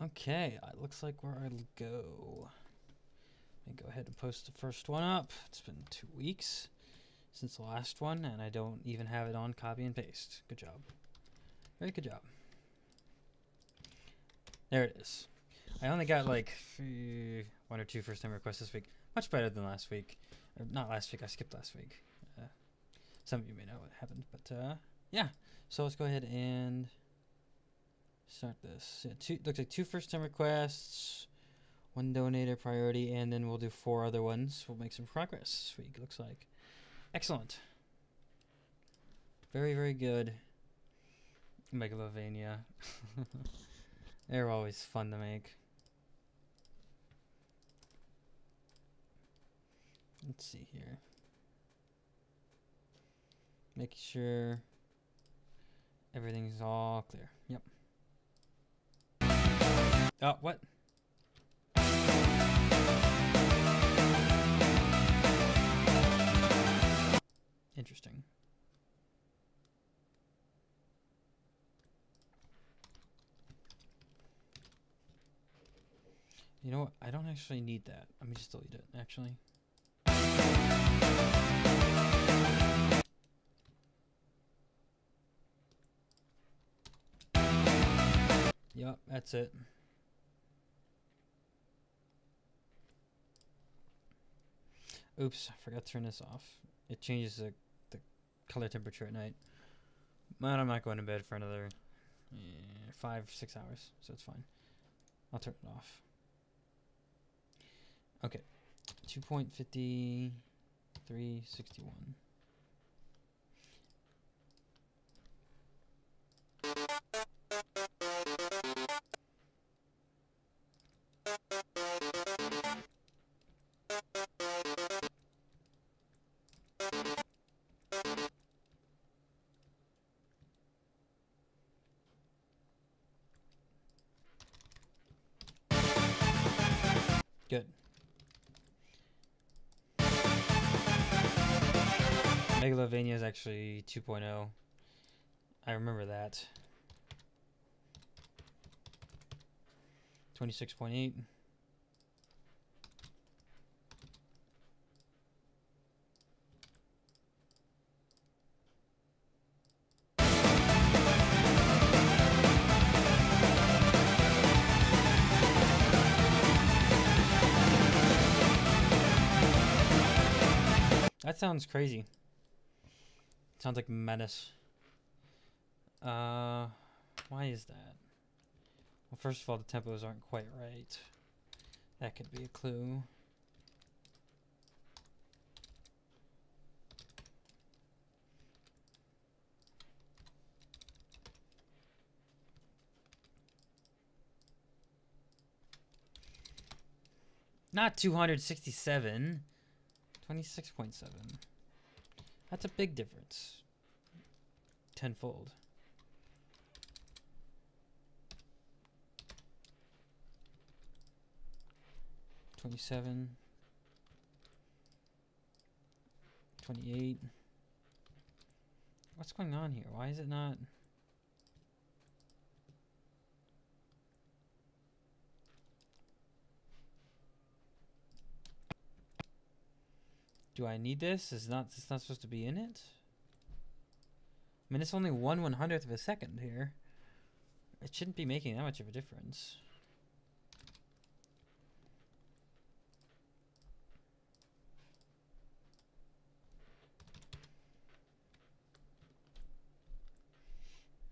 Okay, it looks like where I'll go. Let me go ahead and post the first one up. It's been 2 weeks since the last one, and I don't even have it on copy and paste. Good job. Very good job. There it is. I only got like 1 or 2 first time requests this week. Much better than last week. Or not last week, I skipped last week. Some of you may know what happened, but yeah. So let's go ahead and start this. Yeah, looks like 2 first time requests, 1 donator priority, and then we'll do 4 other ones. We'll make some progress this week, looks like. Excellent. Very, very good. Megalovania. They're always fun to make. Let's see here. Making sure everything's all clear. Yep. Oh, what? Interesting. You know what? I don't actually need that. Let me just delete it, actually. Yep, that's it. Oops, I forgot to turn this off. It changes the color temperature at night. But I'm not going to bed for another 5-6 hours, so it's fine. I'll turn it off. Okay, 2.5361. Good. Megalovania is actually 2.0. I remember that. 26.8. That sounds crazy. Sounds like menace. Why is that? Well, first of all, the tempos aren't quite right. That could be a clue. Not 267. 26.7. That's a big difference. Tenfold. $27. $28. What's going on here? Why is it not? Do I need this? It's not supposed to be in it? I mean, it's only 1/100th of a second here. It shouldn't be making that much of a difference.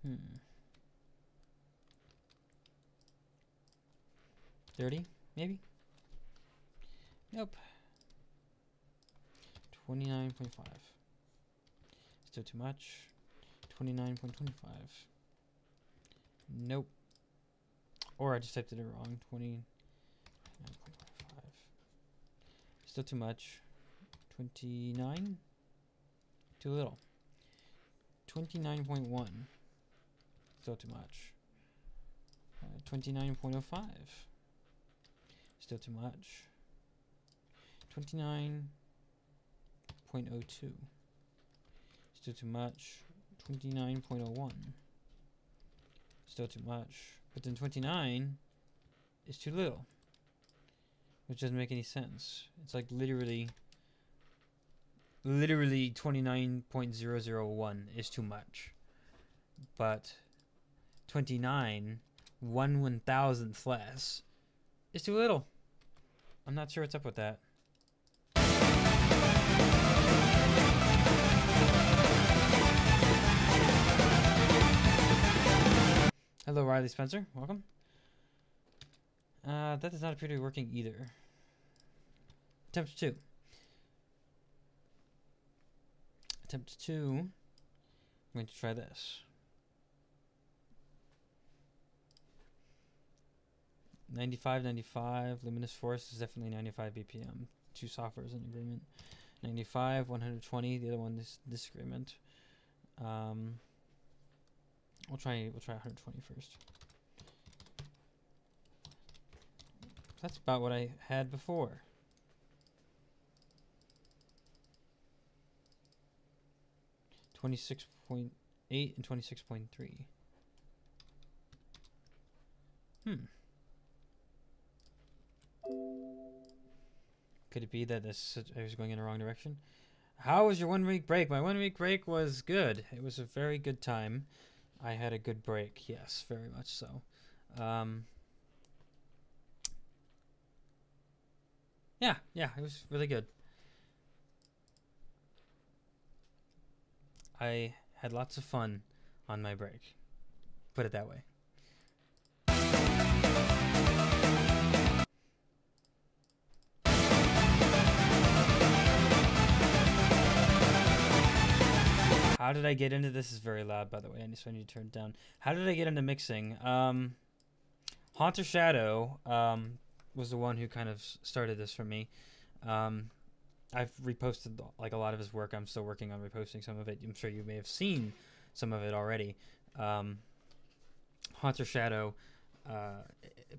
Hmm. 30, maybe? Nope. 29.5. Still too much. 29.25. Nope. Or I just typed it wrong. 29.5. Still too much. 29. Too little. 29.1. Still too much. 29.05. Still too much. 29.02. Still too much. 29.01. Still too much. But then 29 is too little, which doesn't make any sense. It's like literally 29.001 is too much, but 29 1/1000th less is too little. I'm not sure what's up with that. Hello, Riley Spencer. Welcome. That does not appear to be working either. Attempt 2. Attempt 2. I'm going to try this. 95, 95. Luminous Force is definitely 95 BPM. Two softwares in agreement. 95, 120. The other one is disagreement. We'll try 120 first. That's about what I had before. .8 and 26.3. Could it be that I was going in the wrong direction? How was your 1 week break? My 1 week break was good. It was a very good time. I had a good break. Yes, very much so. Yeah, it was really good. I had lots of fun on my break. Put it that way. How did I get into this? Is very loud, by the way. So I need to turn it down. How did I get into mixing? Haunter Shadow was the one who kind of started this for me. I've reposted like a lot of his work. I'm still working on reposting some of it. I'm sure you may have seen some of it already. Haunter Shadow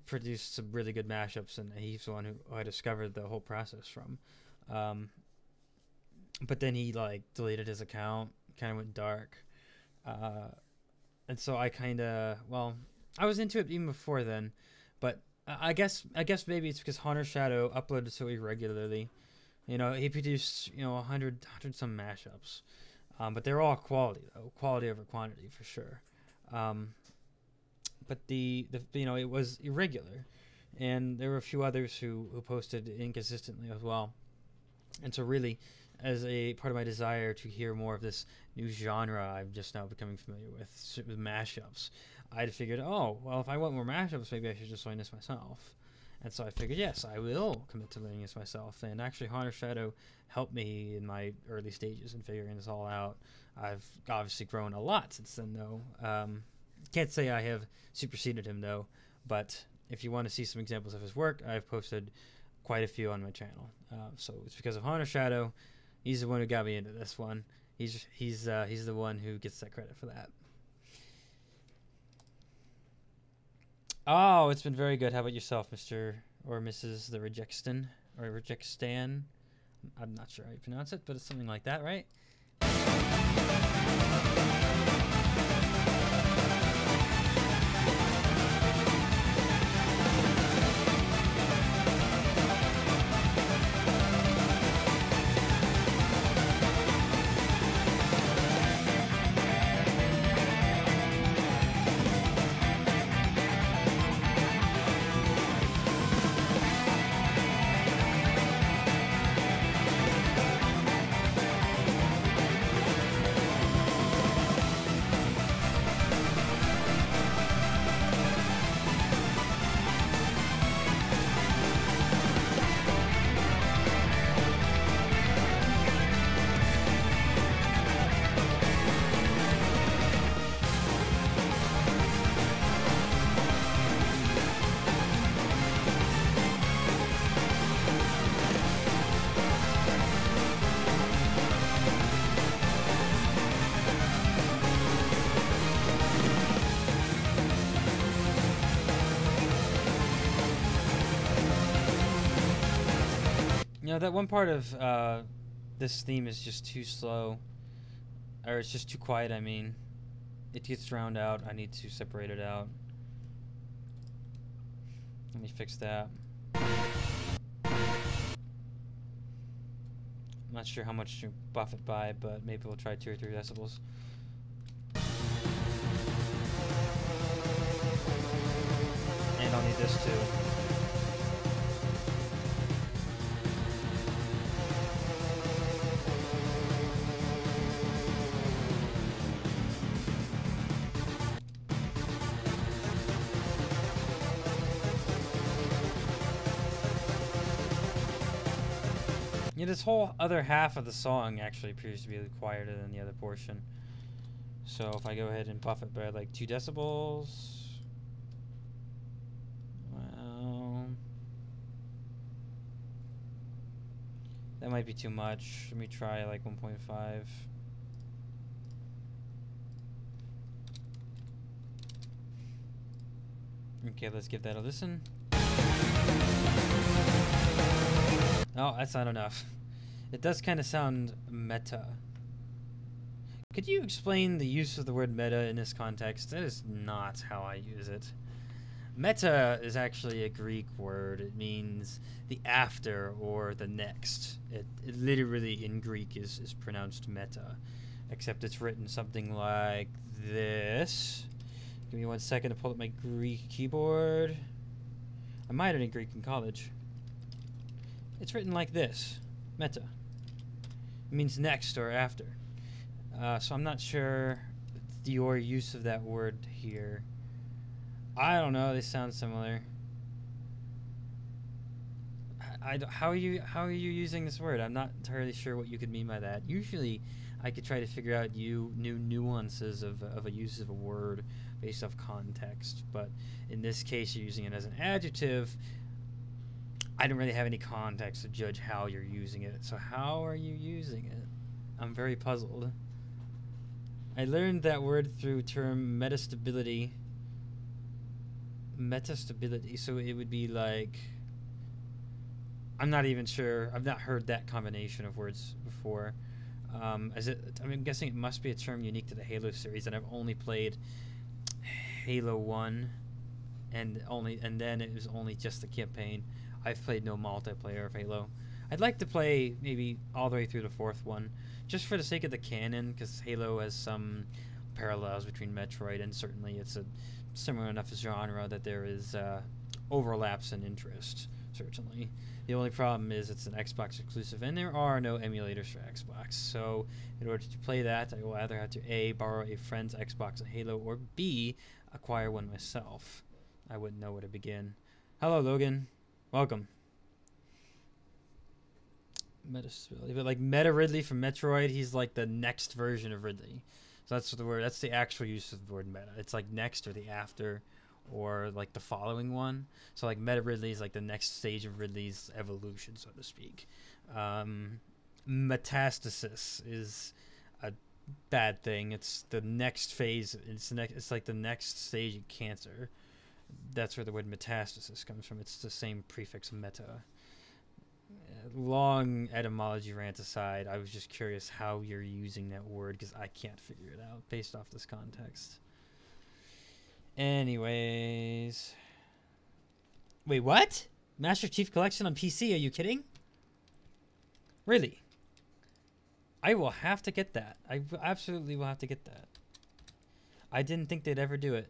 produced some really good mashups, and he's the one who I discovered the whole process from. But then he like deleted his account, kind of went dark, and so I kind of, well, I was into it even before then, but I guess maybe it's because Haunter Shadow uploaded so irregularly. You know, he produced 100 some mashups, but they're all quality though, quality over quantity for sure. But the it was irregular, and there were a few others who posted inconsistently as well, and so really, as a part of my desire to hear more of this new genre I'm just now becoming familiar with mashups, I figured, oh, well, if I want more mashups, maybe I should just learn this myself. And so I figured, yes, I will commit to learning this myself. And actually, Haunter Shadow helped me in my early stages in figuring this all out. I've obviously grown a lot since then, though. Can't say I have superseded him, though. But if you want to see some examples of his work, I've posted quite a few on my channel. So it's because of Haunter Shadow. He's the one who got me into this one. He's the one who gets that credit for that. Oh, it's been very good. How about yourself, Mr. or Mrs. the Rejectstan or Rejectstan? I'm not sure how you pronounce it, but it's something like that, right? That one part of this theme is just too slow, or it's just too quiet. I mean, it gets drowned out. I need to separate it out. Let me fix that. I'm not sure how much to buff it by, but maybe we'll try 2 or 3 decibels. And I'll need this too. Yeah, this whole other half of the song actually appears to be quieter than the other portion. So if I go ahead and buff it by like 2 decibels, well, that might be too much. Let me try like 1.5. Okay, let's give that a listen. Oh, that's not enough. It does kind of sound meta. Could you explain the use of the word meta in this context? That is not how I use it. Meta is actually a Greek word. It means the after or the next. It literally in Greek is pronounced meta, except it's written something like this. Give me 1 second to pull up my Greek keyboard. I minored in Greek in college. It's written like this, meta. It means next or after. So I'm not sure your use of that word here. I don't know, they sound similar. How are you using this word? I'm not entirely sure what you could mean by that. Usually I could try to figure out new nuances of a use of a word based off context, but in this case you're using it as an adjective. I don't really have any context to judge how you're using it. So how are you using it? I'm very puzzled. I learned that word through term metastability. Metastability. So it would be like, I'm not even sure. I've not heard that combination of words before. I'm guessing it must be a term unique to the Halo series, and I've only played Halo 1, and then it was only just the campaign. I've played no multiplayer of Halo. I'd like to play maybe all the way through the 4th one, just for the sake of the canon, because Halo has some parallels between Metroid, and certainly it's a similar enough genre that there is overlaps in interest, certainly. The only problem is it's an Xbox exclusive, and there are no emulators for Xbox. So in order to play that, I will either have to A, borrow a friend's Xbox and Halo, or B, acquire one myself. I wouldn't know where to begin. Hello, Logan. Welcome. Metastability, but like Meta Ridley from Metroid, he's like the next version of Ridley. So that's the word. That's the actual use of the word meta. It's like next or the after, or like the following one. So like Meta Ridley is like the next stage of Ridley's evolution, so to speak. Metastasis is a bad thing. It's the next phase. It's like the next stage of cancer. That's where the word metastasis comes from. It's the same prefix meta. Long etymology rant aside, I was just curious how you're using that word, because I can't figure it out based off this context. Anyways. Wait, what? Master Chief Collection on PC? Are you kidding? Really? I will have to get that. I absolutely will have to get that. I didn't think they'd ever do it.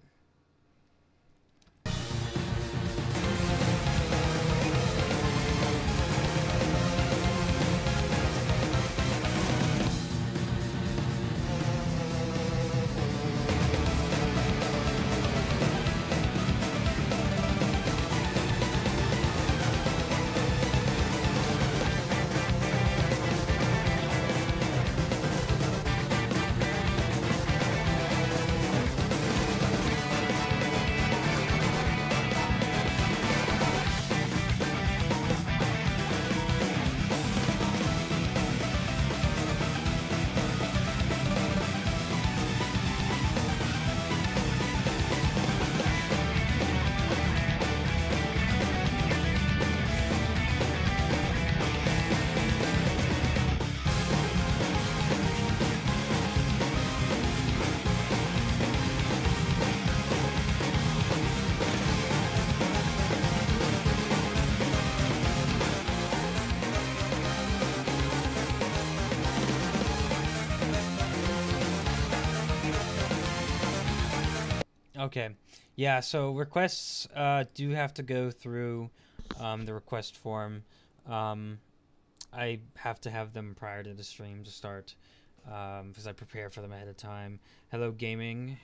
Okay. Yeah, so requests do have to go through the request form. I have to have them prior to the stream to start because I prepare for them ahead of time. Hello, gaming.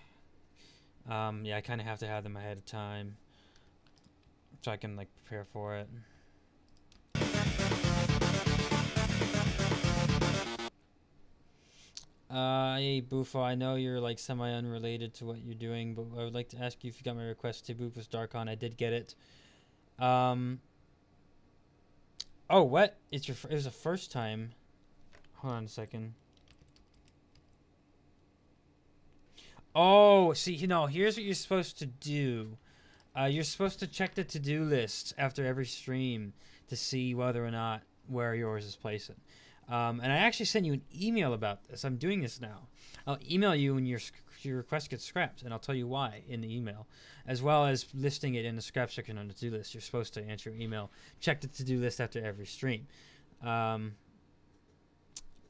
Yeah, I kind of have to have them ahead of time so I can like prepare for it. Hey Bufo, I know you're like semi-unrelated to what you're doing, but I would like to ask you if you got my request to Bufos Darkon. I did get it. Oh, what? It was the first time. Hold on a second. Oh, see, here's what you're supposed to do. You're supposed to check the to-do list after every stream to see whether or not where yours is placing. And I actually sent you an email about this. I'm doing this now. I'll email you when your request gets scrapped, and I'll tell you why in the email, as well as listing it in the scrap section on the to-do list. You're supposed to answer your email. Check the to-do list after every stream.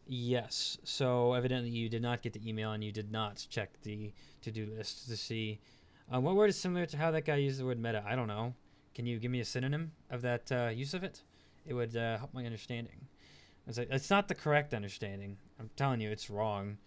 Yes. So evidently you did not get the email, and you did not check the to-do list to see what word is similar to how that guy used the word meta. I don't know. Can you give me a synonym of that use of it? It would help my understanding. It's not the correct understanding. I'm telling you, it's wrong.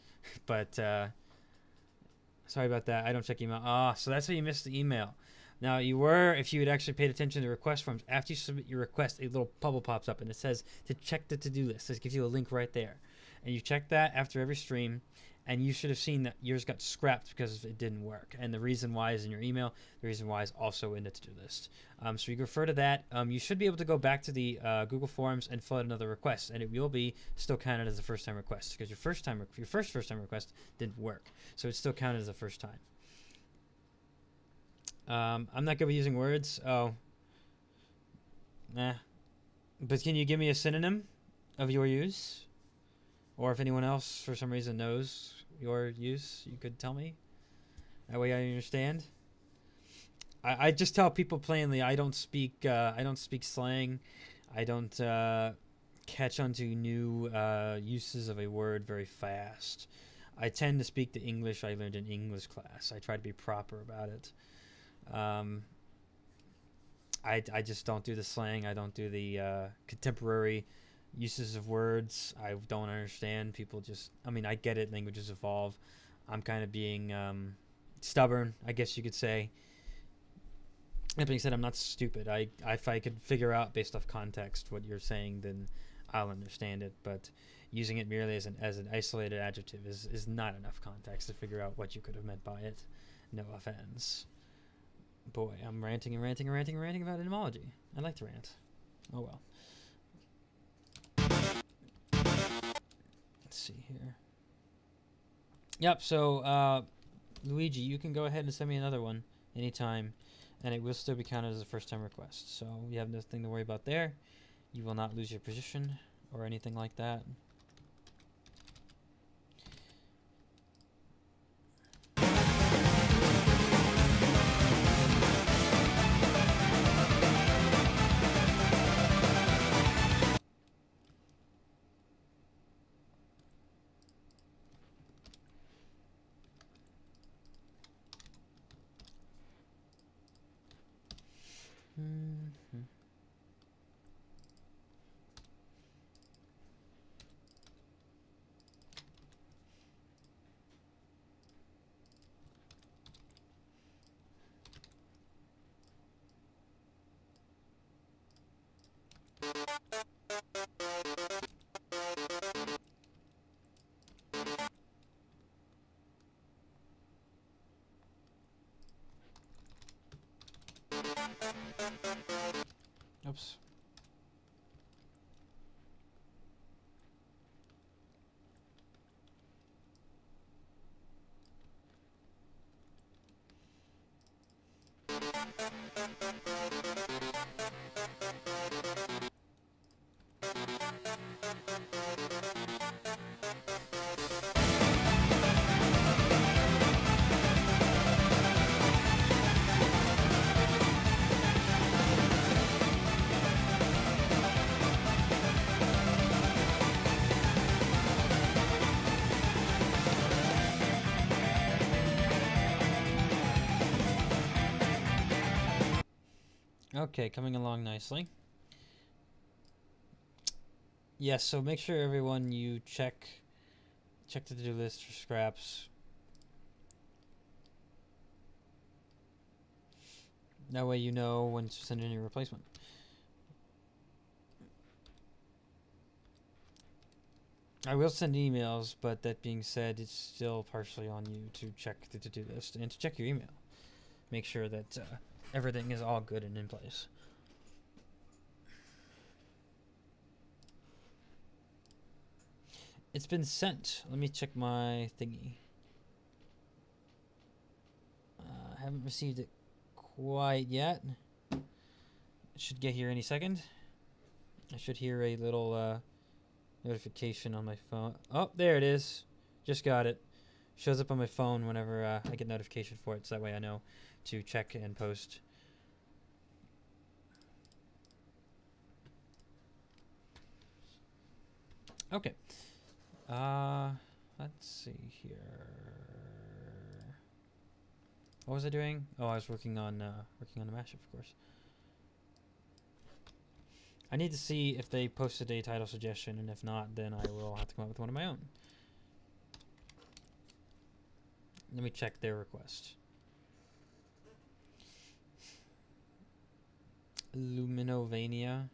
But sorry about that. I don't check email. So that's how you missed the email. Now, if you had actually paid attention to the request forms, after you submit your request, a little bubble pops up, and it says to check the to-do list. It gives you a link right there. And you check that after every stream, and you should have seen that yours got scrapped because it didn't work. And the reason why is in your email. The reason why is also in the to-do list. So you can refer to that. You should be able to go back to the Google Forms and fill out another request, and it will be still counted as a first-time request because your first-time request didn't work. So it's still counted as a first time. I'm not going to be using words. Oh. Nah. But can you give me a synonym of your use? Or if anyone else, for some reason, knows your use, you could tell me. That way I understand. I just tell people plainly, I don't speak slang. I don't catch onto new uses of a word very fast. I tend to speak the English I learned in English class. I try to be proper about it. I just don't do the slang. I don't do the contemporary uses of words. I don't understand. People I get it. Languages evolve. I'm kind of being stubborn, I guess you could say. That being said, I'm not stupid. If I could figure out based off context what you're saying, then I'll understand it. But using it merely as an isolated adjective is not enough context to figure out what you could have meant by it. No offense. Boy, I'm ranting and ranting and ranting and ranting about etymology. I like to rant. Oh well. Let's see here. Yep, so Luigi, you can go ahead and send me another one anytime, and it will still be counted as a first-time request. So you have nothing to worry about there. You will not lose your position or anything like that. Oops. Okay, coming along nicely. Yes, so make sure everyone you check the to-do list for scraps. That way you know when to send in your replacement. I will send emails, but that being said, it's still partially on you to check the to-do list and to check your email. Make sure that everything is all good and in place. It's been sent. Let me check my thingy. I haven't received it quite yet. It should get here any second. I should hear a little notification on my phone. Oh, there it is. Just got it. Shows up on my phone whenever I get notification for it, so that way I know to check and post. Okay. Let's see here. What was I doing? Oh, I was working on the mashup, of course. I need to see if they posted a title suggestion, and if not, then I will have to come up with one of my own. Let me check their request. Luminovania.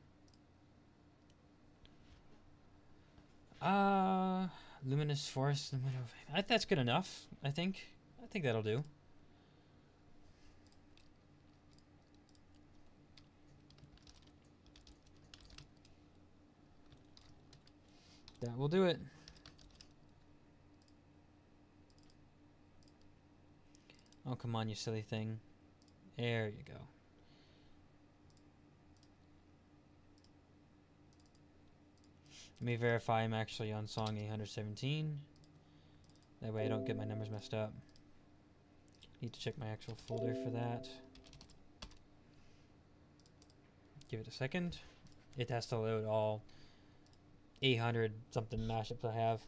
Luminous Forest. That's good enough, I think. I think that'll do. That will do it. Oh, come on, you silly thing. There you go. Let me verify I'm actually on song 817. That way I don't get my numbers messed up. Need to check my actual folder for that. Give it a second. It has to load all 800 something mashups I have.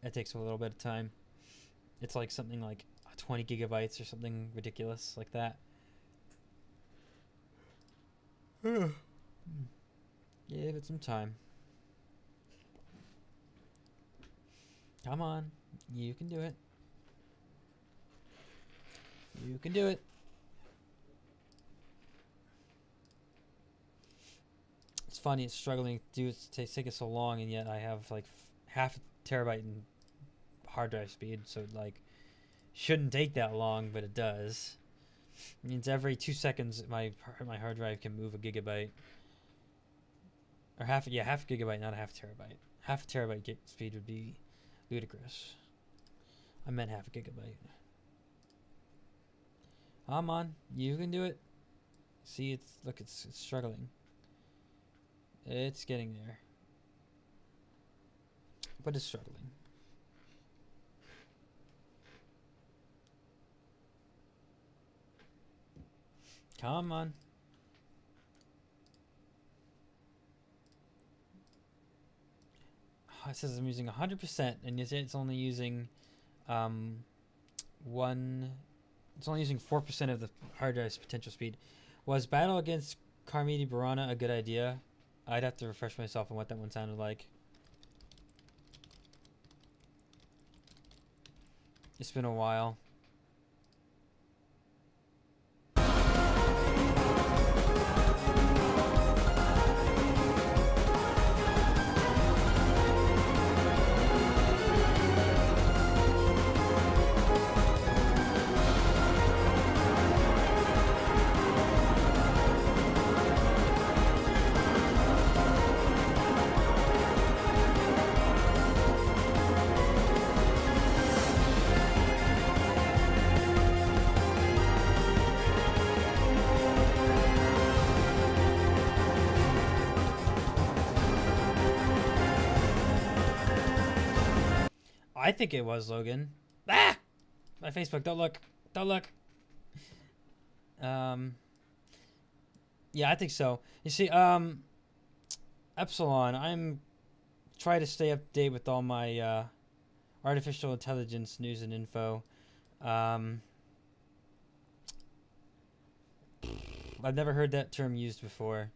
That takes a little bit of time. It's like something like 20 gigabytes or something ridiculous like that. Give it some time. Come on. You can do it. You can do it. It's funny, it's struggling to do it. It's taking so long, and yet I have like half a terabyte in hard drive speed, so it like shouldn't take that long, but it does. It means every 2 seconds my hard drive can move a gigabyte. Or half a gigabyte, not a half a terabyte. Half a terabyte speed would be ludicrous. I meant half a gigabyte. Come on, you can do it. See, it's struggling. It's getting there, but it's struggling. Come on. Oh, it says I'm using 100%, and it's only using It's only using 4% of the hard drive's potential speed. Was battle against Carmidi Burana a good idea? I'd have to refresh myself on what that one sounded like. It's been a while. I think it was Logan. Ah! My Facebook, don't look. Don't look. Yeah, I think so. You see, Epsilon, I'm trying to stay up to date with all my artificial intelligence news and info. I've never heard that term used before.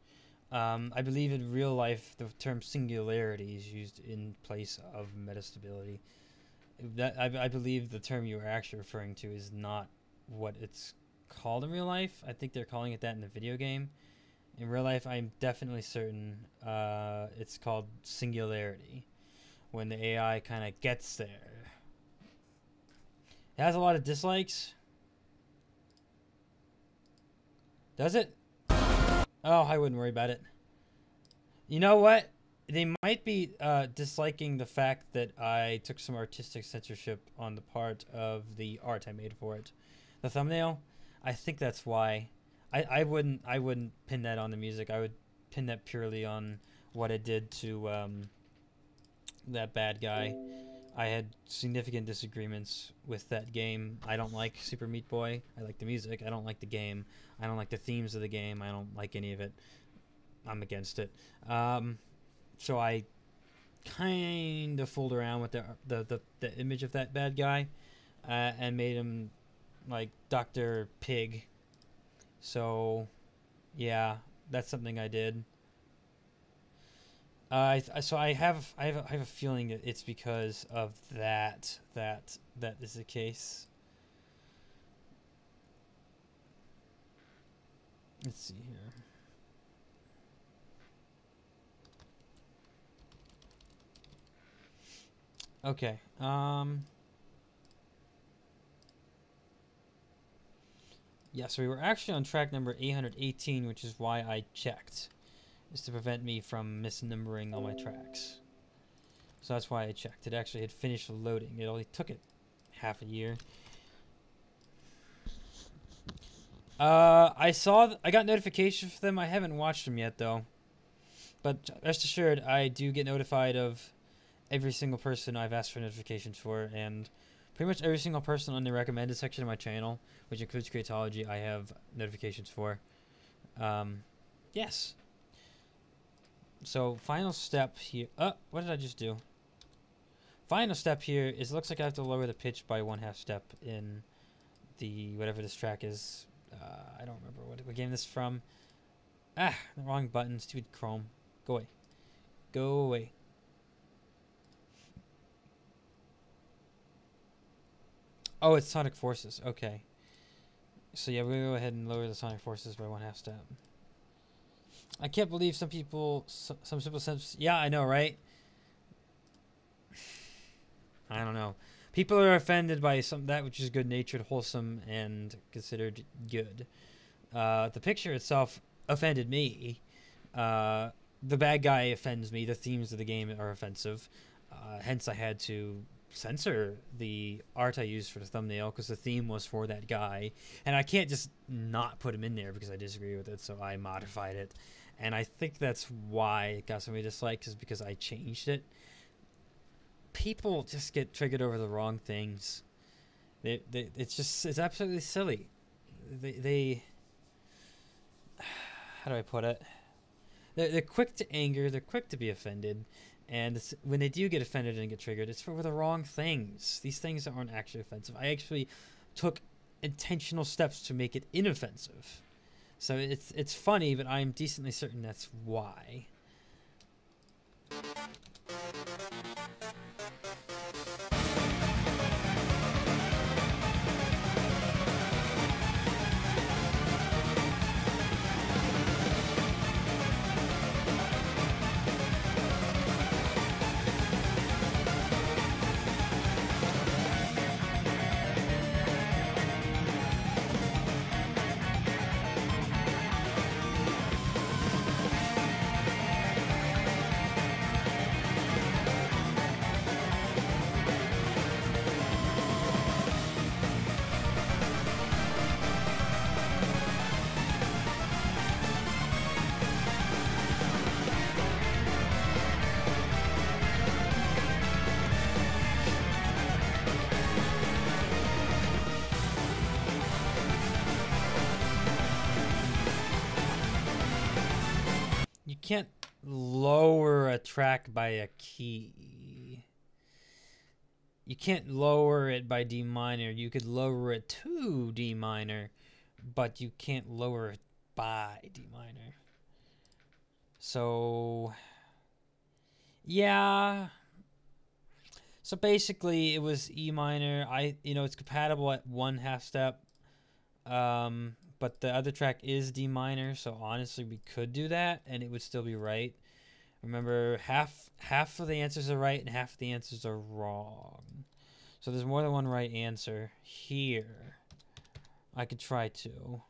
I believe in real life the term singularity is used in place of metastability. That I believe the term you are actually referring to is not what it's called in real life. I think they're calling it that in the video game. In real life, I'm definitely certain it's called singularity. When the AI kind of gets there. It has a lot of dislikes. Does it? Oh, I wouldn't worry about it. You know what? They might be disliking the fact that I took some artistic censorship on the part of the art I made for it. The thumbnail, I think that's why. I wouldn't pin that on the music. I would pin that purely on what it did to that bad guy. I had significant disagreements with that game. I don't like Super Meat Boy. I like the music. I don't like the game. I don't like the themes of the game. I don't like any of it. I'm against it. So I kind of fooled around with the image of that bad guy and made him like Dr. Pig. So yeah, that's something I did. So I have a feeling that it's because of that is the case. Let's see here. Okay. Yeah, so we were actually on track number 818, which is why I checked. Is to prevent me from misnumbering all my tracks. So that's why I checked. It actually had finished loading. It only took it half a year. I got notifications for them. I haven't watched them yet though. But rest assured, I do get notified of every single person I've asked for notifications for, and pretty much every single person on the recommended section of my channel, which includes Creatology, I have notifications for. Yes. So final step here. What did I just do? Final step here is it looks like I have to lower the pitch by 1/2 step in the whatever this track is. I don't remember what game this is from. The wrong button. Stupid Chrome. Go away. Go away. Oh, it's Sonic Forces. Okay. So yeah, we're gonna go ahead and lower the Sonic Forces by 1/2 step. I can't believe some people, some simple sense. Yeah, I know, right? I don't know. People are offended by that which is good-natured, wholesome, and considered good. The picture itself offended me. The bad guy offends me. The themes of the game are offensive. Hence, I had to censor the art I used for the thumbnail because the theme was for that guy. And I can't just not put him in there because I disagree with it, so I modified it. And I think that's why it got so many dislikes, is because I changed it. People just get triggered over the wrong things. It's absolutely silly. How do I put it? They're quick to anger. They're quick to be offended. And when they do get offended and get triggered, it's for the wrong things. These things aren't actually offensive. I actually took intentional steps to make it inoffensive. So it's funny, but I'm decently certain that's why. You can't lower a track by a key. You can't lower it by D minor. You could lower it to D minor, but you can't lower it by D minor. So, yeah. So basically, it was E minor. It's compatible at 1/2 step. But the other track is D minor, so honestly, we could do that, and it would still be right. Remember, half of the answers are right, and half of the answers are wrong. So there's more than one right answer here. I could try to.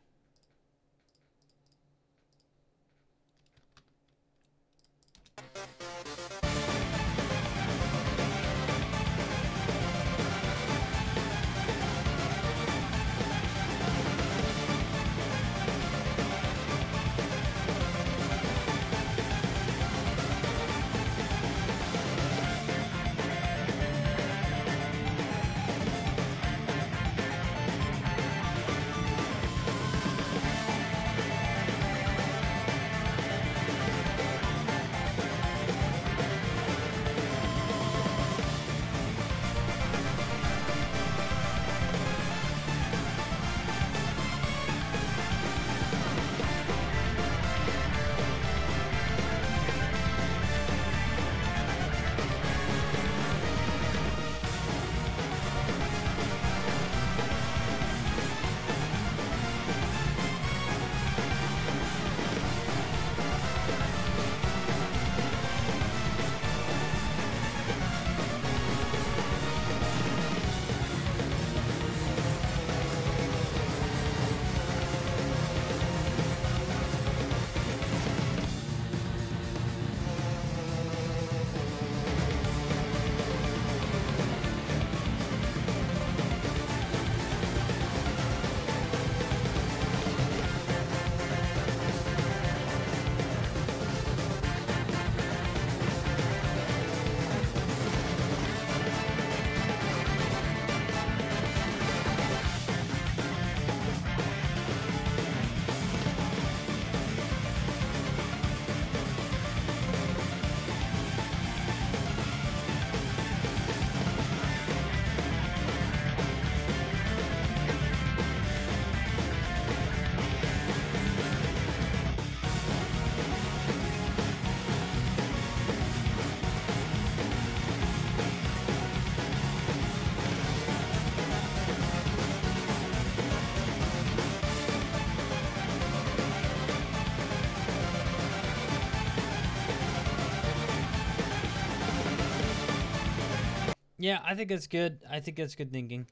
Yeah, I think that's good. I think that's good thinking.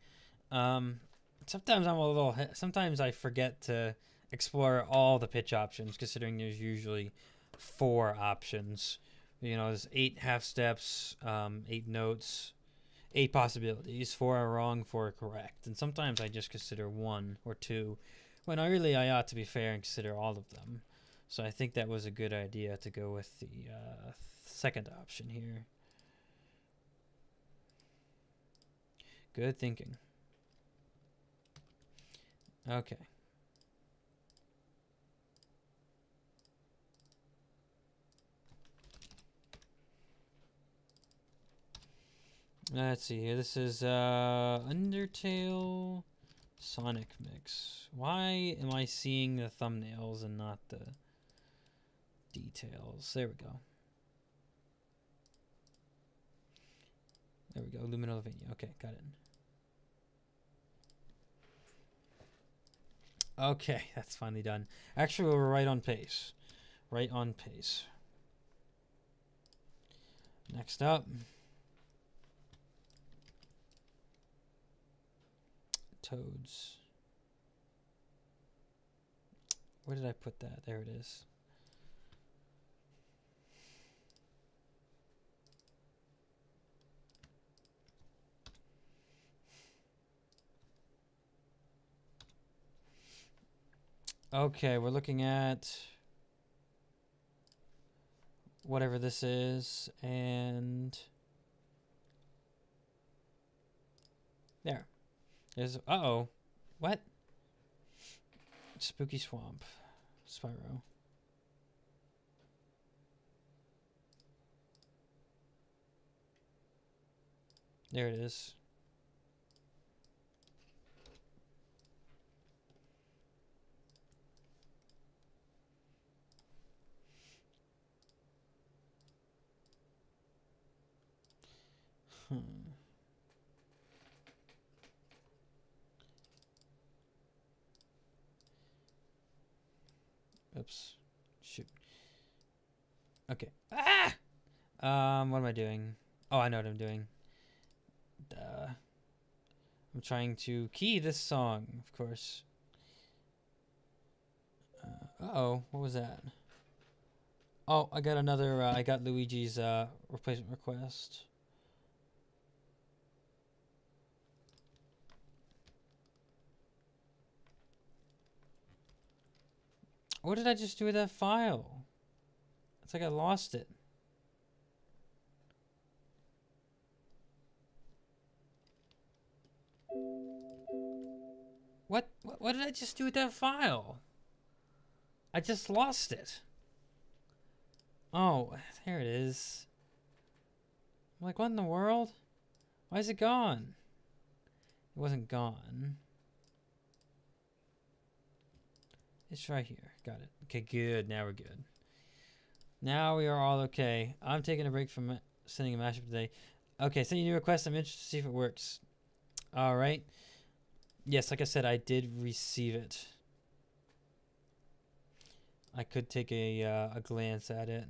Sometimes sometimes I forget to explore all the pitch options, considering there's usually 4 options. There's 8 half steps, 8 notes, 8 possibilities. 4 are wrong, 4 are correct. And sometimes I just consider 1 or 2, when I ought to be fair and consider all of them. So I think that was a good idea to go with the second option here. Good thinking. Okay. Let's see here. This is Undertale Sonic Mix. Why am I seeing the thumbnails and not the details? There we go. There we go. Lumino Lavinia. Okay, got it. Okay, that's finally done. Actually, we're right on pace. Right on pace. Next up. Toads. Where did I put that? There it is. Okay, we're looking at whatever this is, and there. There's, uh-oh. What? Spooky Swamp. Spyro. There it is. Oops. Shoot. Okay. What am I doing? Oh, I know what I'm doing. Duh. I'm trying to key this song, of course. Uh-oh, what was that? Oh, I got another, I got Luigi's replacement request. What did I just do with that file? It's like I lost it. What did I just do with that file? I just lost it. Oh, there it is. I'm like, what in the world? Why is it gone? It wasn't gone. It's right here. Got it. Okay, good. Now we're good. Now we are all okay. I'm taking a break from sending a mashup today. Okay, send you a new request. I'm interested to see if it works. All right. Yes, like I said, I did receive it. I could take a glance at it.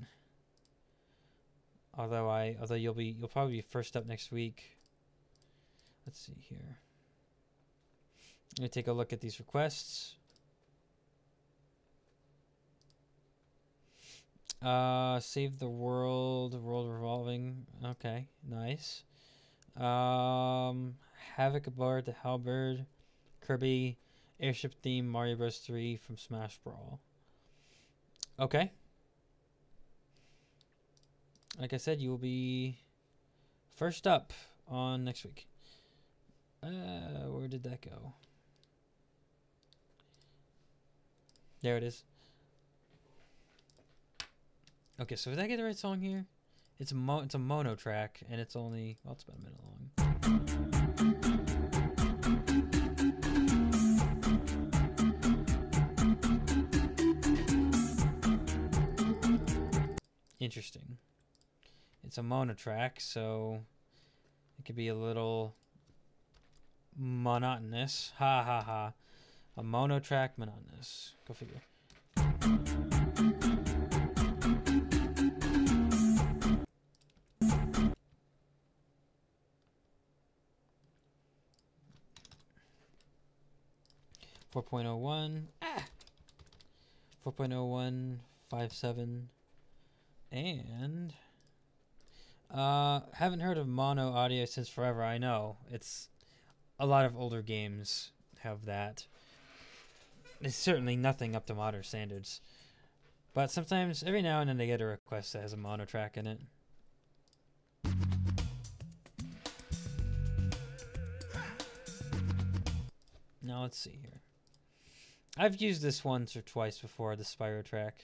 Although you'll probably be first up next week. Let's see here. I'm gonna take a look at these requests. Save the world revolving. Okay, nice. Havoc aboard the Halberd, Kirby, airship theme, Mario Bros. 3 from Smash Brawl. Okay. Like I said, you will be first up on next week. Where did that go? There it is. Okay, so did I get the right song here? It's a mono track, and it's only, well, it's about a minute long. Interesting. It's a mono track, so it could be a little monotonous. Ha ha ha. A mono track monotonous. Go figure. 4.01. 4.0157. And haven't heard of mono audio since forever. I know. It's a lot of older games have that. It's certainly nothing up to modern standards. But sometimes, every now and then, they get a request that has a mono track in it. Now let's see here. I've used this once or twice before, the Spyro track.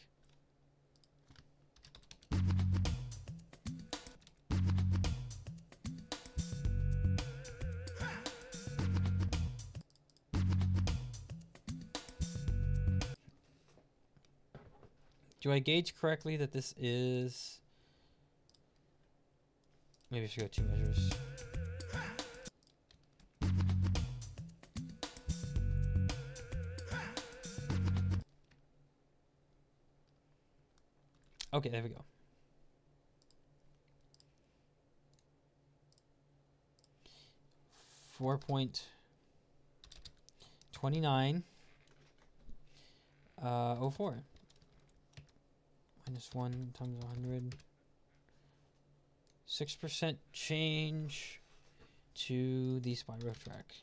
Do I gauge correctly that this is... Maybe I should go 2 measures. Okay, there we go. .29 04. Minus 1 times 100. 6% change to the Spyro track.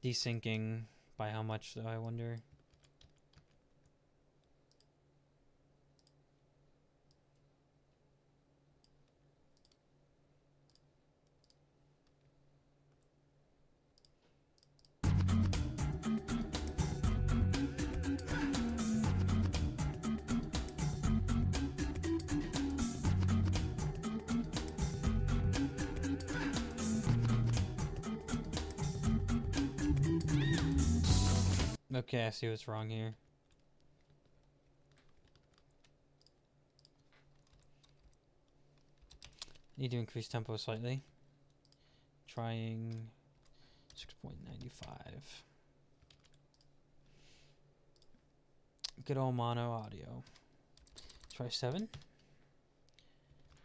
Desyncing by how much, though, I wonder. Okay, I see what's wrong here. Need to increase tempo slightly. Trying 6.95. Good old mono audio. Try 7.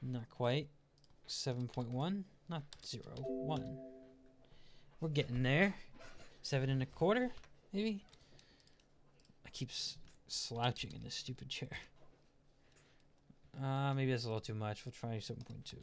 Not quite. 7.1. Not 0. 1. We're getting there. 7.25, maybe? I keep slouching in this stupid chair. Maybe that's a little too much. We'll try 7.2.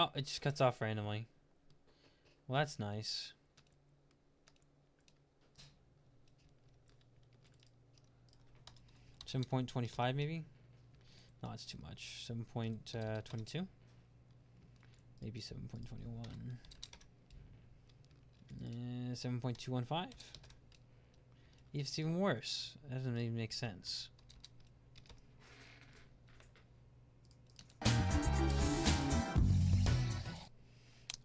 Oh, it just cuts off randomly. Well, that's nice. $7.25 maybe? No, it's too much. 7.22? Maybe 7.21. 7.215? It's even worse. That doesn't even make sense.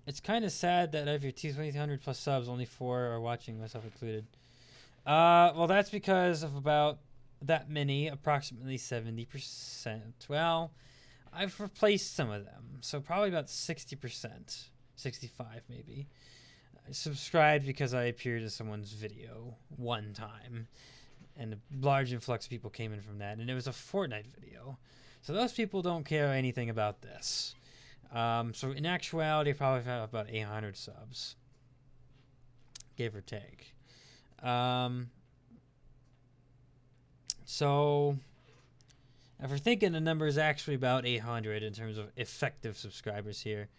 It's kind of sad that out of your 2,300 plus subs, only 4 are watching, myself included. Well, that's because of about that many, approximately 70%. Well, I've replaced some of them, so probably about 60%, 65 maybe. I subscribed because I appeared in someone's video one time, and a large influx of people came in from that, and it was a Fortnite video. So those people don't care anything about this. So in actuality, I probably have about 800 subs, give or take. So if we're thinking the number is actually about 800 in terms of effective subscribers here.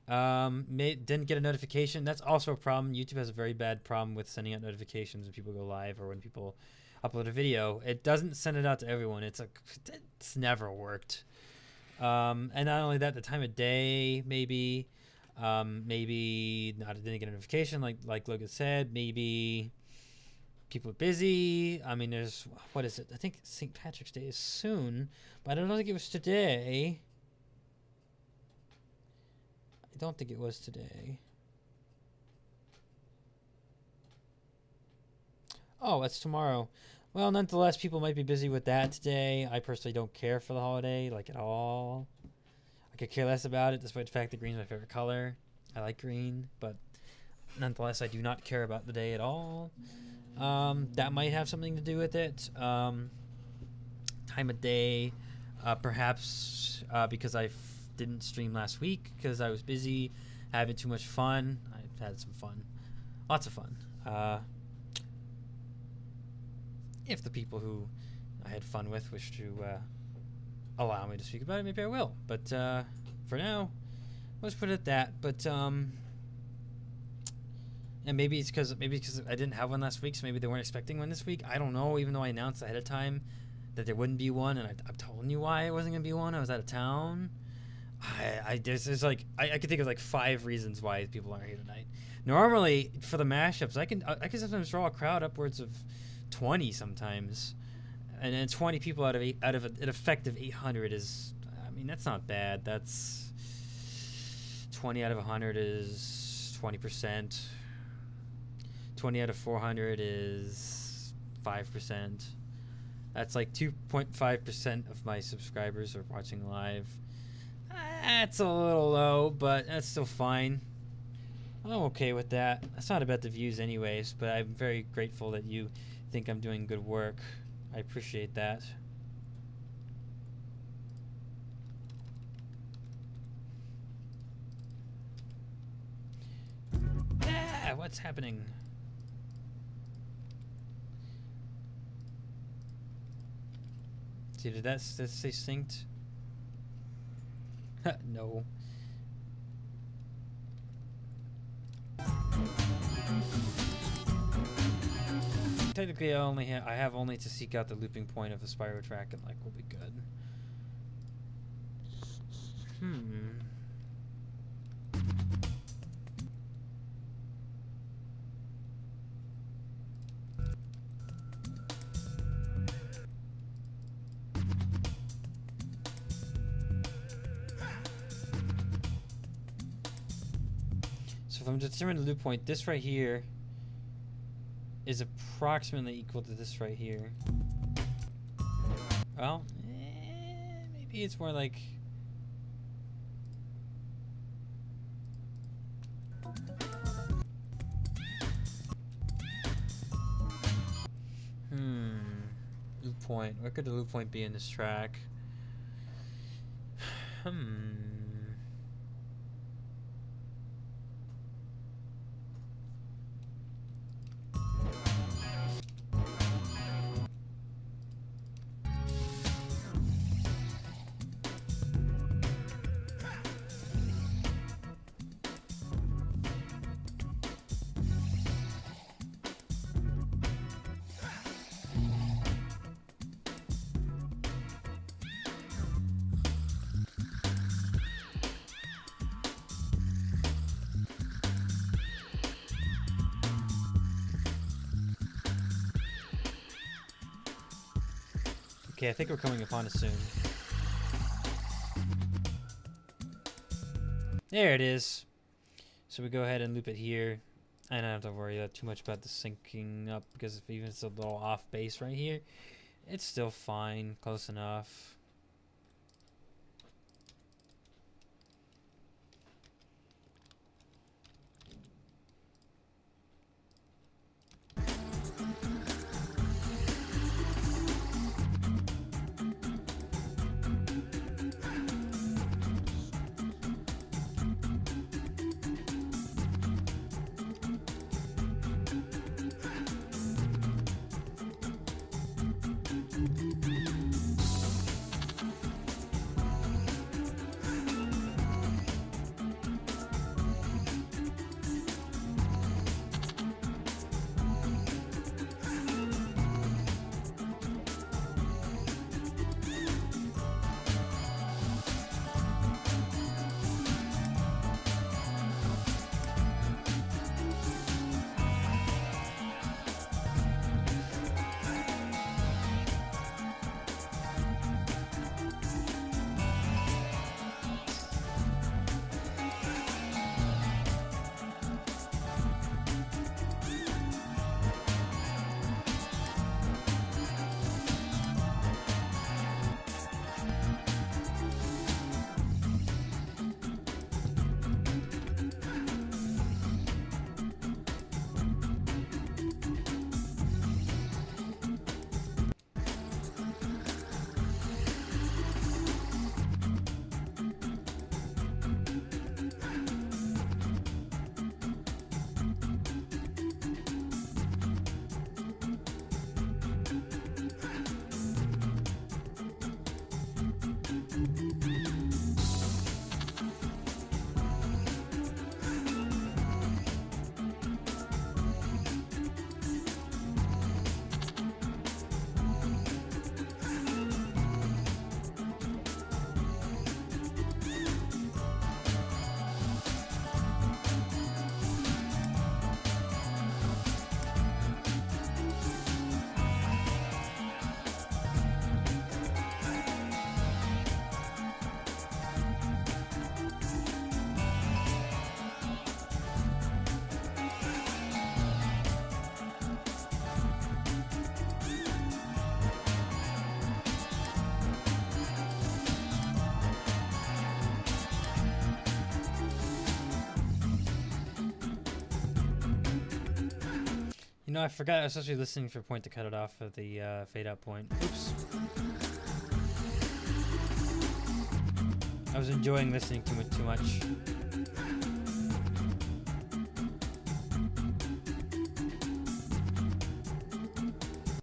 Didn't get a notification. That's also a problem. YouTube has a very bad problem with sending out notifications when people go live or when people upload a video. It doesn't send it out to everyone. It's never worked. And not only that, the time of day, maybe not, didn't get a notification like Logan said. Maybe people are busy. I mean, there's, what is it? I think St. Patrick's Day is soon, but I don't think it was today. I don't think it was today. Oh, it's tomorrow. Well, nonetheless, people might be busy with that today. I personally don't care for the holiday, like, at all. I could care less about it, despite the fact that green is my favorite color. I like green, but nonetheless, I do not care about the day at all. That might have something to do with it. Time of day, perhaps because I didn't stream last week because I was busy having too much fun. I've had some fun. Lots of fun. If the people who I had fun with wish to allow me to speak about it, maybe I will. But for now, let's put it at that. But and maybe it's because I didn't have one last week, so maybe they weren't expecting one this week. I don't know. Even though I announced ahead of time that there wouldn't be one, and I'm telling you why it wasn't gonna be one. I was out of town. There's like I could think of like 5 reasons why people aren't here tonight. Normally for the mashups, I can sometimes draw a crowd upwards of 20 sometimes, and then 20 people out of an effective 800 is, I mean, that's not bad. That's 20 out of 100 is 20%. 20 out of 400 is 5%. That's like 2.5% of my subscribers are watching live. That's a little low, but that's still fine. I'm okay with that. That's not about the views anyways, but I'm very grateful that you think I'm doing good work. I appreciate that. Ah, what's happening? See, did that say synced? No. Technically, I have only to seek out the looping point of a spiral track, and like we'll be good. So if I'm determining the loop point, this right here is approximately equal to this right here. Well, maybe it's more like... Loop point. What could the loop point be in this track? Okay, I think we're coming upon it soon. There it is. So we go ahead and loop it here. I don't have to worry too much about the syncing up, because if even it's a little off base right here, it's still fine, close enough. You know, I forgot I was supposed to be listening for a point to cut it off at the fade out point. Oops. I was enjoying listening to it too much.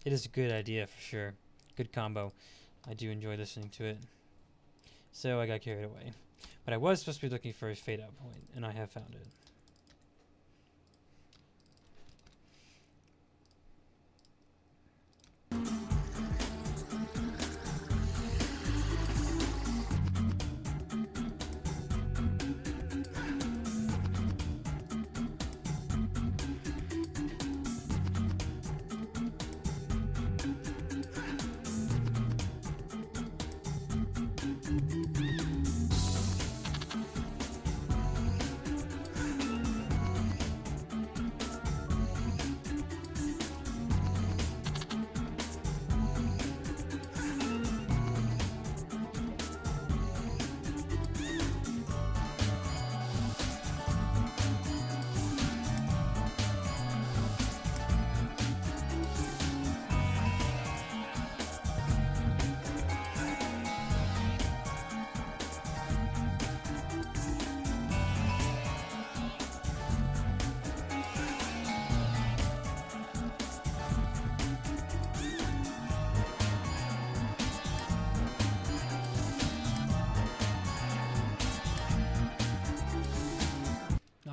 It is a good idea for sure. Good combo. I do enjoy listening to it. So I got carried away. But I was supposed to be looking for a fade out point, and I have found it.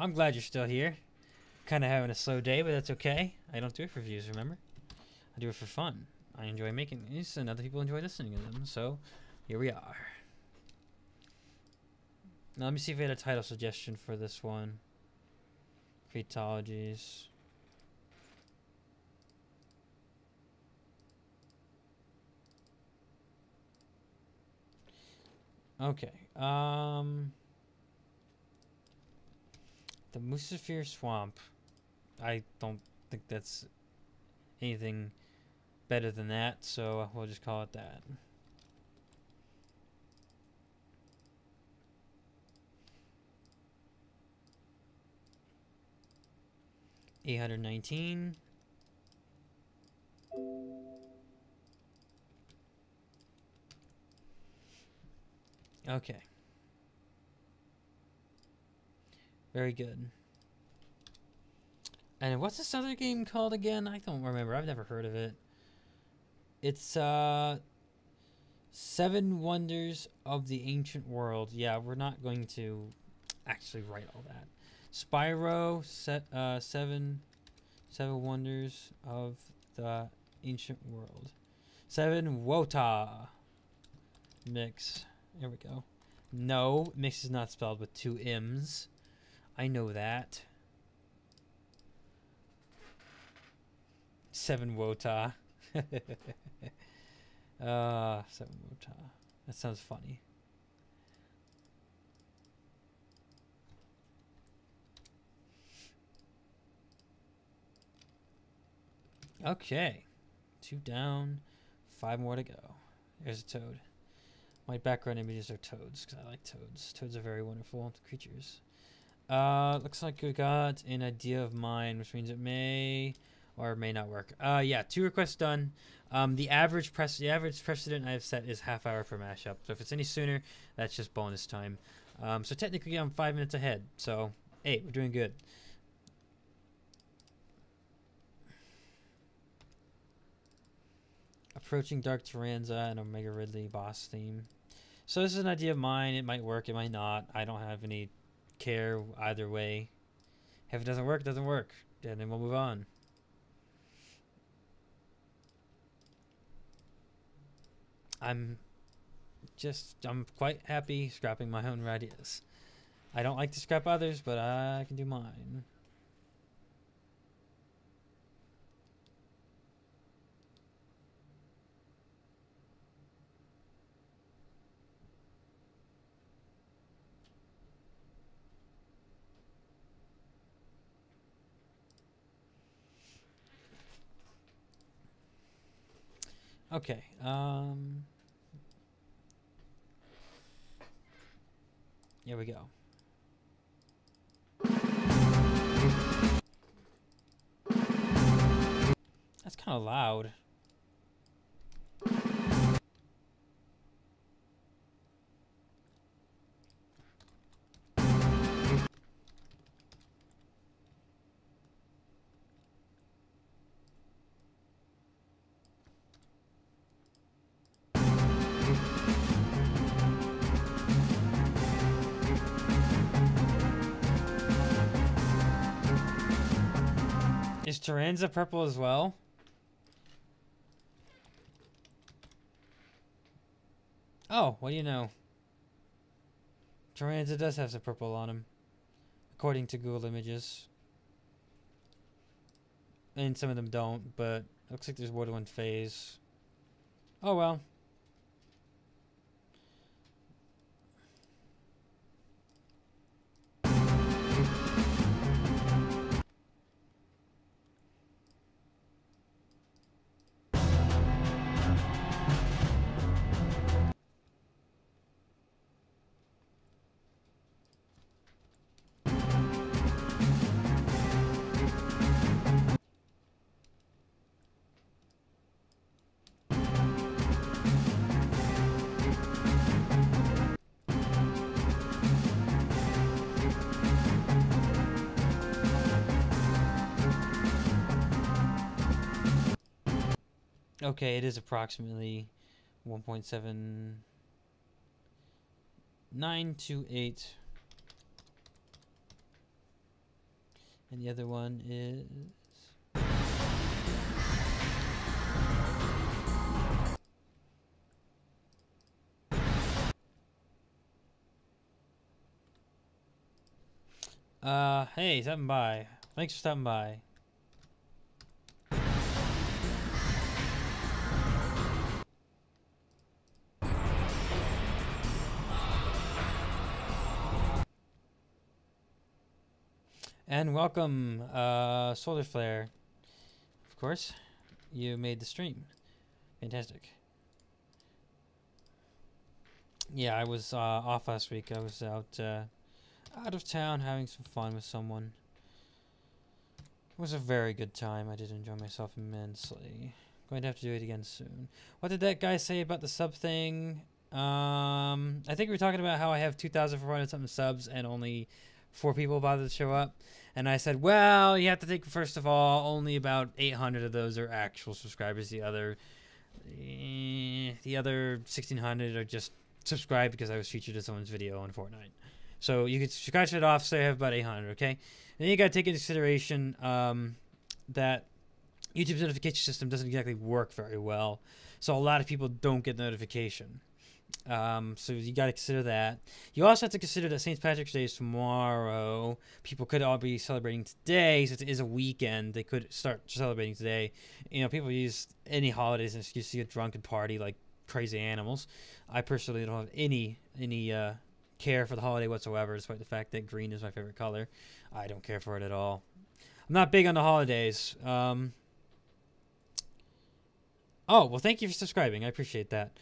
I'm glad you're still here. Kind of having a slow day, but that's okay. I don't do it for views, remember? I do it for fun. I enjoy making these, and other people enjoy listening to them. So, here we are. Now, let me see if we had a title suggestion for this one. Creatologies. Okay. The Musaphir Swamp. I don't think that's anything better than that, so we'll just call it that. $819. Okay. Very good. And what's this other game called again? I don't remember. I've never heard of it. It's 7 Wonders of the Ancient World. Yeah, we're not going to actually write all that. Spyro, 7 Wonders of the Ancient World. 7 Wota Mix. There we go. No, mix is not spelled with 2 M's. I know that. 7 Wota. 7 Wota. That sounds funny. Okay. 2 down. 5 more to go. There's a toad. My background images are toads because I like toads. Toads are very wonderful creatures. Looks like we got an idea of mine, which means it may or may not work. Yeah, 2 requests done. The average precedent I've set is ½ hour per mashup. So if it's any sooner, that's just bonus time. So technically I'm 5 minutes ahead. So hey, we're doing good. Approaching Dark Tyranza and Omega Ridley boss theme. So this is an idea of mine. It might work, it might not. I don't have any care either way. If it doesn't work, it doesn't work. And then we'll move on. I'm quite happy scrapping my own ideas. I don't like to scrap others, but I can do mine. Okay. Here we go. kind of loud. Is Tyranza purple as well? Oh, what do you know? Tyranza does have some purple on him, according to Google Images. And some of them don't, but it looks like there's more than one phase. Oh well. Okay, it is approximately 1.7928. And the other one is... hey, stopping by. Thanks for stopping by. And welcome, Solar Flare. Of course, you made the stream. Fantastic. Yeah, I was off last week. I was out of town having some fun with someone. It was a very good time. I did enjoy myself immensely. Going to have to do it again soon. What did that guy say about the sub thing? I think we were talking about how I have 2,400 something subs and only 4 people bothered to show up. And I said, well, you have to think, first of all, only about 800 of those are actual subscribers. The other 1,600 are just subscribed because I was featured in someone's video on Fortnite. So you could scratch it off, say I have about 800, okay? And then you got to take into consideration that YouTube's notification system doesn't exactly work very well. So a lot of people don't get notification. So you got to consider that. You also have to consider that St. Patrick's Day is tomorrow. People could all be celebrating today, so it is a weekend. They could start celebrating today. You know, people use any holidays as an excuse to get drunk and party like crazy animals. I personally don't have any care for the holiday whatsoever, despite the fact that green is my favorite color. I don't care for it at all. I'm not big on the holidays. Oh, well, thank you for subscribing. I appreciate that.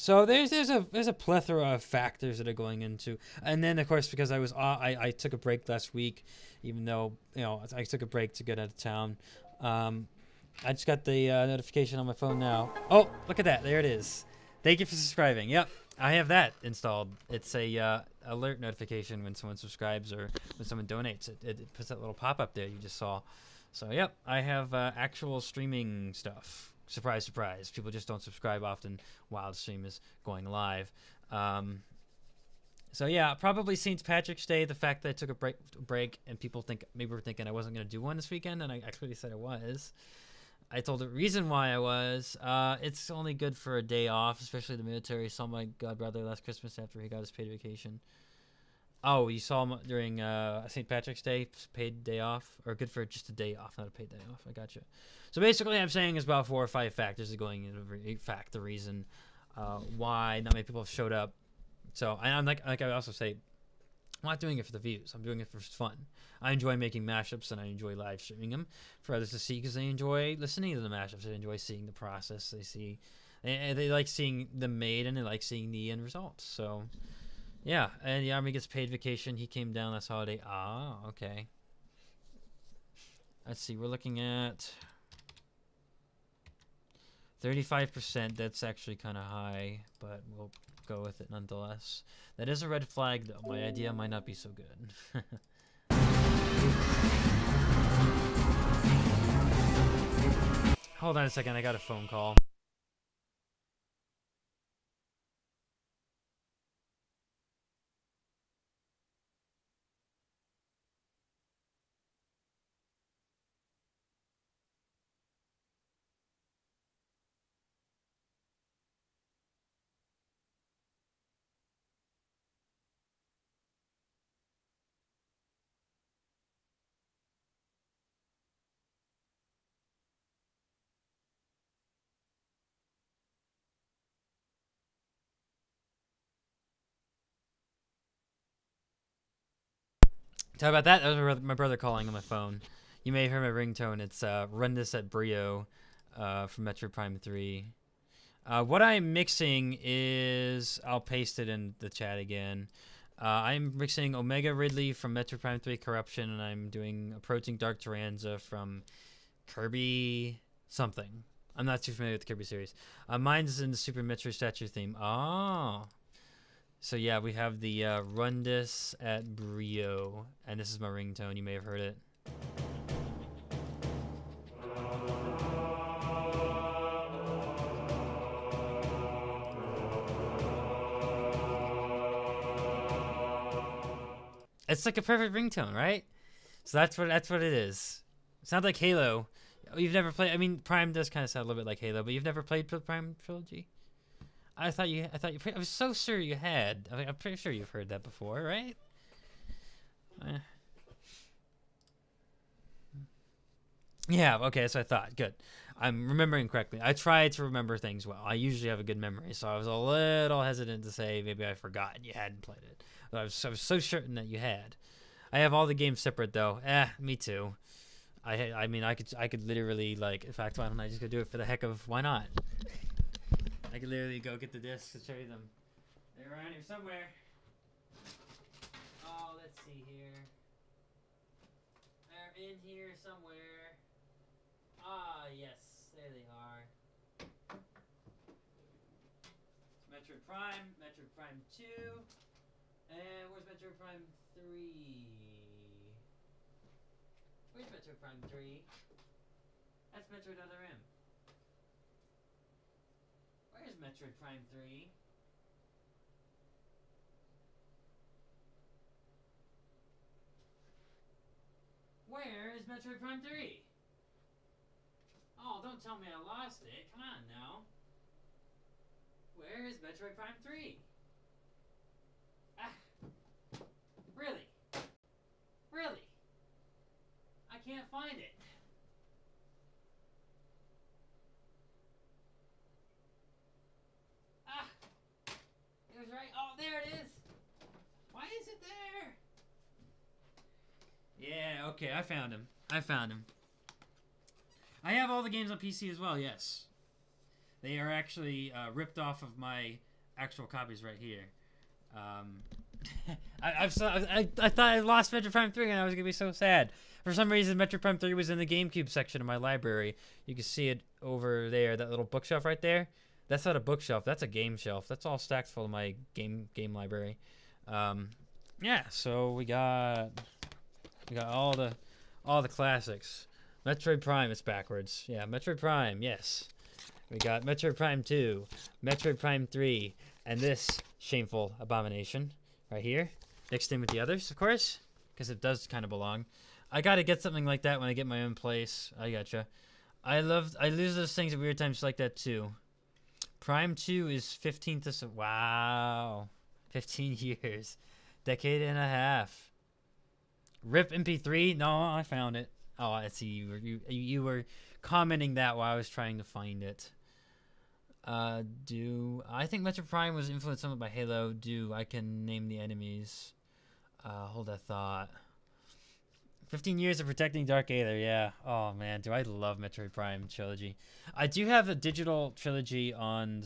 So there's a plethora of factors that are going into, and then of course because I took a break last week, even though I took a break to get out of town. I just got the notification on my phone now. Oh, look at that! There it is. Thank you for subscribing. Yep, I have that installed. It's a alert notification when someone subscribes or when someone donates. It puts that little pop up there you just saw. So yep, I have actual streaming stuff. Surprise, surprise. People just don't subscribe often while the stream is going live. So yeah, probably St. Patrick's Day, the fact that I took a break and people maybe were thinking I wasn't going to do one this weekend, and I actually said I was. I told the reason why I was. It's only good for a day off, especially the military. Saw my godbrother last Christmas after he got his paid vacation. Oh, you saw him during St. Patrick's Day, paid day off, or good for just a day off, not a paid day off. I gotcha. So basically, I'm saying is about 4 or 5 factors are going into the reason why not many people have showed up. So I'm like I also say, I'm not doing it for the views. I'm doing it for fun. I enjoy making mashups and I enjoy live streaming them for others to see because they enjoy listening to the mashups. They enjoy seeing the process. They like seeing them made and they like seeing the end results. So. Yeah, and the Army gets paid vacation. He came down last holiday. Ah, okay. Let's see. We're looking at 35%, that's actually kind of high, but we'll go with it nonetheless. That is a red flag, though. My idea might not be so good. Hold on a second, I got a phone call. Talk about that. That was my brother calling on my phone. You may hear my ringtone. It's Run This at Brio from Metroid Prime 3. What I'm mixing is... I'll paste it in the chat again. I'm mixing Omega Ridley from Metroid Prime 3 Corruption, and I'm doing Approaching Dark Tyranza from Kirby something. I'm not too familiar with the Kirby series. Mine's in the Super Metroid Statue theme. Oh... So yeah, we have the Run This at Brio, and this is my ringtone. You may have heard it. It's like a perfect ringtone, right? So that's what it is. It sounds like Halo. You've never played. I mean, Prime does kind of sound a little bit like Halo, but you've never played the Prime trilogy. I thought you. I was so sure you had. I'm pretty sure you've heard that before, right? Yeah. Okay. So I thought. Good. I'm remembering correctly. I try to remember things well. I usually have a good memory, so I was a little hesitant to say maybe I forgot and you hadn't played it. But I was so certain that you had. I have all the games separate though. Me too. I mean, I could literally, like, in fact, why don't I just go do it for the heck of, why not? I could literally go get the discs and show you them. They're around here somewhere. Oh, let's see here. They're in here somewhere. Ah, yes, there they are. It's Metroid Prime, Metroid Prime 2, and where's Metroid Prime 3? Where's Metroid Prime 3? That's Metroid Other M. Where's Metroid Prime 3? Where is Metroid Prime 3? Oh, don't tell me I lost it. Come on now. Where is Metroid Prime 3? Ah. Really? Really? I can't find it. Ah. It was right. Oh, there it is. Why is it there? Yeah, okay. I found him. I have all the games on PC as well, yes. They are actually ripped off of my actual copies right here. I thought I lost Metroid Prime 3 and I was going to be so sad. For some reason, Metroid Prime 3 was in the GameCube section of my library. You can see it over there, that little bookshelf right there. That's not a bookshelf, that's a game shelf. That's all stacked full of my game library. Yeah, so we got all the classics. Metroid Prime, it's backwards. Yeah, Metroid Prime, yes. We got Metroid Prime 2, Metroid Prime 3, and this shameful abomination right here, mixed in with the others, of course, because it does kind of belong. I gotta get something like that when I get my own place. I gotcha. I lose those things at weird times like that too. Prime 2 is 15th to... Wow. 15 years. Decade and a half. RIP MP3? No, I found it. Oh, I see. You were commenting that while I was trying to find it. I think Metroid Prime was influenced somewhat by Halo. I can name the enemies. Hold that thought. 15 years of protecting Dark Aether, yeah. Oh man, do I love Metroid Prime trilogy. I do have a digital trilogy on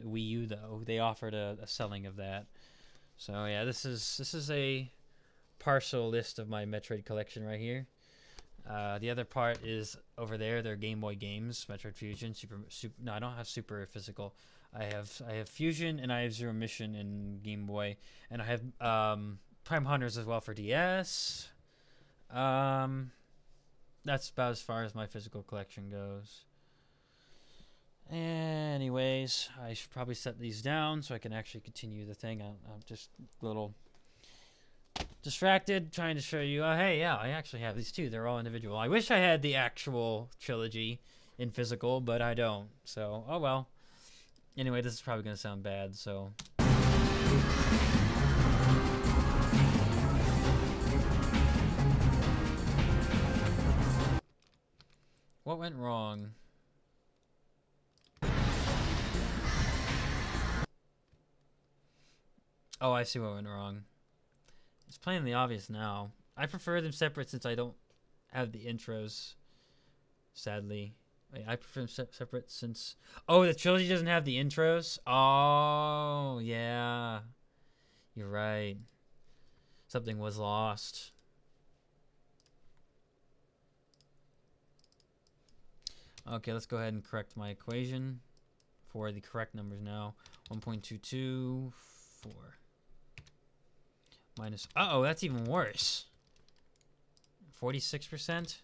Wii U though. They offered a selling of that. So yeah, this is a partial list of my Metroid collection right here. The other part is over there. They're Game Boy games, Metroid Fusion, Super. No, I don't have Super Physical. I have Fusion and I have Zero Mission in Game Boy, and I have Prime Hunters as well for DS. That's about as far as my physical collection goes. Anyways, I should probably set these down so I can actually continue the thing. I'm just a little distracted trying to show you. Hey, yeah, I actually have these too. They're all individual. I wish I had the actual trilogy in physical, but I don't. So, oh well. Anyway, this is probably going to sound bad, so... What went wrong? Oh, I see what went wrong. It's plainly obvious now. I prefer them separate since I don't have the intros, sadly. Wait, I prefer them separate since... Oh, the trilogy doesn't have the intros? Oh, yeah. You're right. Something was lost. Okay, let's go ahead and correct my equation for the correct numbers now. 1.224 minus... Uh-oh, that's even worse. 46%?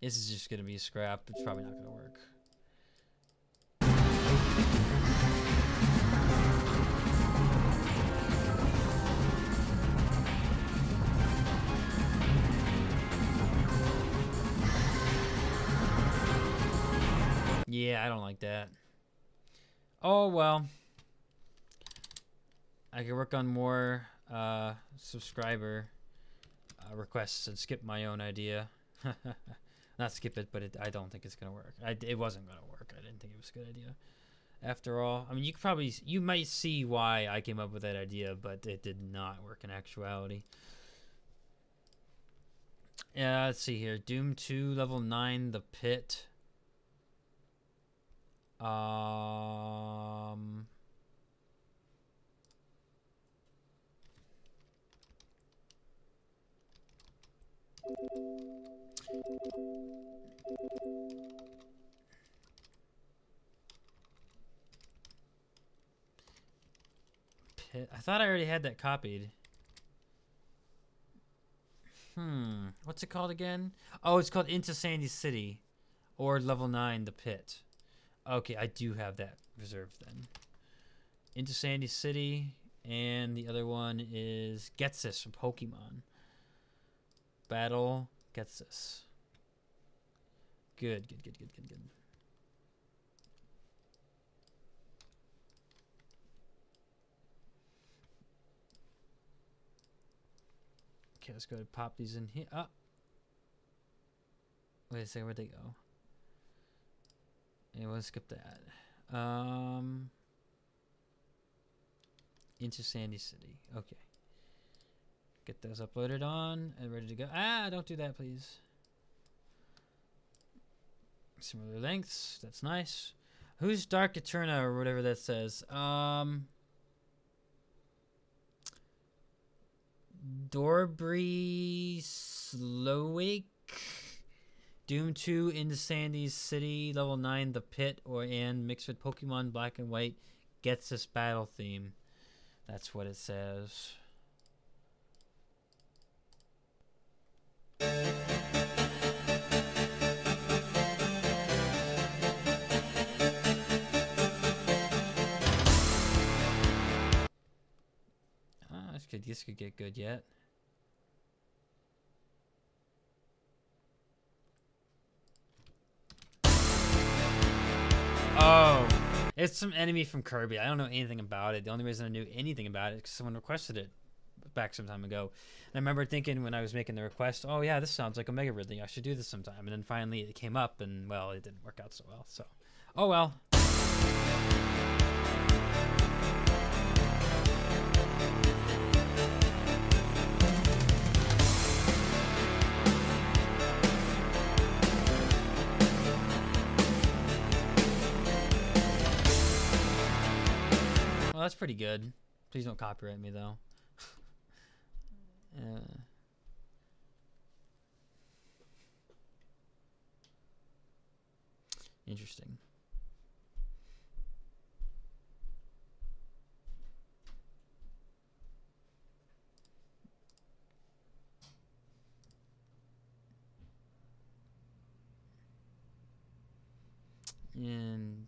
This is just going to be a scrap. It's probably not going to work. Yeah, I don't like that. Oh, well. I could work on more subscriber requests and skip my own idea. Not skip it, but I don't think it's going to work. It wasn't going to work. I didn't think it was a good idea. After all, I mean, you might see why I came up with that idea, but it did not work in actuality. Yeah, let's see here. Doom 2, level 9, The Pit. Pit. I thought I already had that copied. What's it called again? Oh, it's called Into Sandy City, or level 9, The Pit. Okay, I do have that reserved then. Into Sandy City, and the other one is Getsis from Pokemon. Battle Getsis. Good. Okay, let's go ahead and pop these in here. Oh. Wait a second, where'd they go? Yeah, we'll skip that. Into Sandy City. Okay. Get those uploaded on and ready to go. Ah, don't do that, please. Similar lengths. That's nice. Who's Dark Eterna or whatever that says? Dorbry Slowake. Doom 2 Into Sandy City, level 9, The Pit, and mixed with Pokemon Black and White gets this battle theme. That's what it says. This could get good yet. Oh, it's some enemy from Kirby. I don't know anything about it. The only reason I knew anything about it is because someone requested it back some time ago. And I remember thinking when I was making the request, oh yeah, this sounds like Omega Ridley. I should do this sometime. And then finally it came up, and well, it didn't work out so well. So, oh well. Well, that's pretty good. Please don't copyright me, though. Interesting. Interesting.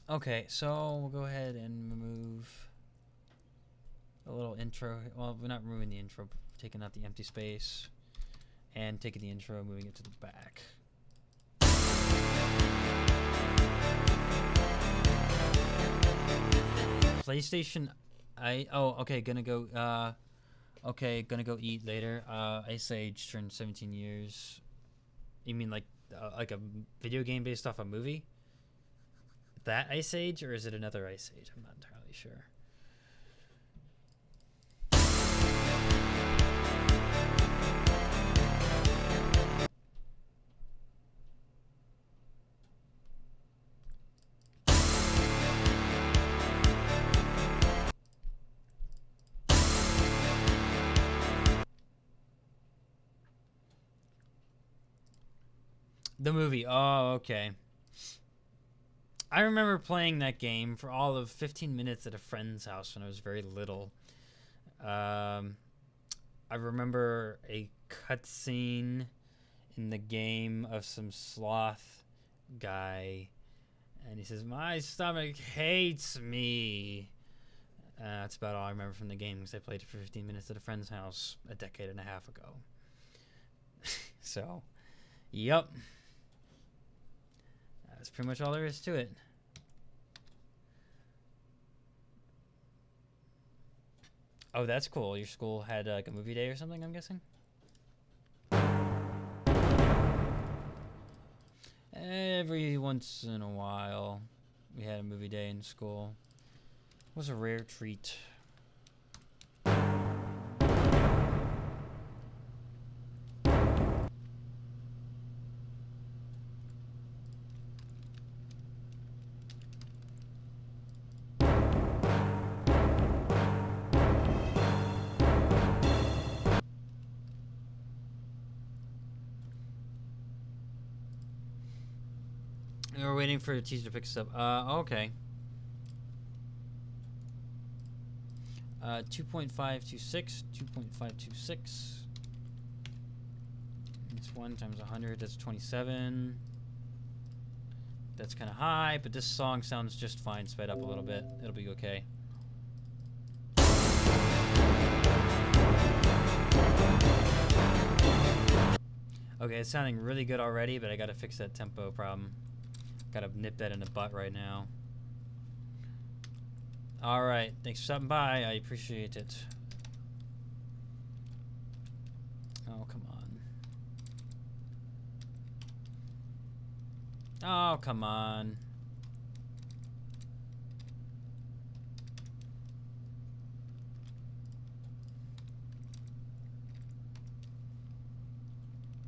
Okay, so we'll go ahead and remove a little intro. Well, we're not removing the intro, but taking out the empty space and taking the intro, moving it to the back. PlayStation, okay, gonna go eat later. Ice Age turned 17 years. You mean like a video game based off a movie? That Ice Age, or is it another Ice Age? I'm not entirely sure. The movie. Oh, okay. I remember playing that game for all of 15 minutes at a friend's house when I was very little. I remember a cutscene in the game of some sloth guy, and he says, "My stomach hates me." That's about all I remember from the game, because I played it for 15 minutes at a friend's house a decade and a half ago. So, yep. That's pretty much all there is to it. Oh, that's cool. Your school had like a movie day or something, I'm guessing? Every once in a while, we had a movie day in school. It was a rare treat. We're waiting for the teacher to pick us up. Okay. 2.526, 2.526. It's 1 times 100, that's 27. That's kind of high, but this song sounds just fine, sped up a little bit. It'll be okay. Okay, it's sounding really good already, but I gotta fix that tempo problem. Gotta nip that in the butt right now. Alright, thanks for stopping by. I appreciate it. Oh, come on. Oh, come on.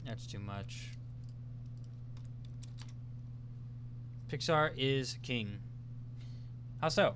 That's too much. Pixar is king. How so?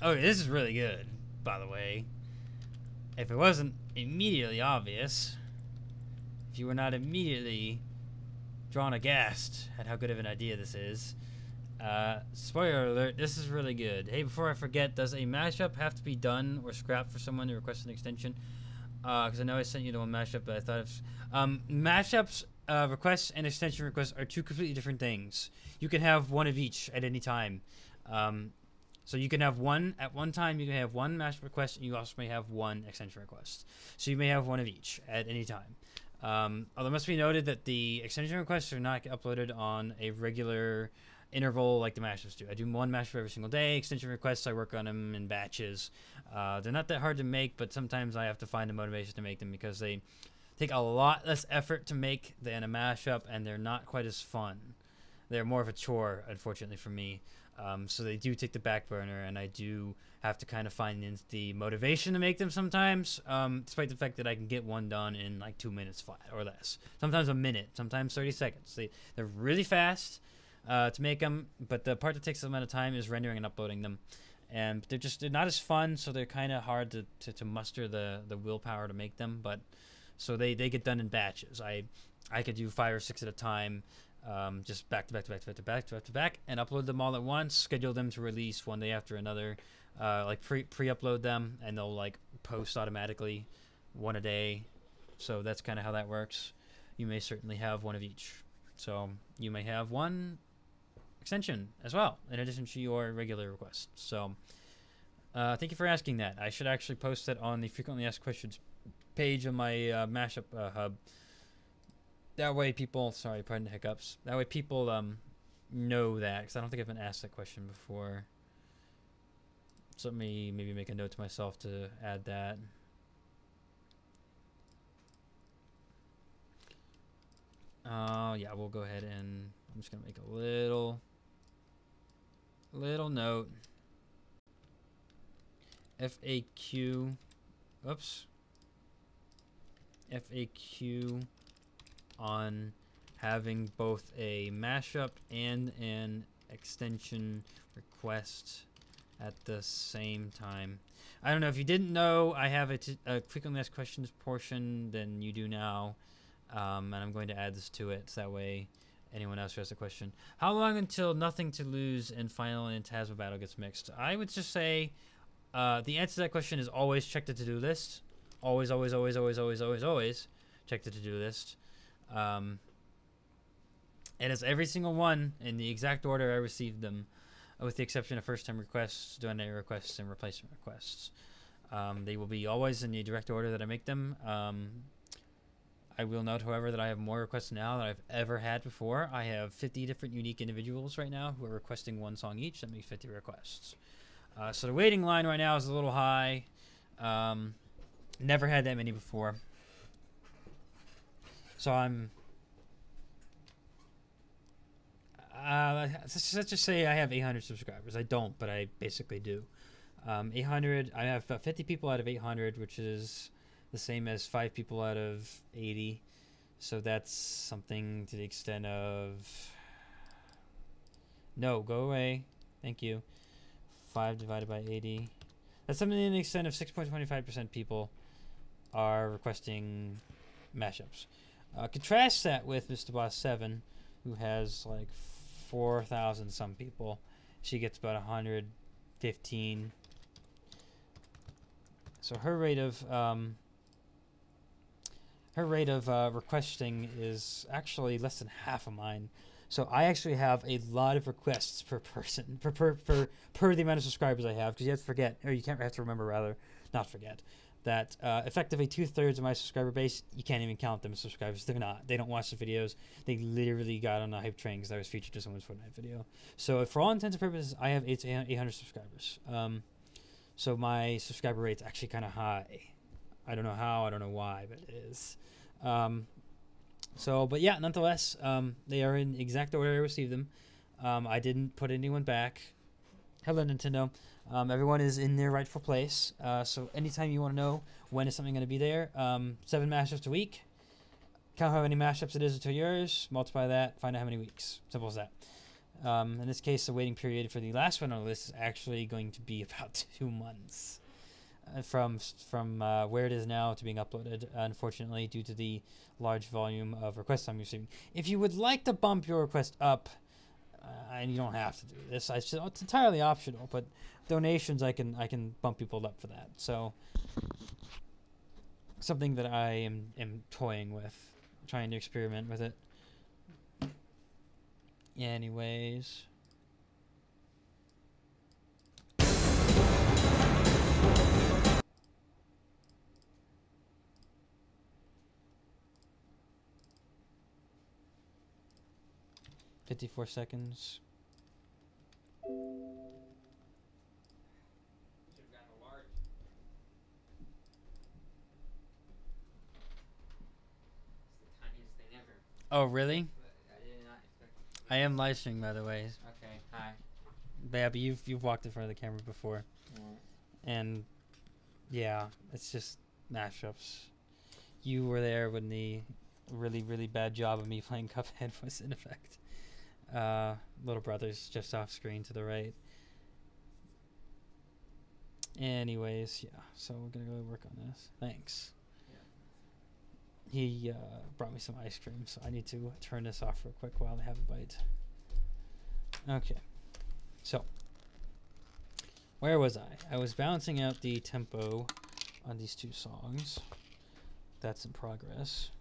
Oh, this is really good, by the way. If it wasn't immediately obvious, if you were not immediately drawn aghast at how good of an idea this is, spoiler alert, this is really good. Hey, before I forget, does a mashup have to be done or scrapped for someone to request an extension? Because I know I sent you the one mashup, but I thought if mashups, requests and extension requests are two completely different things. You can have one of each at any time. So you can have one at one time. You can have one mashup request, and you also may have one extension request. So you may have one of each at any time. Although it must be noted that the extension requests are not uploaded on a regular interval like the mashups do. I do one mashup every single day. Extension requests, I work on them in batches. They're not that hard to make, but sometimes I have to find the motivation to make them because they take a lot less effort to make than a mashup, and they're not quite as fun. They're more of a chore, unfortunately, for me. So they do take the back burner, and I do have to kind of find the motivation to make them sometimes, despite the fact that I can get one done in like 2 minutes flat or less. Sometimes a minute, sometimes 30 seconds. They're really fast to make them, but the part that takes the amount of time is rendering and uploading them. And they're not as fun, so they're kind of hard to muster the willpower to make them. But so they get done in batches. I could do 5 or 6 at a time. Just back to back, and upload them all at once. Schedule them to release one day after another. Like pre-upload them, and they'll like post automatically, one a day. So that's kind of how that works. You may certainly have one of each. So you may have one extension as well, in addition to your regular request. So thank you for asking that. I should actually post that on the frequently asked questions page of my mashup hub. That way people, sorry, pardon the hiccups. That way people know that, because I don't think I've been asked that question before. So let me maybe make a note to myself to add that. Yeah, we'll go ahead and I'm just gonna make a little note. FAQ. Oops. FAQ on having both a mashup and an extension request at the same time. I don't know if you didn't know, I have a frequently asked questions portion, then you do now, and I'm going to add this to it so that way anyone else who has a question. How long until Nothing to Lose and Final and Tasma Battle gets mixed? I would just say the answer to that question is always check the to-do list. Always check the to-do list. And it's every single one in the exact order I received them, with the exception of first-time requests, donate requests, and replacement requests. They will be always in the direct order that I make them. I will note, however, that I have more requests now than I've ever had before. I have 50 different unique individuals right now who are requesting one song each. That makes 50 requests. So the waiting line right now is a little high. Never had that many before. So I'm... let's just say I have 800 subscribers. I don't, but I basically do. 800, I have 50 people out of 800, which is the same as 5 people out of 80. So that's something to the extent of... No, go away. Thank you. 5 divided by 80. That's something to the extent of 6.25% people are requesting mashups. Contrast that with Mr. Boss 7, who has like 4,000 some people. She gets about 115. So her rate of requesting is actually less than half of mine. So I actually have a lot of requests per person, per the amount of subscribers I have, because you have to forget, or you can't have to remember rather, not forget, that effectively 2/3 of my subscriber base, you can't even count them as subscribers. They're not. They don't watch the videos. They literally got on a hype train because I was featured in someone's Fortnite video. So for all intents and purposes, I have 800 subscribers. So my subscriber rate's actually kind of high. I don't know how, I don't know why, but it is. But yeah, nonetheless, they are in exact order I received them. I didn't put anyone back. Hello, Nintendo. Everyone is in their rightful place. So anytime you want to know when is something going to be there, 7 mashups a week. Count how many mashups it is until yours. Multiply that. Find out how many weeks. Simple as that. In this case, the waiting period for the last one on the list is actually going to be about 2 months from where it is now to being uploaded, unfortunately, due to the large volume of requests I'm receiving. If you would like to bump your request up, and you don't have to do this, it's entirely optional, but donations, I can bump people up for that. So something that I am toying with, trying to experiment with it. Anyways. $54 seconds. Oh, really? I am live streaming, by the way. Okay, hi. Yeah, but you've walked in front of the camera before. And yeah, it's just mashups. You were there when the really, really bad job of me playing Cuphead was in effect. Little brother's just off screen to the right. Anyways, yeah, so we're gonna go work on this. Thanks. He brought me some ice cream, so I need to turn this off real quick while I have a bite. Okay, so where was I? I was balancing out the tempo on these two songs. That's in progress.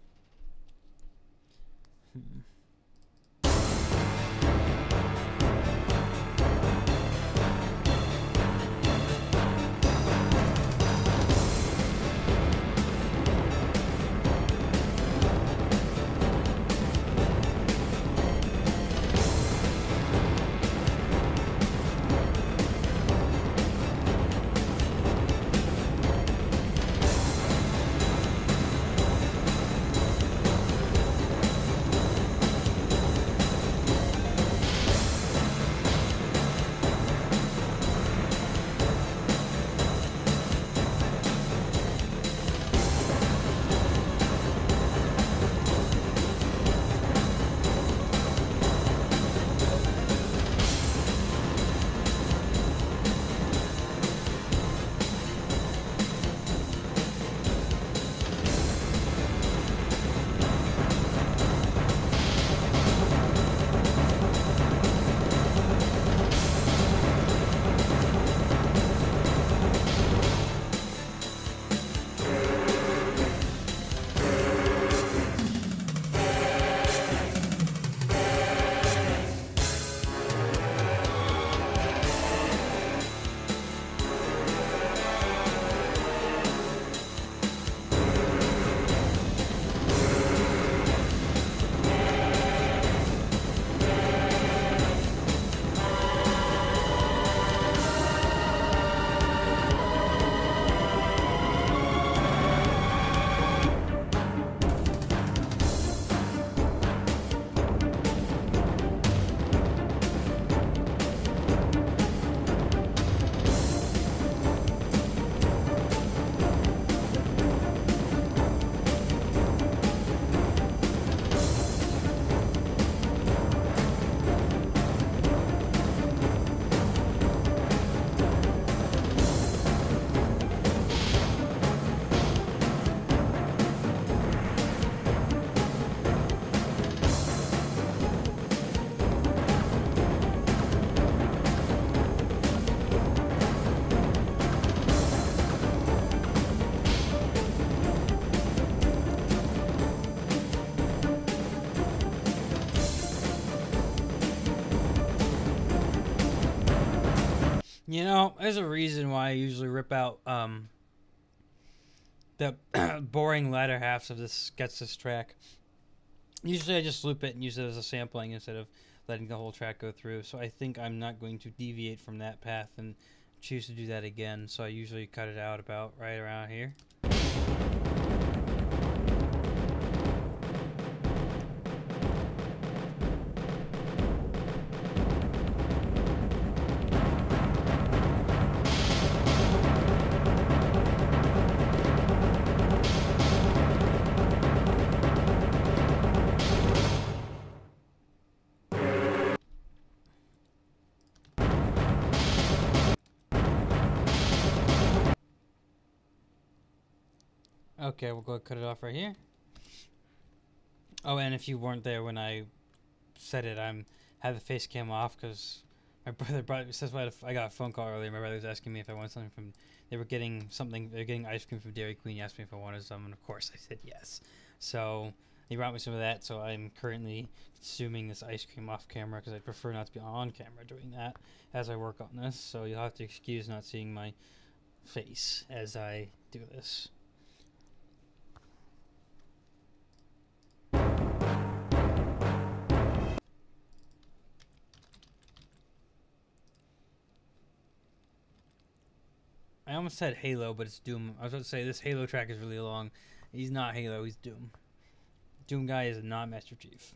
You know, there's a reason why I usually rip out the boring latter halves of this track. Usually I just loop it and use it as a sampling instead of letting the whole track go through. So I think I'm not going to deviate from that path and choose to do that again. So I usually cut it out about right around here. Okay, we'll go cut it off right here. Oh, and if you weren't there when I said it, had the face cam off because my brother I got a phone call earlier. My brother was asking me if I wanted something from. They were getting ice cream from Dairy Queen. He asked me if I wanted some, and of course I said yes. So he brought me some of that. So I'm currently consuming this ice cream off camera because I prefer not to be on camera doing that as I work on this. So you'll have to excuse not seeing my face as I do this. I almost said Halo, but it's Doom. I was about to say this Halo track is really long. He's not Halo, he's Doom. Doom guy is not Master Chief.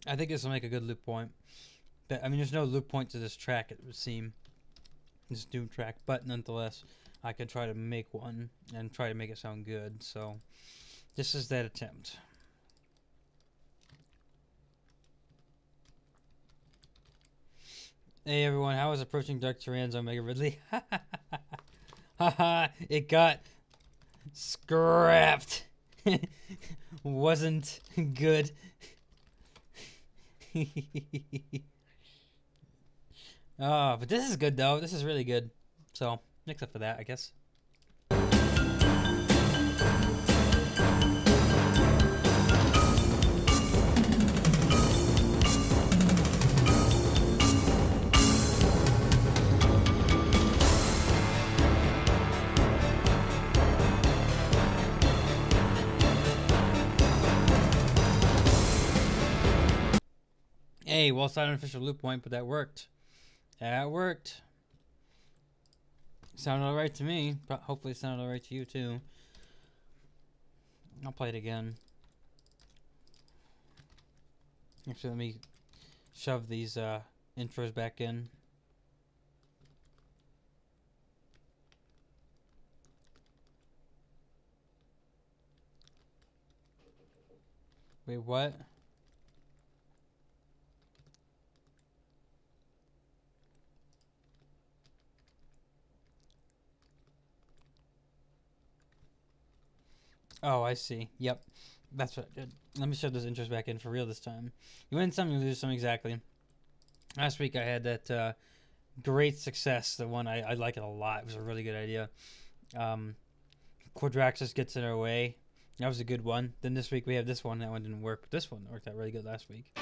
I think this will make a good loop point. I mean, there's no loop point to this track, it would seem. This Doom track, but nonetheless, I could try to make one and try to make it sound good. So, this is that attempt. Hey everyone, how is approaching Dark Tyrann's Omega Ridley? Haha, it got scrapped. Wasn't good. Oh, but this is good though. This is really good. So, except for that, I guess. Hey, well, it's not an official loop point, but that worked. That worked. Sounded alright to me. Hopefully it sounded alright to you too. I'll play it again. Actually, let me shove these intros back in. Wait, what? Oh, I see. Yep. That's what I did. Let me shove those intros back in for real this time. You win some, you lose some, exactly. Last week I had that great success, the one I like it a lot. It was a really good idea. Quadraxis gets in our way. That was a good one. Then this week we have this one. That one didn't work, but this one worked out really good last week.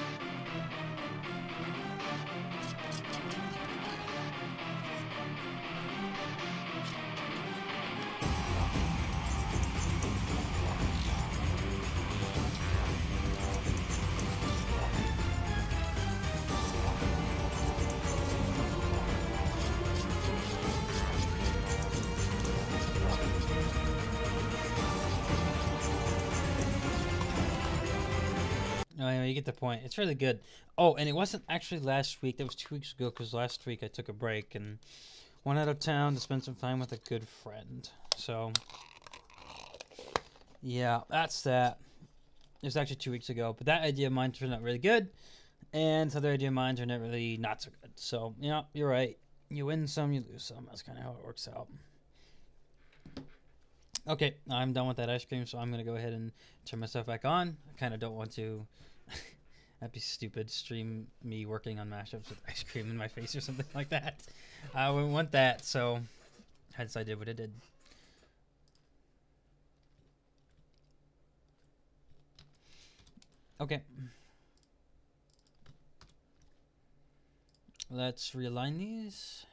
Anyway, you get the point. It's really good. Oh, and it wasn't actually last week. That was 2 weeks ago, because last week I took a break and went out of town to spend some time with a good friend. So, yeah, that's that. It was actually 2 weeks ago. But that idea of mine turned out really good. And the other idea of mine turned out really not so good. So, yeah, you're right. You win some, you lose some. That's kind of how it works out. Okay, I'm done with that ice cream, so I'm going to go ahead and turn myself back on. I kind of don't want to, that'd be stupid, stream me working on mashups with ice cream in my face or something like that. I wouldn't want that, so hence I did what I did. Okay. Let's realign these.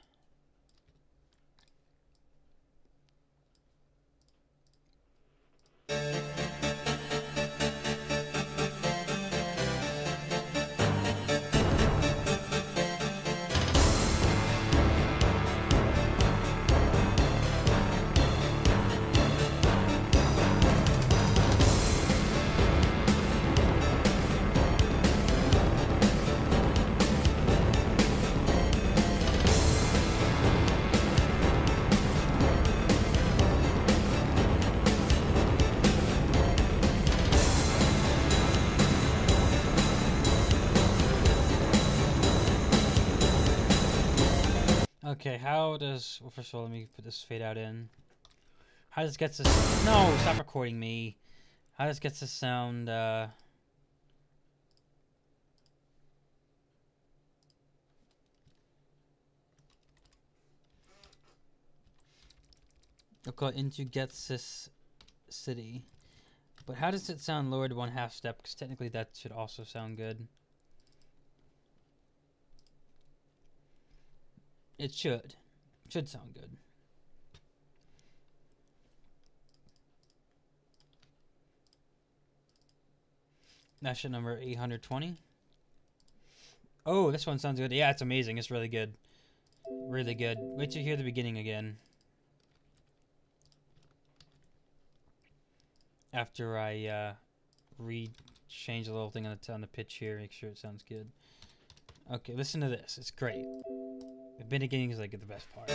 Okay, how does... Well, first of all, let me put this fade out in. How does get this... No! Stop recording me! How does get this sound, I'll call it into gets this city. But how does it sound lower to 1/2 step? Because technically that should also sound good. It should. It should sound good. That should number 820. Oh, this one sounds good. Yeah, it's amazing. It's really good. Really good. Wait till you hear the beginning again. After I change a little thing on the pitch here, make sure it sounds good. Okay, listen to this. It's great. The beginning is like the best part.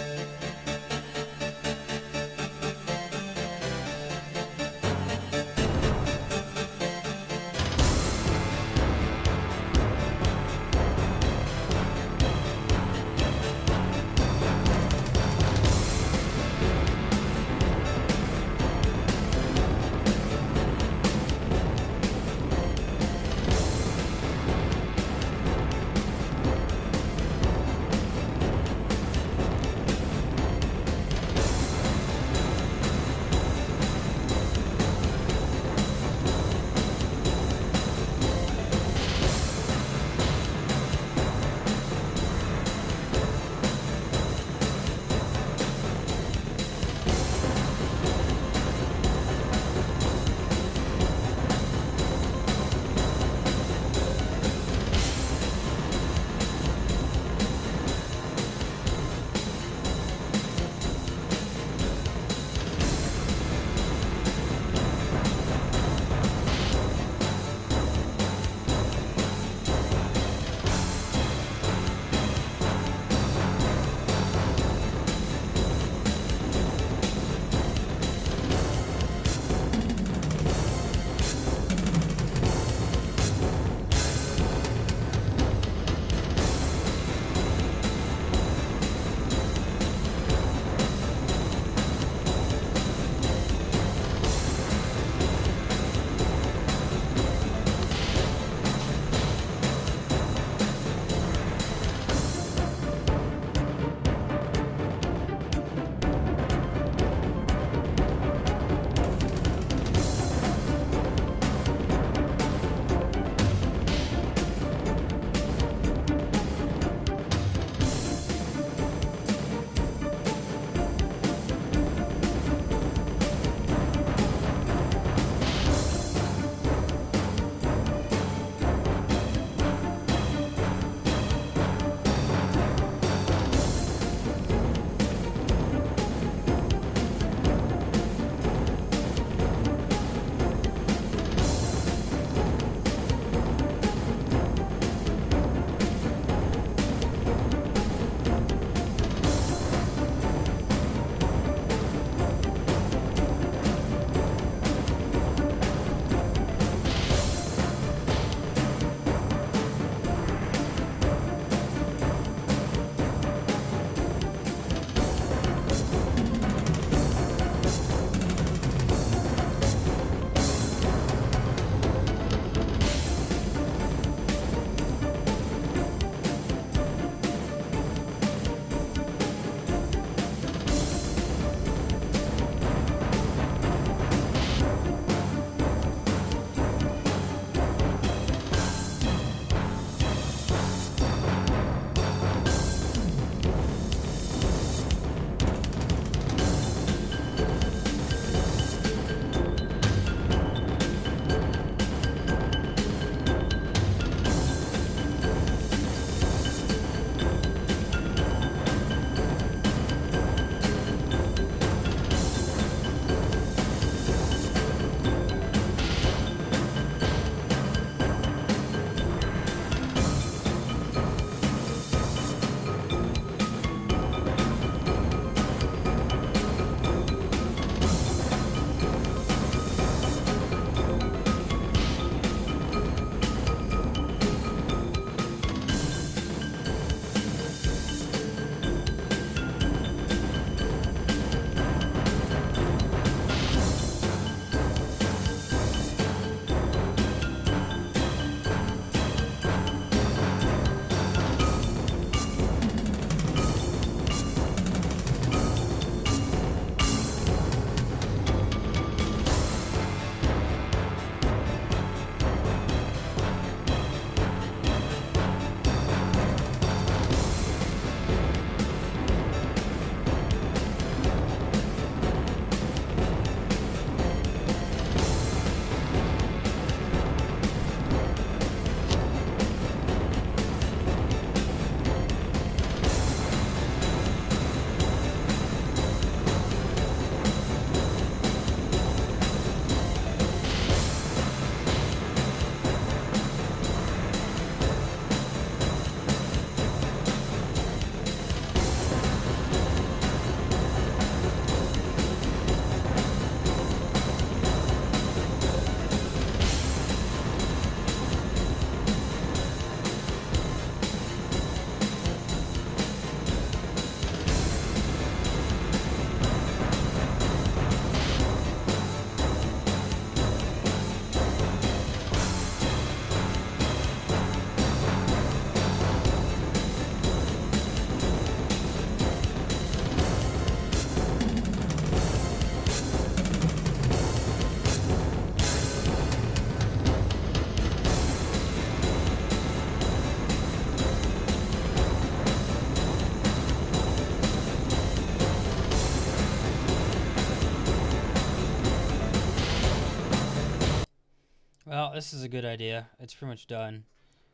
Well, this is a good idea. It's pretty much done.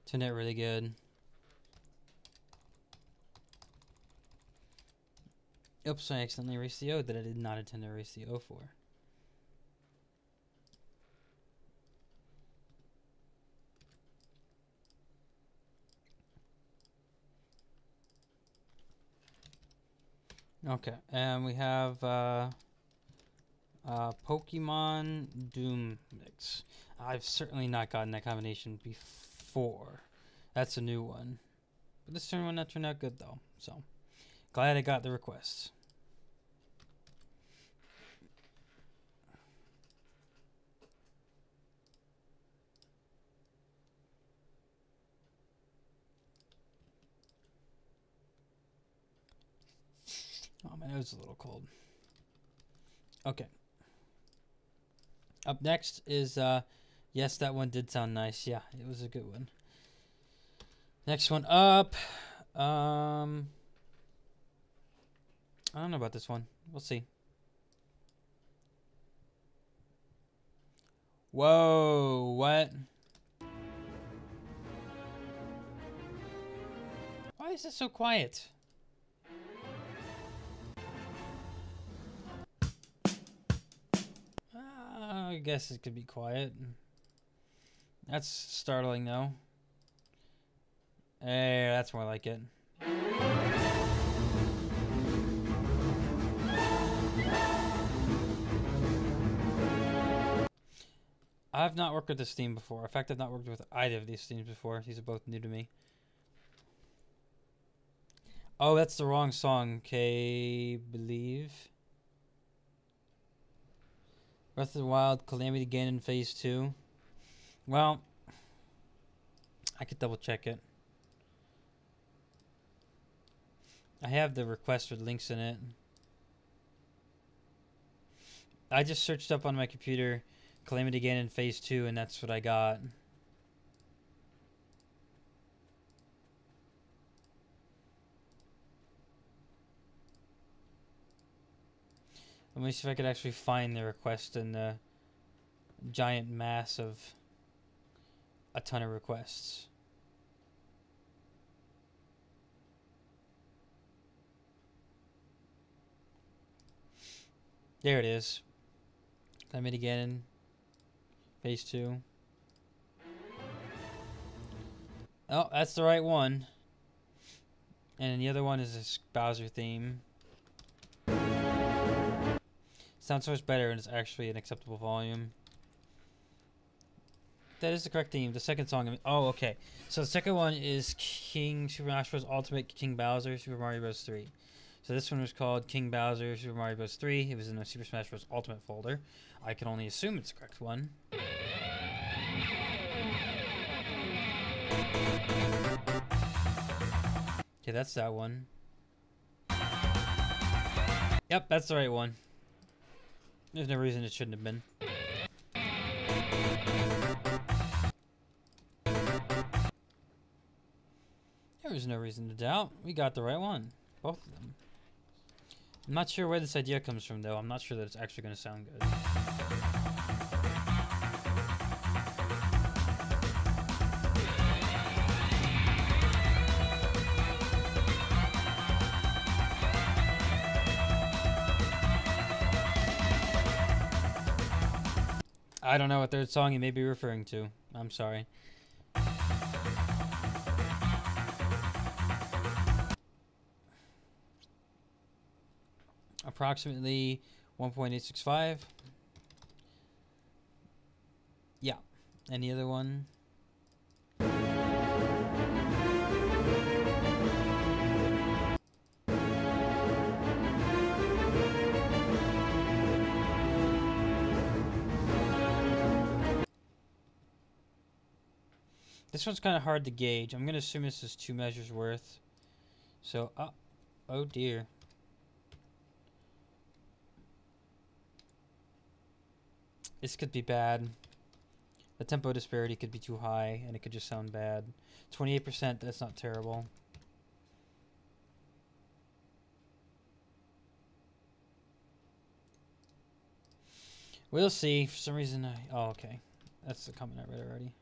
Turned out really good. Oops, I accidentally erased the O that I did not intend to erase the O for. Okay, and we have Pokemon Doom Mix. I've certainly not gotten that combination before. That's a new one. But this one not turned out good though, so glad I got the requests. Oh, my nose is a little cold. Okay. Up next is, yes, that one did sound nice. Yeah, it was a good one. Next one up. I don't know about this one. We'll see. Whoa, what? Why is it so quiet? I guess it could be quiet. That's startling, though. Hey, that's more like it. I've not worked with this theme before. In fact, I've not worked with either of these themes before. These are both new to me. Oh, that's the wrong song. Okay, believe. Breath of the Wild, Calamity Ganon Phase 2. Well, I could double check it. I have the request with links in it. I just searched up on my computer Calamity Ganon Phase 2 and that's what I got. Let me see if I could actually find the request in the giant mass of a ton of requests. There it is. Calamity Ganon Phase 2. Oh, that's the right one. And the other one is this Bowser theme. Sounds so much better and it's actually an acceptable volume. That is the correct theme. The second song. Oh, okay. So the second one is King Super Smash Bros. Ultimate King Bowser Super Mario Bros. 3. So this one was called King Bowser Super Mario Bros. 3. It was in the Super Smash Bros. Ultimate folder. I can only assume it's the correct one. Okay, that's that one. Yep, that's the right one. There's no reason it shouldn't have been. There was no reason to doubt. We got the right one. Both of them. I'm not sure where this idea comes from, though. I'm not sure that it's actually going to sound good. I don't know what third song you may be referring to. I'm sorry. Approximately 1.865. Yeah. Any other one? This one's kind of hard to gauge. I'm going to assume this is 2 measures worth. So, oh dear. This could be bad. The tempo disparity could be too high, and it could just sound bad. 28%, that's not terrible. We'll see. For some reason, oh, okay. That's the comment I read already.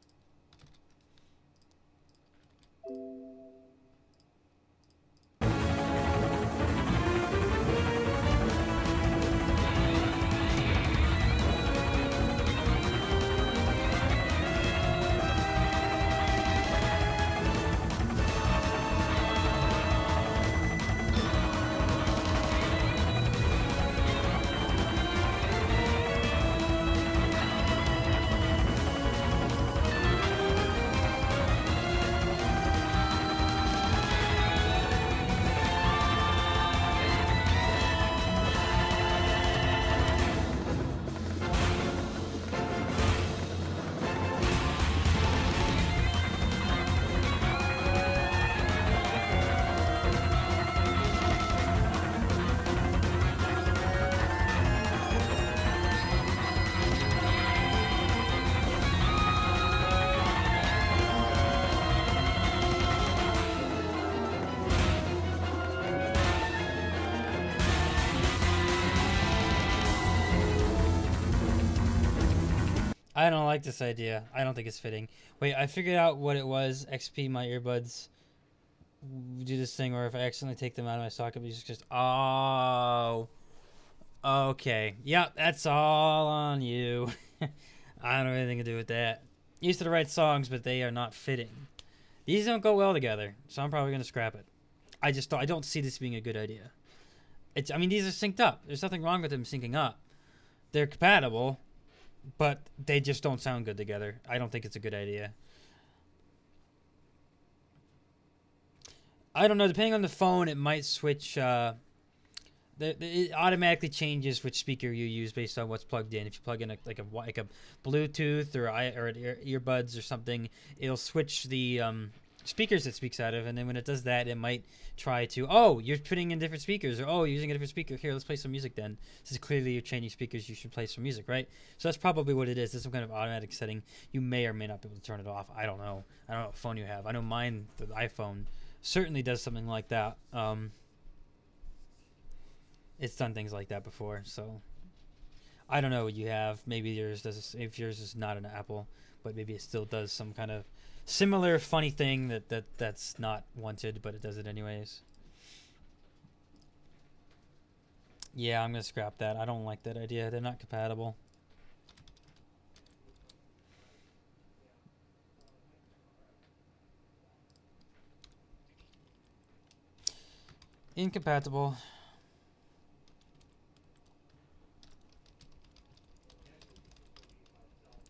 I don't like this idea. I don't think it's fitting. Wait, I figured out what it was. XP, my earbuds do this thing where if I accidentally take them out of my socket, it's just oh, okay. Yep, that's all on you. I don't have anything to do with that. Used to the right songs, but they are not fitting. These don't go well together, so I'm probably gonna scrap it. I don't see this being a good idea. I mean, these are synced up. There's nothing wrong with them syncing up. They're compatible, but they just don't sound good together. I don't think it's a good idea. I don't know. Depending on the phone, it might switch. It automatically changes which speaker you use based on what's plugged in. If you plug in like a Bluetooth or earbuds or something, it'll switch the speakers it speaks out of, and then when it does that, it might try to, oh, you're putting in different speakers, or oh, you're using a different speaker. Here, let's play some music then. This is clearly you're changing speakers. You should play some music, right? So that's probably what it is. There's some kind of automatic setting. You may or may not be able to turn it off. I don't know. I don't know what phone you have. I know mine, the iPhone, certainly does something like that. It's done things like that before, so I don't know what you have. Maybe yours does. If yours is not an Apple, but maybe it still does some kind of similar funny thing that's not wanted, but it does it anyways. Yeah, I'm gonna scrap that. I don't like that idea. They're not compatible. Incompatible.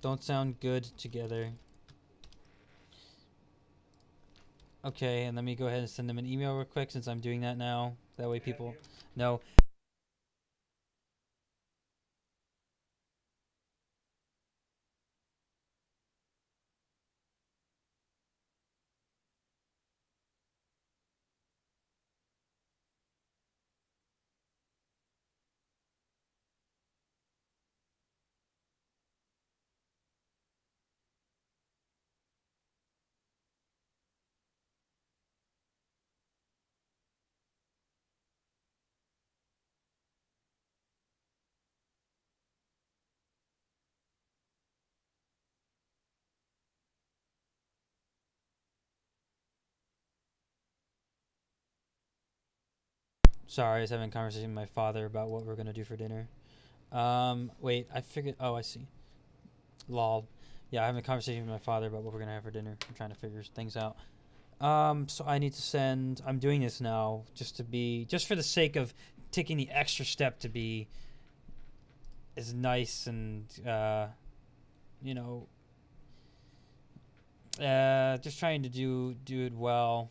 Don't sound good together. Okay, and let me go ahead and send them an email real quick since I'm doing that now. That way people know. Sorry, I was having a conversation with my father about what we're gonna do for dinner. Wait, I figured. Oh, I see. Lol. Yeah, I'm having a conversation with my father about what we're gonna have for dinner. I'm trying to figure things out. So I need to send. I'm doing this now just for the sake of taking the extra step to be as nice and you know, just trying to do it well.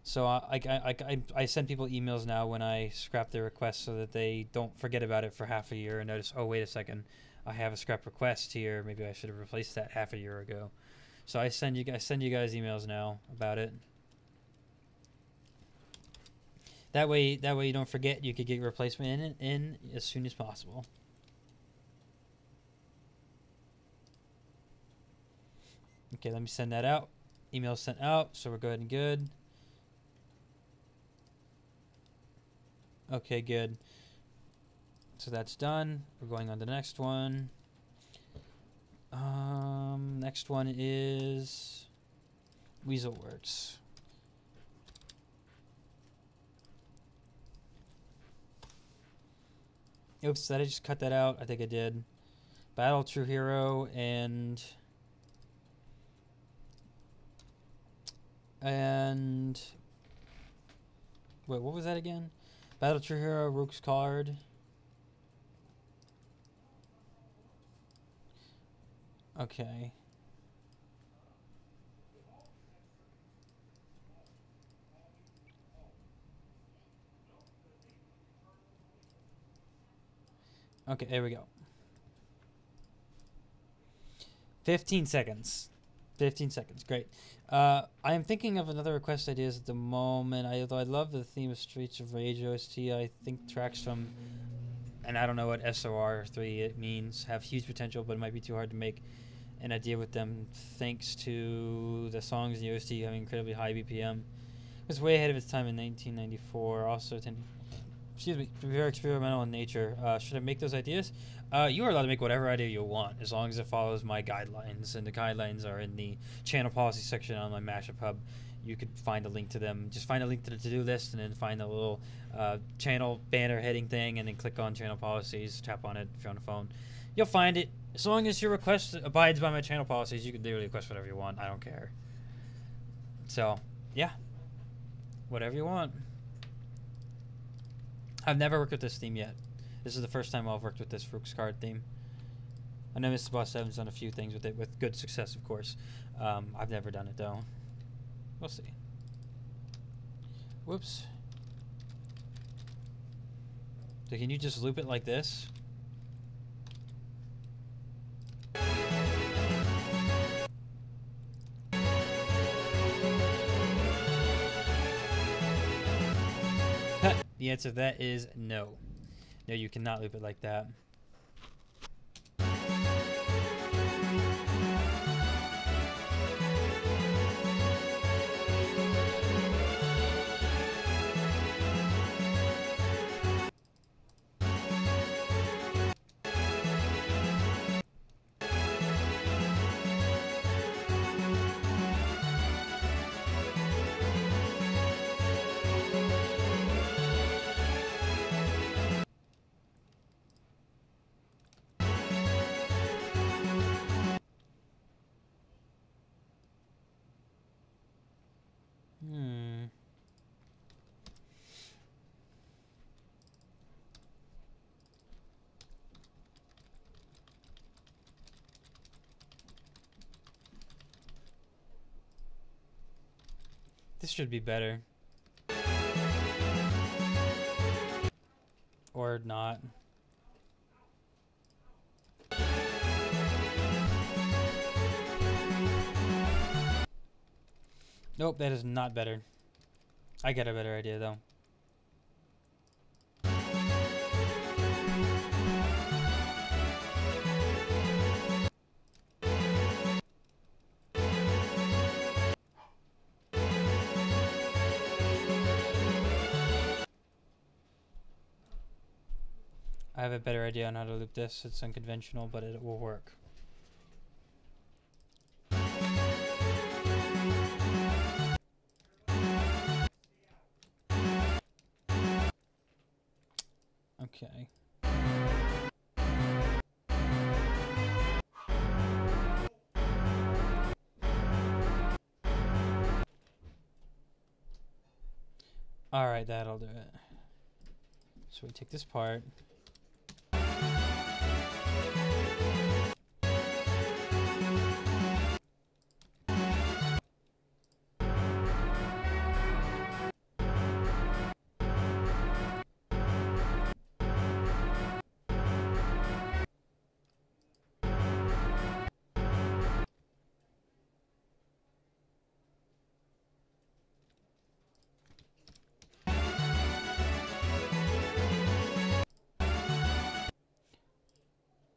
So I send people emails now when I scrap their request so that they don't forget about it for half a year and notice, oh, wait a second, I have a scrap request here. Maybe I should have replaced that half a year ago. So I send you guys emails now about it. That way you don't forget. You could get your replacement in as soon as possible. Okay, let me send that out. Email sent out, so we're good and good. Okay, good. So that's done. We're going on to the next one. Next one is Weaselworks. Oops, did I just cut that out? I think I did. Battle True Hero and wait, what was that again? Battle True Hero, Rook's Card. Okay. Okay, there we go. 15 seconds. 15 seconds, great. I am thinking of another request ideas at the moment. Although I love the theme of Streets of Rage OST, I think tracks from, and I don't know what SOR3 it means, have huge potential, but it might be too hard to make an idea with them thanks to the songs in the OST having incredibly high BPM. It was way ahead of its time in 1994. Also tending, excuse me, to be very experimental in nature. Should I make those ideas? You are allowed to make whatever idea you want, as long as it follows my guidelines, and the guidelines are in the channel policy section on my Mashup Hub. You could find a link to them. Just find a link to the to-do list, and then find the little channel banner heading thing, and then click on channel policies, tap on it if you're on the phone. You'll find it. As long as your request abides by my channel policies, you can literally request whatever you want. I don't care. So, yeah. Whatever you want. I've never worked with this theme yet. This is the first time I've worked with this Rook's Card theme. I know Mr. Boss 7's done a few things with it, with good success, of course. I've never done it, though. We'll see. Whoops. So can you just loop it like this? The answer to that is no. No, you cannot loop it like that. This should be better. Or not. Nope, that is not better. I got a better idea, though. I have a better idea on how to loop this. It's unconventional, but it will work. Okay. Alright, that'll do it. So we take this part.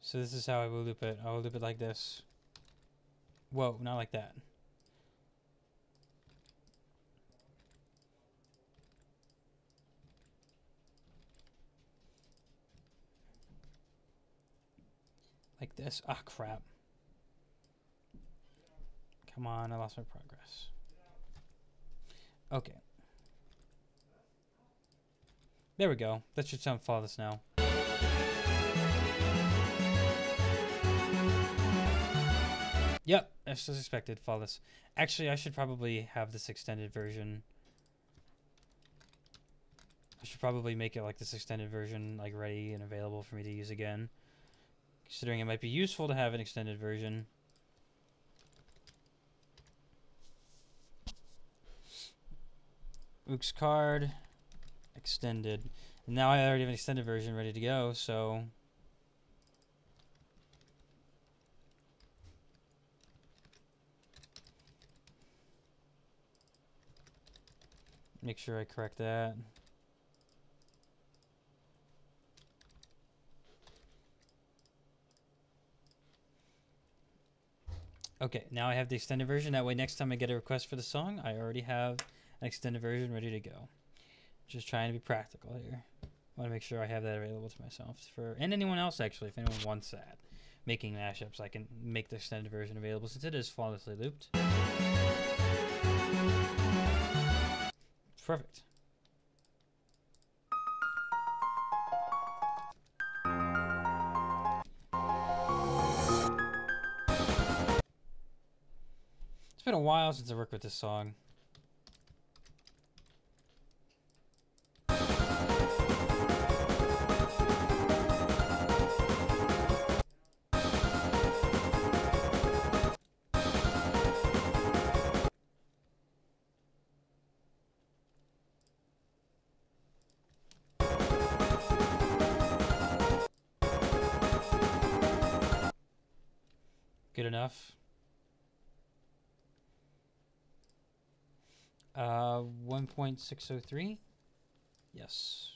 So this is how I will loop it. I will loop it like this. Whoa, not like that. Like this. Ah, crap. Come on, I lost my progress. Okay. There we go. That should sound flawless now. Yep, as expected, flawless. Actually, I should probably have this extended version. I should probably make it like this extended version, like ready and available for me to use again. Considering it might be useful to have an extended version. Ooks card, extended. And now I already have an extended version ready to go, so... Make sure I correct that. Okay, now I have the extended version. That way next time I get a request for the song, I already have an extended version ready to go. Just trying to be practical here. I want to make sure I have that available to myself. And anyone else, actually, if anyone wants that. Making mashups, I can make the extended version available since it is flawlessly looped. Perfect. It's been a while since I worked with this song. Good enough. 1.603. Yes.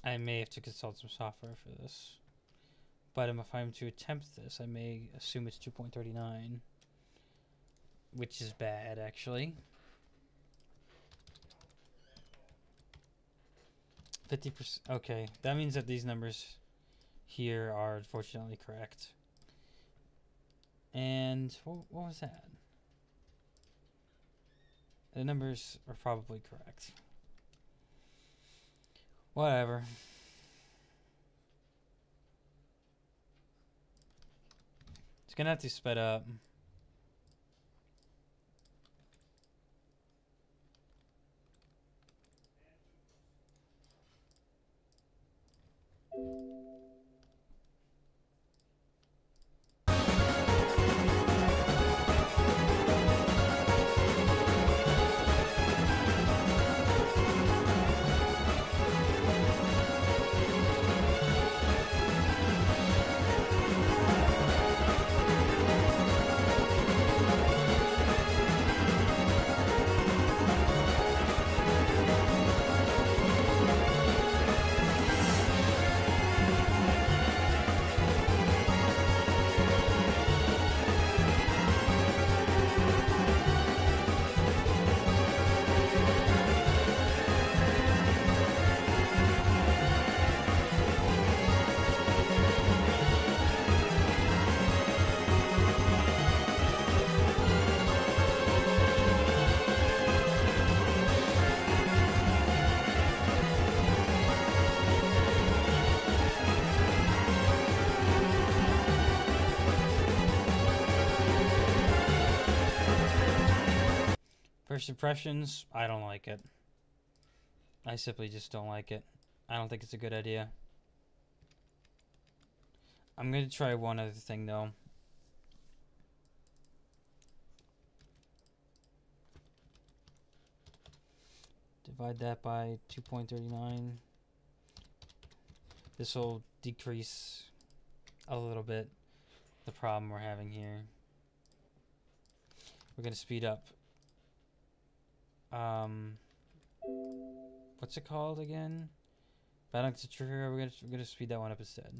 I may have to consult some software for this. But if I'm to attempt this, I may assume it's 2.39. Which is bad, actually. 50%. Okay, that means that these numbers here are unfortunately correct. And what was that? The numbers are probably correct. Whatever. It's gonna have to sped up. First impressions, I don't like it. I simply just don't like it. I don't think it's a good idea. I'm going to try one other thing though. Divide that by 2.39. This will decrease a little bit the problem we're having here. We're going to speed up. What's it called again? Battling to Trigger. We're gonna speed that one up instead.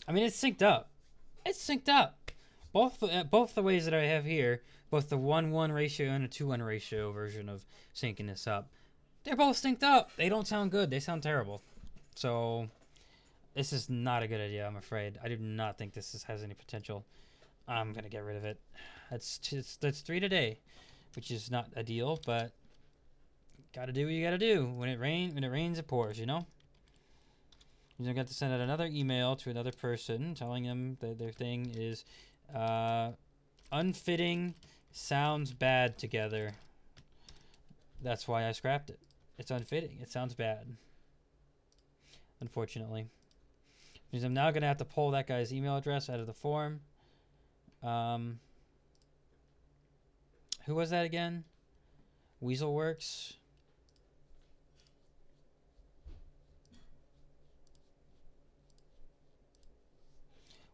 I mean, it's synced up. It's synced up. Both the ways that I have here, both the 1:1 ratio and a 2:1 ratio version of syncing this up, they're both synced up. They don't sound good. They sound terrible. So this is not a good idea, I'm afraid. I do not think this has any potential. I'm gonna get rid of it. That's 3 today, which is not ideal, but gotta do what you gotta do. When it rains, it pours. You know. You're going to send out another email to another person telling them that their thing is unfitting, sounds bad together. That's why I scrapped it. It's unfitting. It sounds bad. Unfortunately. Because I'm now going to have to pull that guy's email address out of the form. Who was that again? Weaselworks.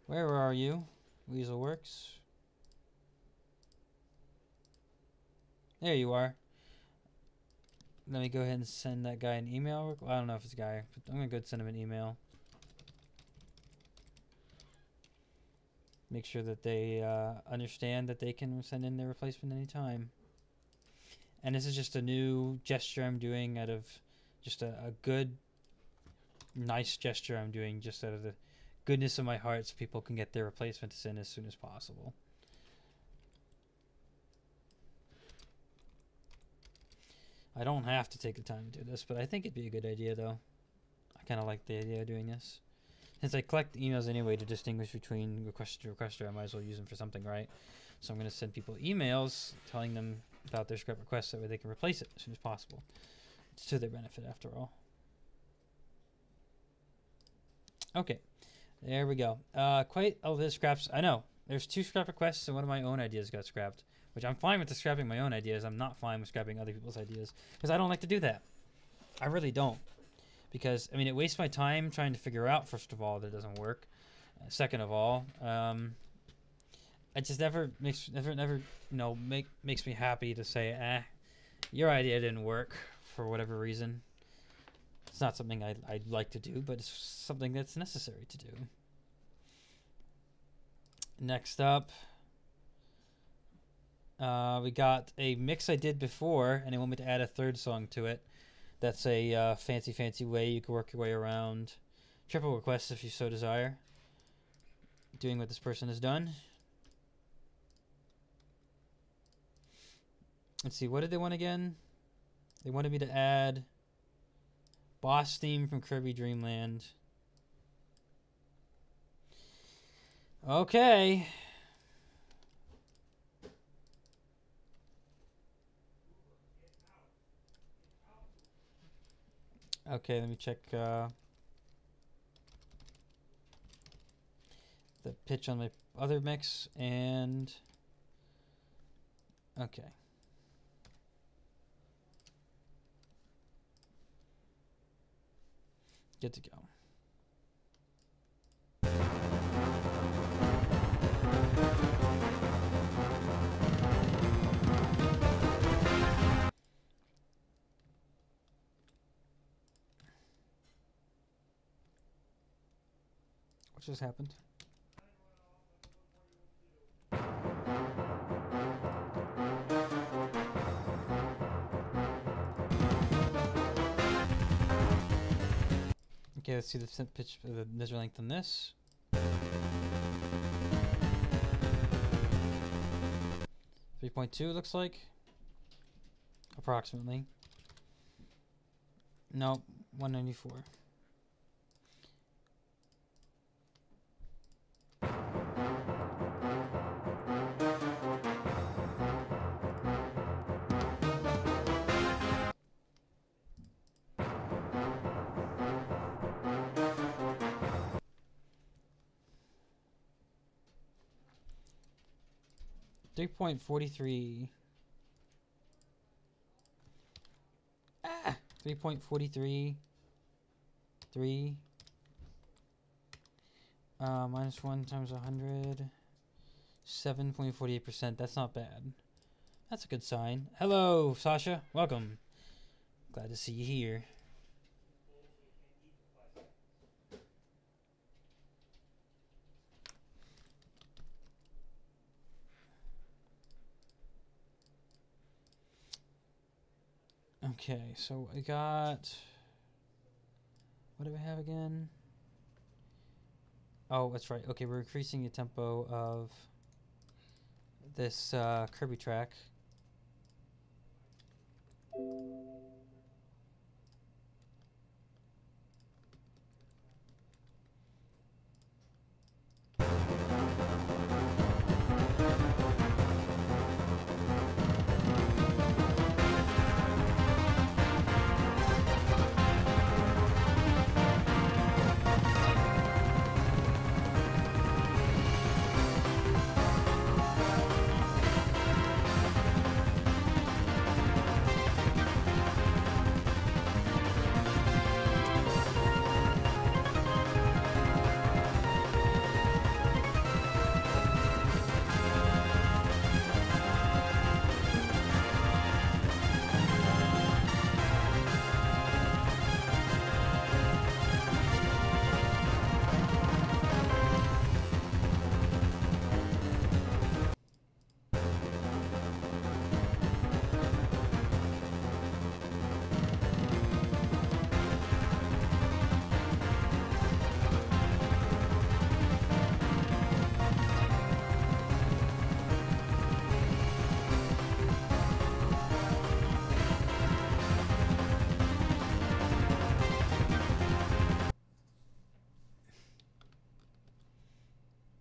Where are you, Weaselworks? There you are. Let me go ahead and send that guy an email. Well, I don't know if it's a guy, but I'm going to go send him an email. Make sure that they understand that they can send in their replacement anytime. And this is just a new gesture I'm doing out of just a good, nice gesture I'm doing just out of the goodness of my heart, so people can get their replacements in as soon as possible. I don't have to take the time to do this, but I think it'd be a good idea, though. I kind of like the idea of doing this. Since I collect emails anyway to distinguish between requester to requester, I might as well use them for something, right? So I'm going to send people emails telling them about their script requests so that way they can replace it as soon as possible. It's to their benefit, after all. Okay. There we go. Quite a list of scraps. I know. There's 2 scrap requests and one of my own ideas got scrapped. Which I'm fine with the scrapping my own ideas. I'm not fine with scrapping other people's ideas. Because I don't like to do that. I really don't. Because, I mean, it wastes my time trying to figure out, first of all, that it doesn't work. Second of all, it just never makes me happy to say, your idea didn't work for whatever reason. It's not something I'd like to do, but it's something that's necessary to do. Next up, we got a mix I did before, and they want me to add a 3rd song to it. That's a fancy way you can work your way around triple requests if you so desire. Doing what this person has done. Let's see, what did they want again? They wanted me to add boss theme from Kirby Dream Land. Okay. Okay, let me check the pitch on my other mix and okay. Good to go. What just happened? Okay, let's see the pitch, the measure length on this. 3.2 looks like, approximately. No, 194. .43. 3.43. 3. Minus 1 times 100. 7.48%. That's not bad. That's a good sign. Hello, Sasha. Welcome. Glad to see you here. Okay, so I got... What do we have again? Oh, that's right. Okay, we're increasing the tempo of this Kirby track.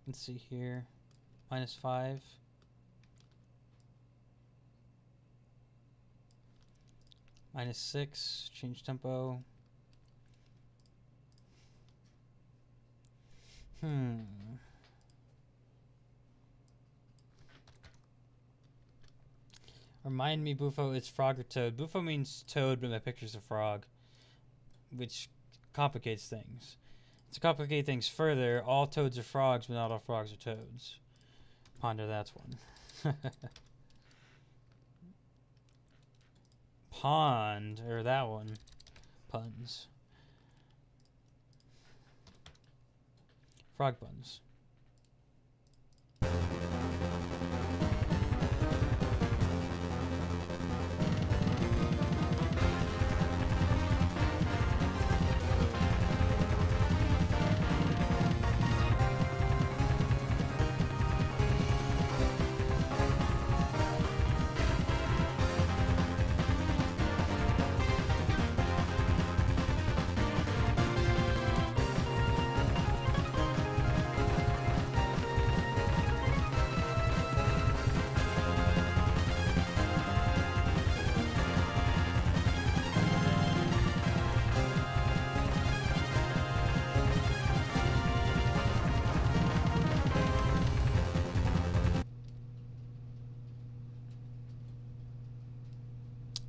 Let's see here. Minus 5. Minus 6. Change tempo. Remind me, Bufo, it's frog or toad. Bufo means toad, but my picture's a frog, which complicates things. To complicate things further, all toads are frogs, but not all frogs are toads. Ponder that one. Pond, or that one. Puns. Frog puns.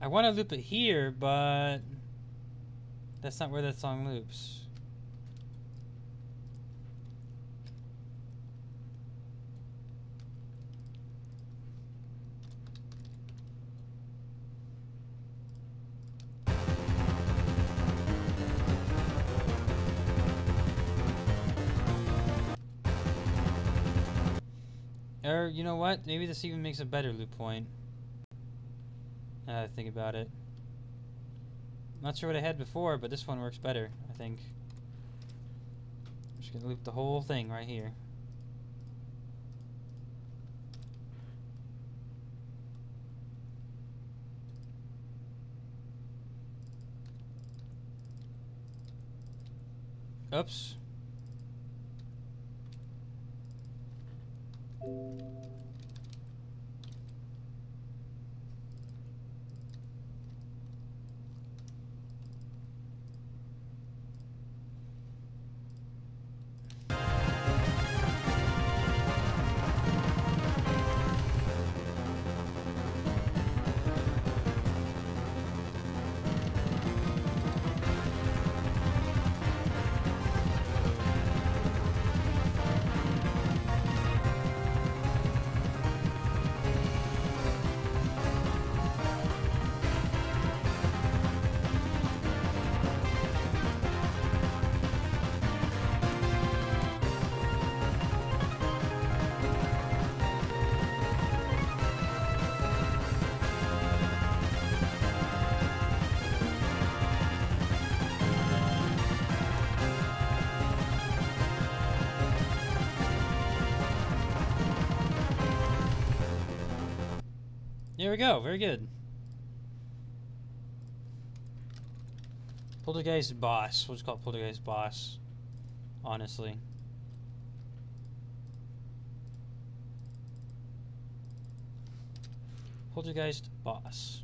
I want to loop it here, but that's not where that song loops. Or, you know what? Maybe this even makes a better loop point. Now that I think about it. Not sure what I had before, but this one works better, I think. I'm just gonna loop the whole thing right here. Oops. There we go. Very good. Poltergeist boss. We'll just call it Poltergeist boss. Honestly. Poltergeist boss.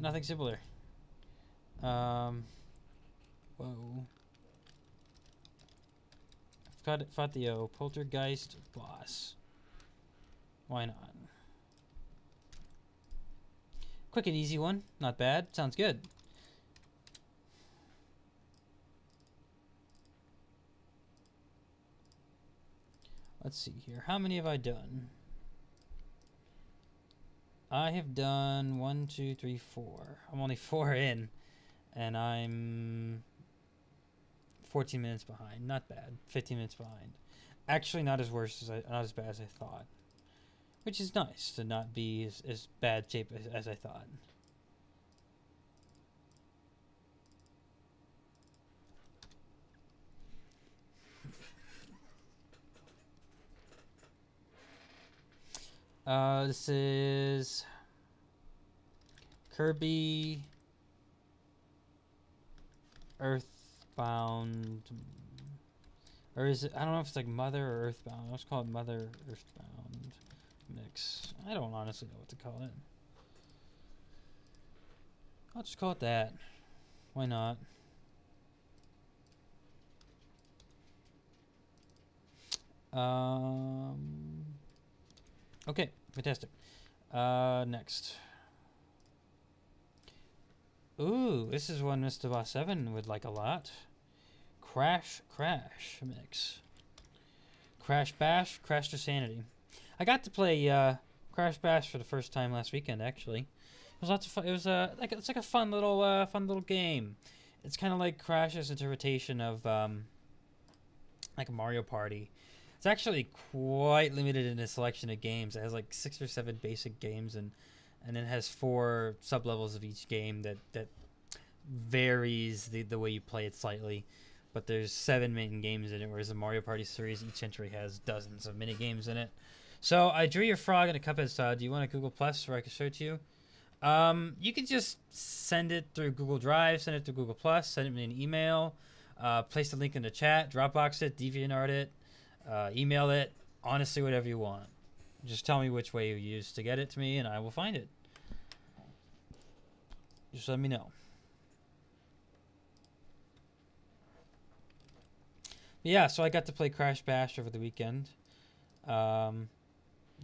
Nothing simpler. Whoa. Fought the O. Poltergeist boss. Why not? Quick and easy one. Not bad. Sounds good. Let's see here. How many have I done? I have done 1, 2, 3, 4. I'm only 4 in, and I'm 14 minutes behind. Not bad. 15 minutes behind. Actually, not as not as bad as I thought, which is nice to not be as bad shape as I thought. This is Kirby Earthbound, or is it? I don't know if it's like Mother or Earthbound. Let's call it Mother Earthbound mix. I don't honestly know what to call it. I'll just call it that. Why not? Okay, fantastic. Next. Ooh, this is one Mr. Boss 7 would like a lot. Crash mix. Crash Bash, Crash to Sanity. I got to play Crash Bash for the first time last weekend. Actually, it was lots of fun. It was it's like a fun little game. It's kind of like Crash's interpretation of like a Mario Party. It's actually quite limited in its selection of games. It has like 6 or 7 basic games, and then has 4 sub-levels of each game that varies the way you play it slightly. But there's 7 main games in it, whereas the Mario Party series, each entry has dozens of mini games in it. So I drew your frog in a Cuphead style. Do you want a Google Plus where I can show it to you? You can just send it through Google Drive, send it to Google Plus, send it in an email, place the link in the chat, Dropbox it, DeviantArt it, email it, honestly whatever you want. Just tell me which way you use to get it to me and I will find it. Just let me know. Yeah, so I got to play Crash Bash over the weekend.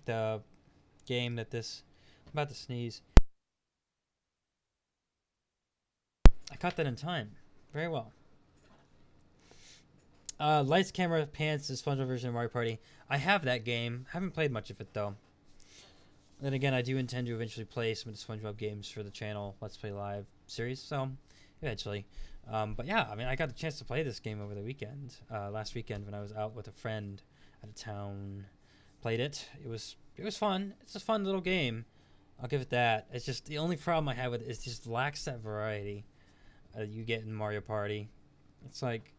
The game that this... I'm about to sneeze. I caught that in time. Very well. Lights, Camera, Pants is SpongeBob version of Mario Party. I have that game. Haven't played much of it, though. Then again, I do intend to eventually play some of the SpongeBob games for the channel Let's Play Live series, so eventually. But yeah, I mean, I got the chance to play this game over the weekend. Last weekend when I was out with a friend out of town. Played it. It was fun. It's a fun little game. I'll give it that. It's just the only problem I have with it is just lacks that variety you get in Mario Party. It's like...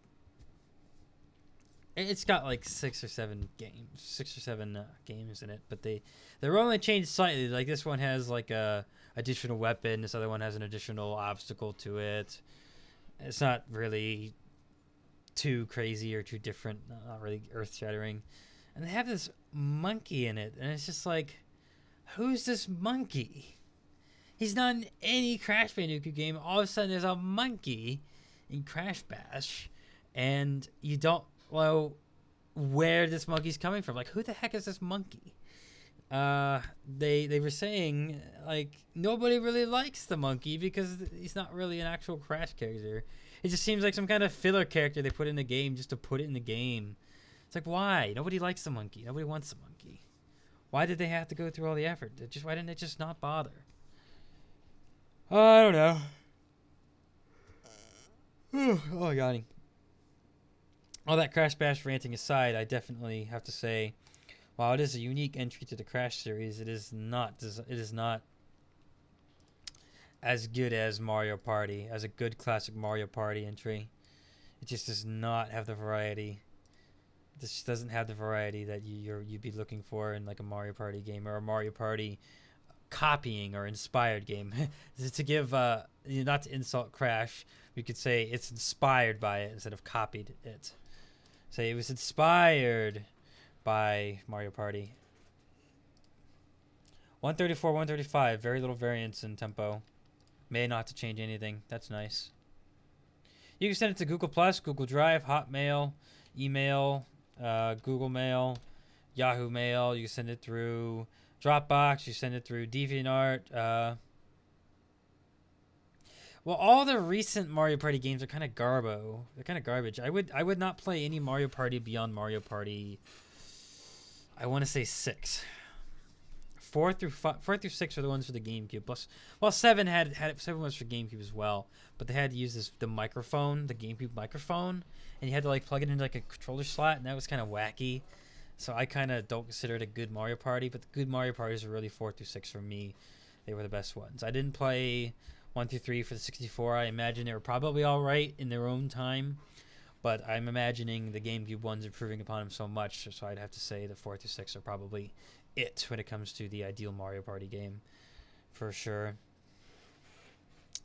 It's got like 6 or 7 games in it, but they're only changed slightly. Like this one has like a additional weapon. This other one has an additional obstacle to it. It's not really too crazy or too different. Not really earth-shattering. And they have this monkey in it, and it's just like, who's this monkey? He's not in any Crash Bandicoot game. All of a sudden, there's a monkey in Crash Bash, and you don't know where this monkey's coming from. Like, who the heck is this monkey? They were saying like nobody really likes the monkey because he's not really an actual Crash character. It just seems like some kind of filler character they put in the game just to put it in the game. It's like, why? Nobody likes the monkey. Nobody wants the monkey. Why did they have to go through all the effort? Why didn't they just not bother? I don't know. Oh, God. All that Crash Bash ranting aside, I definitely have to say, while it is a unique entry to the Crash series, it is not as good as Mario Party, as a good classic Mario Party entry. It just does not have the variety. This doesn't have the variety that you'd be looking for in like a Mario Party game or a Mario Party copying or inspired game. To give not to insult Crash, we could say it's inspired by it instead of copied it. Say it was inspired by Mario Party. 134, 135, very little variance in tempo. May not to change anything. That's nice. You can send it to Google Plus, Google Drive, Hotmail, email, Google Mail, Yahoo Mail. You can send it through Dropbox. You send it through DeviantArt. Well, all the recent Mario Party games are kind of garbo. They're kind of garbage. I would not play any Mario Party beyond Mario Party. I want to say 6. 4 through 6 are the ones for the GameCube. Plus, well, 7 was for GameCube as well, but they had to use the microphone, the GameCube microphone, and you had to like plug it into like a controller slot, and that was kind of wacky. So I kind of don't consider it a good Mario Party, but the good Mario Parties are really 4 through 6 for me. They were the best ones. I didn't play 1 through 3 for the 64. I imagine they were probably all right in their own time, but I'm imagining the GameCube ones improving upon them so much, so I'd have to say the 4 through 6 are probably it when it comes to the ideal Mario Party game, for sure.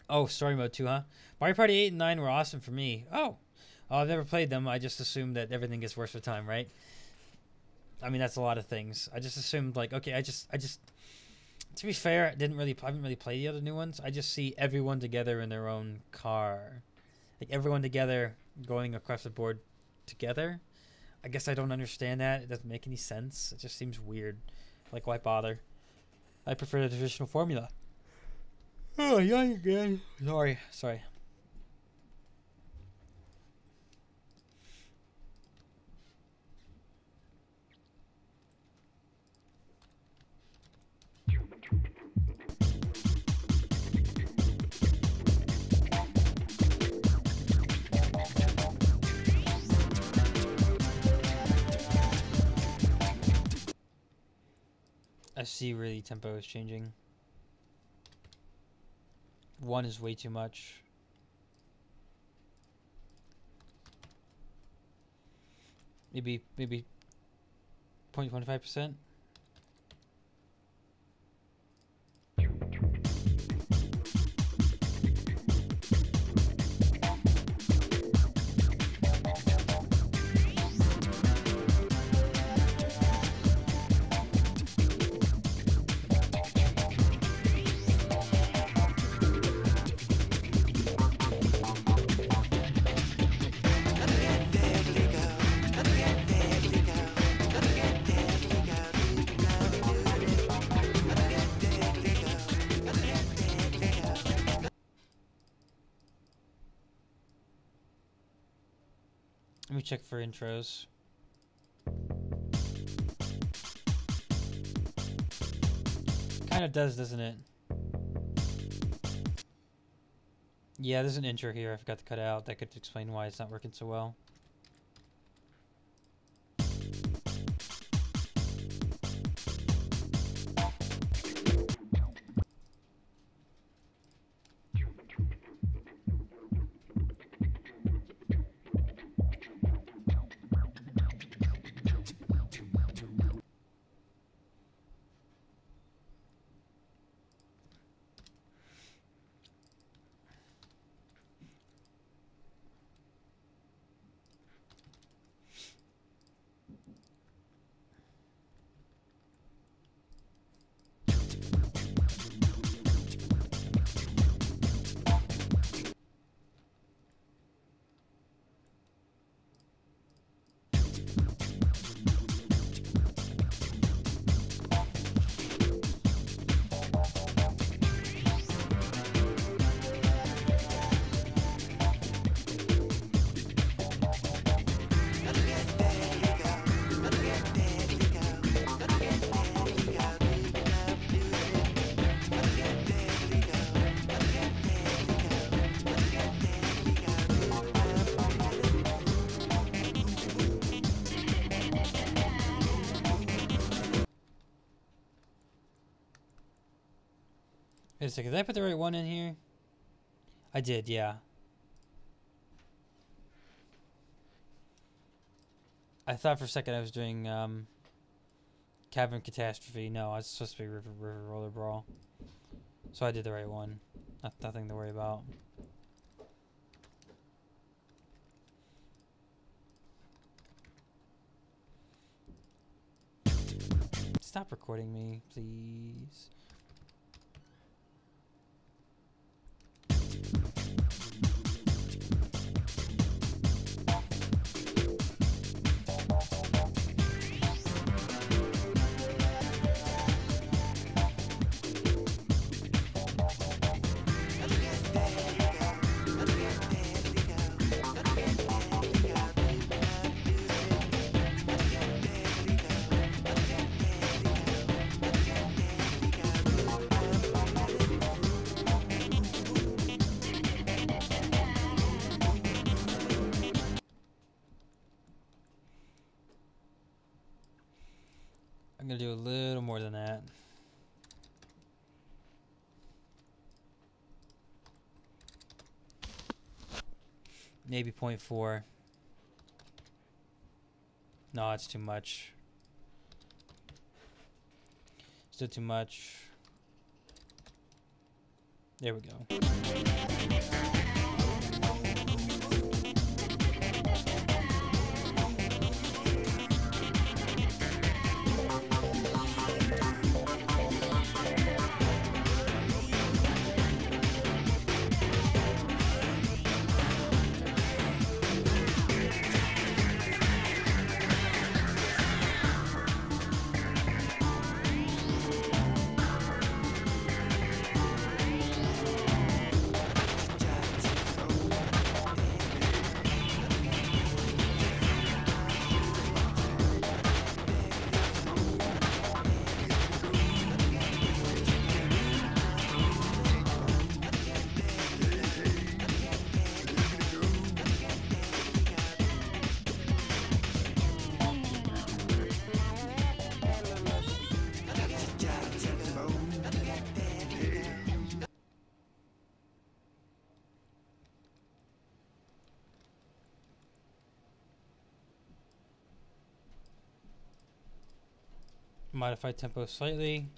Oh, story mode too, huh? Mario Party 8 and 9 were awesome for me. Oh, I've never played them. I just assumed that everything gets worse with time, right? I mean, that's a lot of things. I just assumed, like, okay, I just to be fair, I haven't really played the other new ones. I just see everyone together in their own car, like everyone together going across the board together. I guess I don't understand that. It doesn't make any sense. It just seems weird. Like, why bother? I prefer the traditional formula. Oh, yeah, again. Sorry. I see really tempo is changing. 1 is way too much. Maybe 0.25%. Let me check for intros. Kind of does, doesn't it? Yeah, there's an intro here I forgot to cut out. That could explain why it's not working so well. Wait a second, did I put the right one in here? I did, yeah. I thought for a second I was doing Cavern Catastrophe. No, it's supposed to be River Roller Brawl. So I did the right one. Nothing to worry about. Stop recording me, please. I'm gonna do a little more than that. Maybe 0.4. No, it's too much. Still too much. There we go. Modify tempo slightly.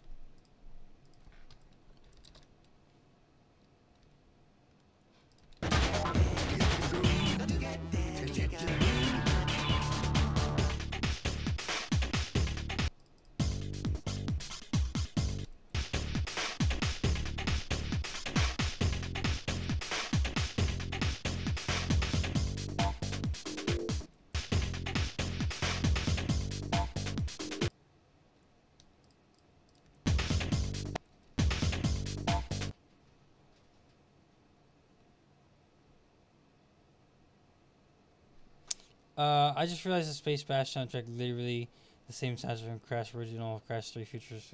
I just realized the Space Bash soundtrack literally the same soundtrack from Crash original, Crash 3 Futures.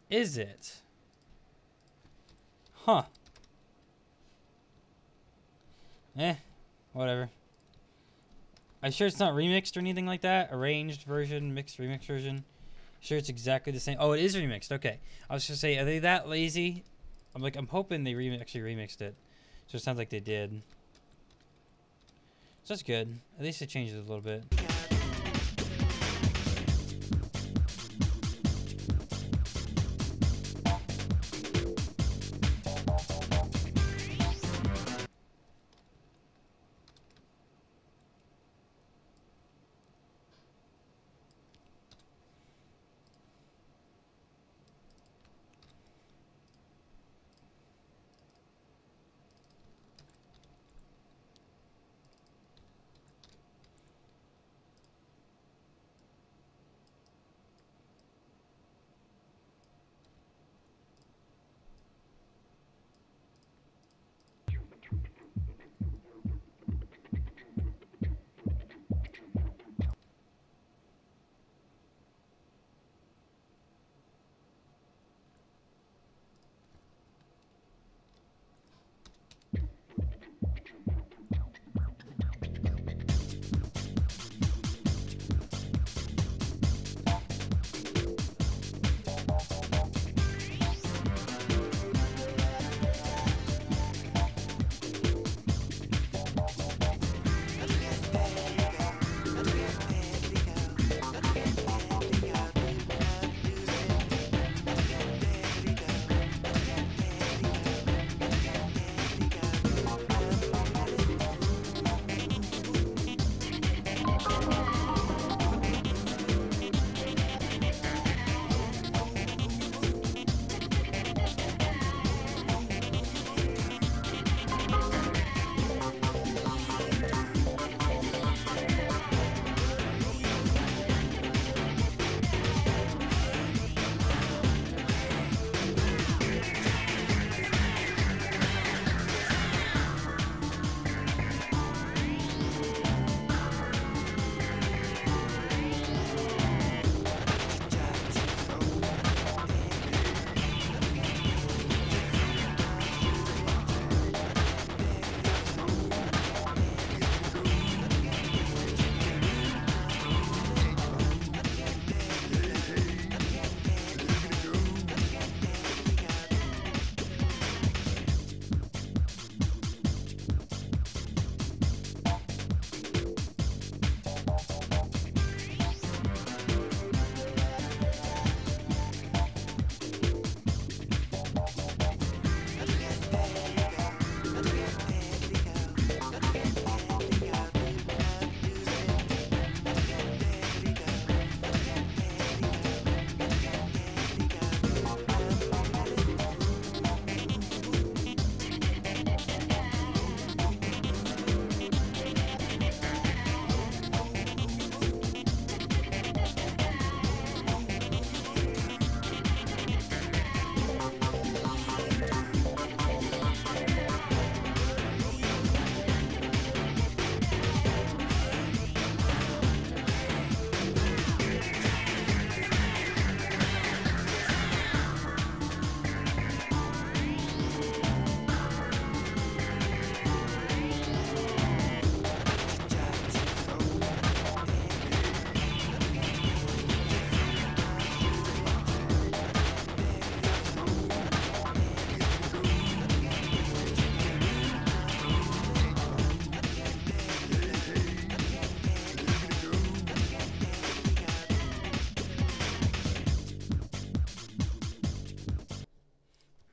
Is it? Huh. Whatever. I'm sure it's not remixed or anything like that. Arranged version, mixed, remixed version. Sure it's exactly the same. Oh, it is remixed. Okay. I was just say, are they that lazy? I'm hoping they actually remixed it. So it sounds like they did. So that's good. At least it changes a little bit.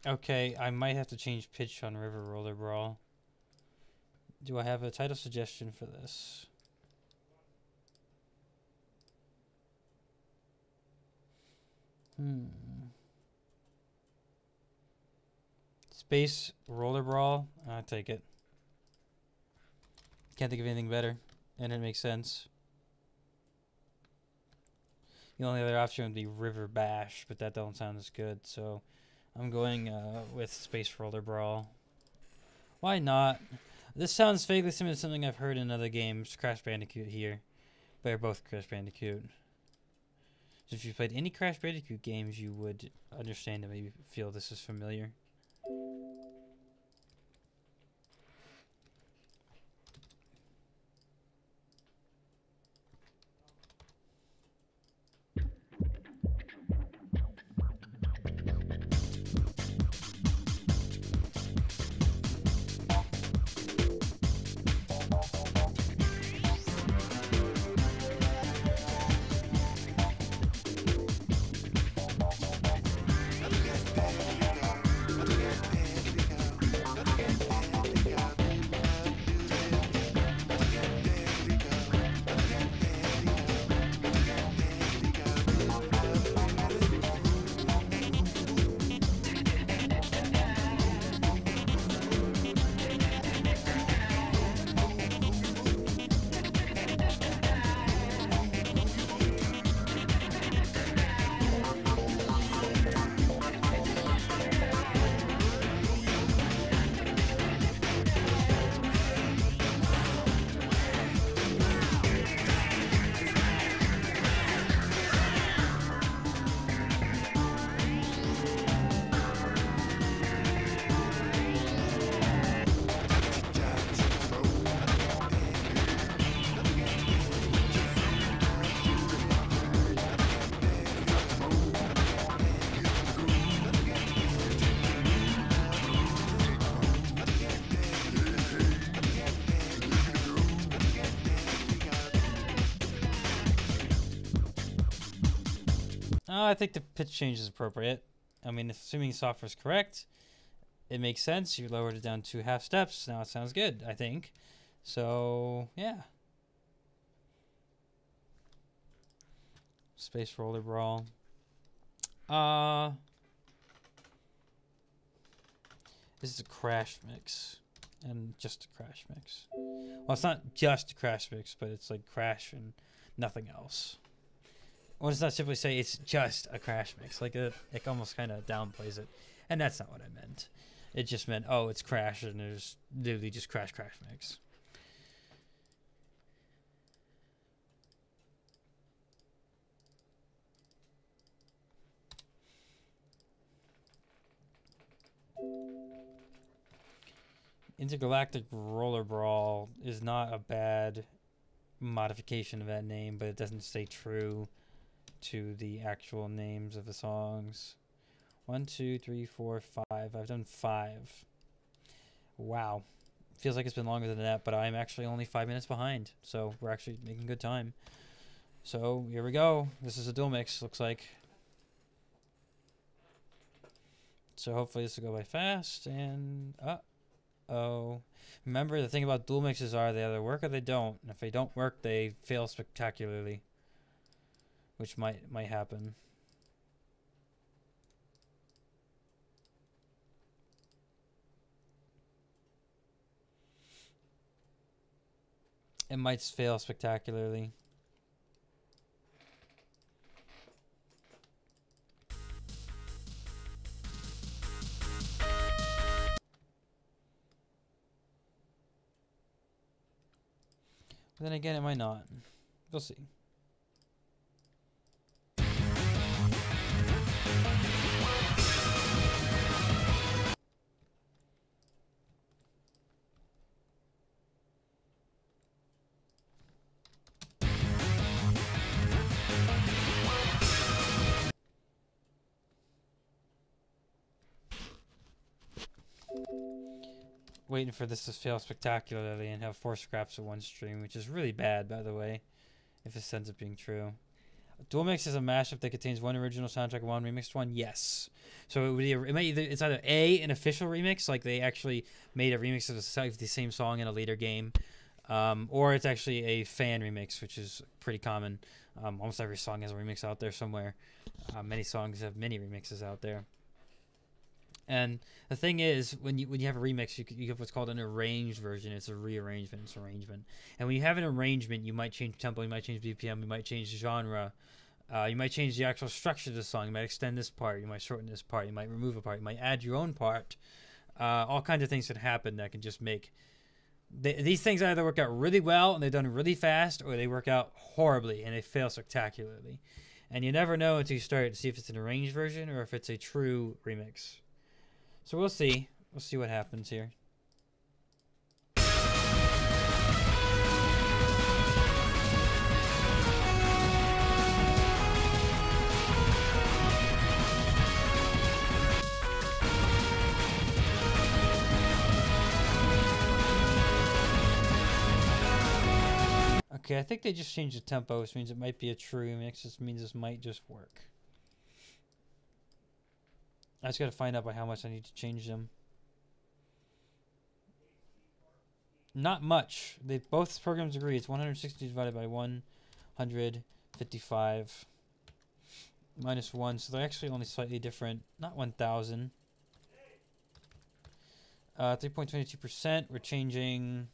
Okay, I might have to change pitch on River Roller Brawl. Do I have a title suggestion for this? Space Roller Brawl. I'll take it. Can't think of anything better, and it makes sense. The only other option would be River Bash, but that don't sound as good, so I'm going with Space Roller Brawl. Why not? This sounds vaguely similar to something I've heard in other games. Crash Bandicoot here. They're both Crash Bandicoot. So if you played any Crash Bandicoot games, you would understand and maybe feel this is familiar. I think the pitch change is appropriate. I mean, assuming software is correct, it makes sense. You lowered it down 2 half steps. Now it sounds good, I think. So, yeah. Space Roller Brawl. This is a crash mix. And just a crash mix. Well, it's not just a crash mix, but it's like crash and nothing else. Well, it's not simply say it's just a crash mix. Like it almost kind of downplays it. And that's not what I meant. It just meant, oh, it's crash and there's literally just crash mix. Intergalactic Roller Brawl is not a bad modification of that name, but it doesn't stay true to the actual names of the songs. 1, 2, 3, 4, 5. I've done 5. Wow. Feels like it's been longer than that, but I'm actually only 5 minutes behind. So we're actually making good time. So here we go. This is a dual mix, looks like. So hopefully this will go by fast. And uh-oh. Remember, the thing about dual mixes are they either work or they don't. And if they don't work, they fail spectacularly. Which might happen. It might fail spectacularly. But then again, it might not. We'll see. Waiting for this to fail spectacularly and have 4 scraps in one stream, which is really bad, by the way, if this ends up being true. Dual mix is a mashup that contains one original soundtrack and one remixed one. Yes. So it would be it's either an official remix, like they actually made a remix of the same song in a later game, or it's actually a fan remix, which is pretty common. Almost every song has a remix out there somewhere. Many songs have many remixes out there. And the thing is, when you have a remix, you have what's called an arranged version. It's a rearrangement. It's arrangement. And when you have an arrangement, you might change tempo, you might change BPM, you might change genre, you might change the actual structure of the song. You might extend this part, you might shorten this part, you might remove a part, you might add your own part. All kinds of things can happen that can just make these things either work out really well and they're done really fast, or they work out horribly and they fail spectacularly. And you never know until you start to see if it's an arranged version or if it's a true remix. So we'll see. We'll see what happens here. Okay, I think they just changed the tempo, which means it might be a true remix. This means this might just work. I just got to find out by how much I need to change them. Not much. Both programs agree. It's 160 divided by 155 minus 1. So they're actually only slightly different. Not 1,000. 3.22%. We're changing...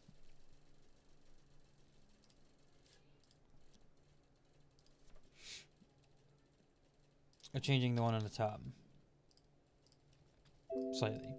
We're changing the one on the top. Slightly.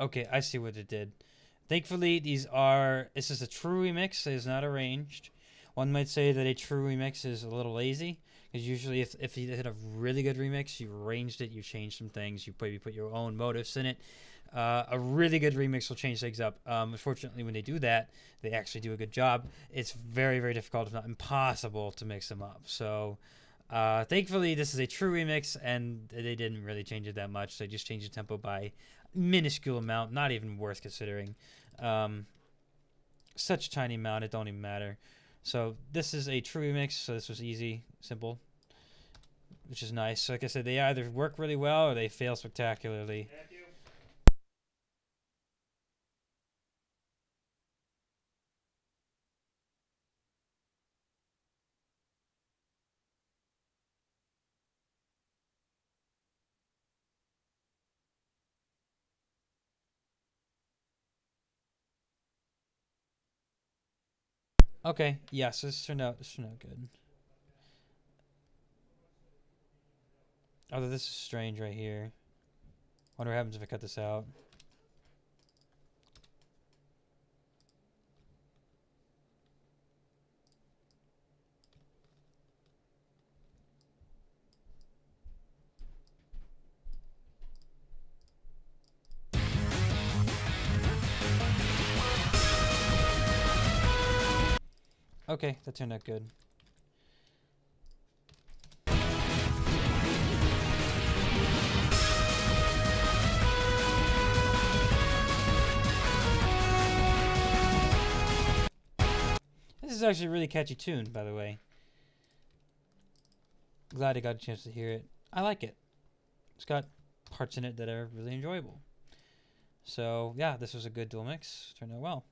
Okay, I see what it did. Thankfully, this is a true remix. It is not arranged. One might say that a true remix is a little lazy, because usually if you did a really good remix, you arranged it, you changed some things, you maybe put your own motives in it. A really good remix will change things up. Unfortunately, when they do that, they actually do a good job. It's very, very difficult, if not impossible, to mix them up. So, thankfully, this is a true remix, and they didn't really change it that much. They just changed the tempo by minuscule amount, not even worth considering. Such a tiny amount, it don't even matter. So this is a true remix, so this was easy, simple, which is nice. Like I said, they either work really well or they fail spectacularly. Okay, yes, this turned out good. Although this is strange right here. Wonder what happens if I cut this out. Okay, that turned out good. This is actually a really catchy tune, by the way. Glad I got a chance to hear it. I like it. It's got parts in it that are really enjoyable. So yeah, this was a good dual mix. Turned out well.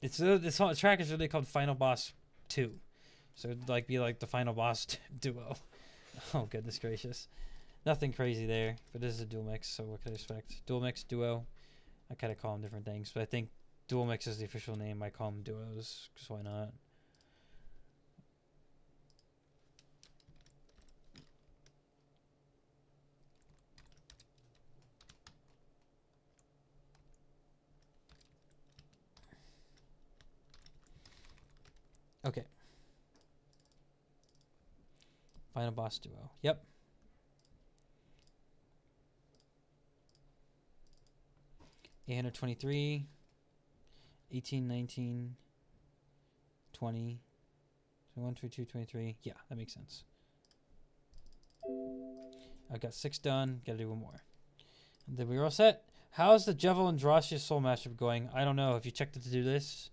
This whole track is really called Final Boss 2. So it'd like be like the Final Boss duo. Oh goodness gracious. Nothing crazy there, but this is a dual mix, so what can I expect? Dual mix, duo. I kind of call them different things, but I think dual mix is the official name. I call them duos, because why not? Okay. Final Boss duo. Yep. $823, 18, 19, 20, 21, 22, 23. Yeah, that makes sense. I've got 6 done. Gotta do one more. And then we're all set. How's the Jevil and Drossia Soul mashup going? I don't know. Have you checked the to-do list?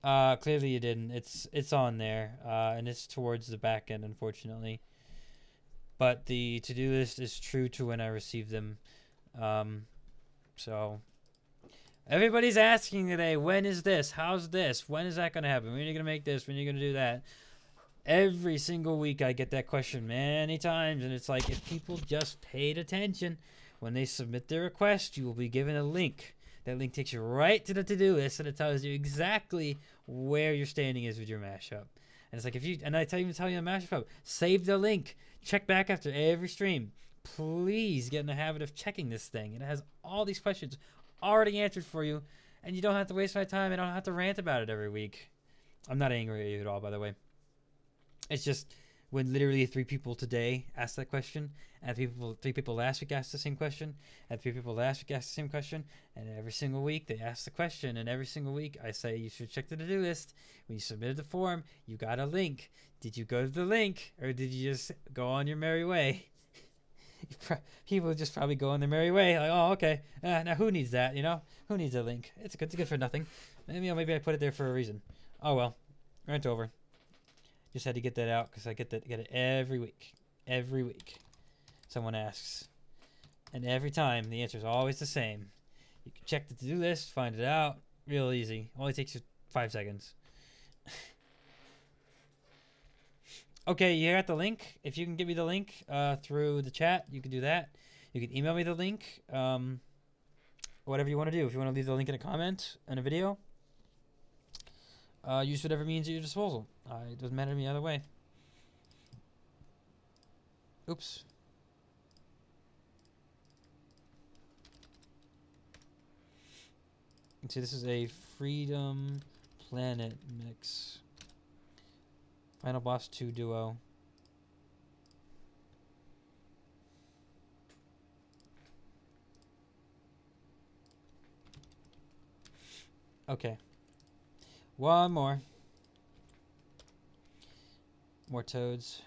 Clearly you didn't. It's on there, and it's towards the back end, unfortunately. But the to-do list is true to when I receive them. So everybody's asking today, when is this? How's this? When is that going to happen? When are you going to make this? When are you going to do that? Every single week I get that question many times, and it's like, if people just paid attention, when they submit their request, you will be given a link. That link takes you right to the to-do list, and it tells you exactly where your standing is with your mashup. And it's like, if you, and I tell you the mashup, save the link. Check back after every stream. Please get in the habit of checking this thing. It has all these questions already answered for you, and you don't have to waste my time. I don't have to rant about it every week. I'm not angry at you at all, by the way. It's just when literally 3 people today asked that question, and 3 people last week asked the same question, and 3 people last week asked the same question, and every single week they ask the question, and every single week I say you should check the to-do list. When you submitted the form, you got a link. Did you go to the link, or did you just go on your merry way? People just probably go on their merry way, like, oh, okay. Now who needs that? You know, who needs a link? It's good for nothing. Maybe I put it there for a reason. Oh well, rant over. Just had to get that out because I get it every week. Every week, someone asks, and every time the answer is always the same. You can check the to-do list, find it out, real easy. Only takes you 5 seconds. Okay, you got the link. If you can give me the link through the chat, you can do that. You can email me the link. Whatever you want to do. If you want to leave the link in a comment in a video, use whatever means at your disposal. It doesn't matter to me either way. Oops. See, this is a Freedom Planet mix. Final Boss 2 duo. Okay. One more. More toads.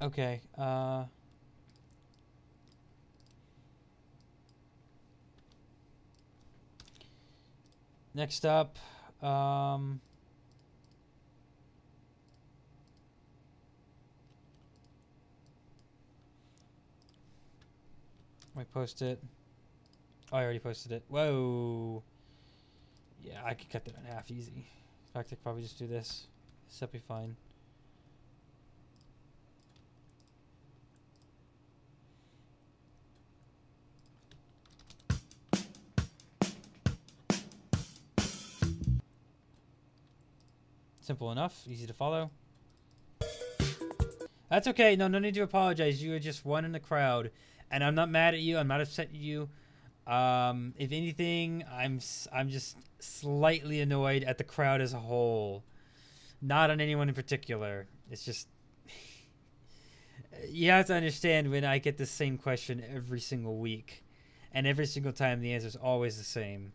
Okay, next up, I post it. Oh, I already posted it. Whoa. Yeah, I could cut that in half easy. In fact, I could probably just do this. This'll be fine. Simple enough, easy to follow. That's okay. No need to apologize. You were just one in the crowd, and I'm not mad at you. I'm not upset at you. If anything, I'm just slightly annoyed at the crowd as a whole, not on anyone in particular. It's just you have to understand when I get the same question every single week, and every single time the answer is always the same.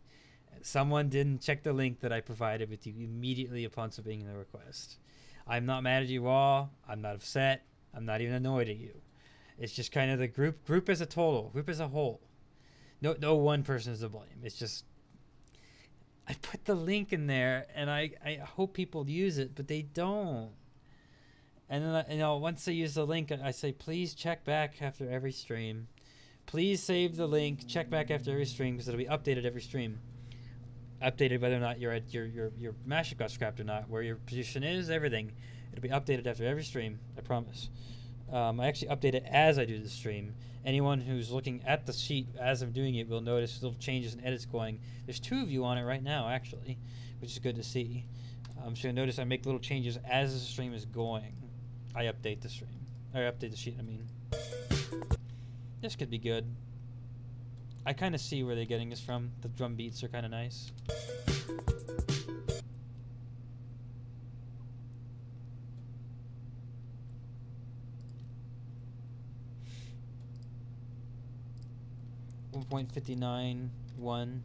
Someone didn't check the link that I provided with you immediately upon submitting the request. I'm not mad at you all. I'm not upset. I'm not even annoyed at you. It's just kind of the group as a total, group as a whole. No one person is to blame. It's just I put the link in there, and I hope people use it, but they don't. And then once they use the link, I say, please check back after every stream. Please save the link. Check back after every stream because it'll be updated every stream. Updated whether or not you're at your mashup got scrapped or not, where your position is, everything. It'll be updated after every stream. I promise. I actually update it as I do the stream. Anyone who's looking at the sheet as I'm doing it will notice little changes and edits going. There's 2 of you on it right now, actually, which is good to see. So you'll notice I make little changes as the stream is going. I update the stream. Or update the sheet, I mean. This could be good. I kind of see where they're getting this from. The drum beats are kind of nice. .591.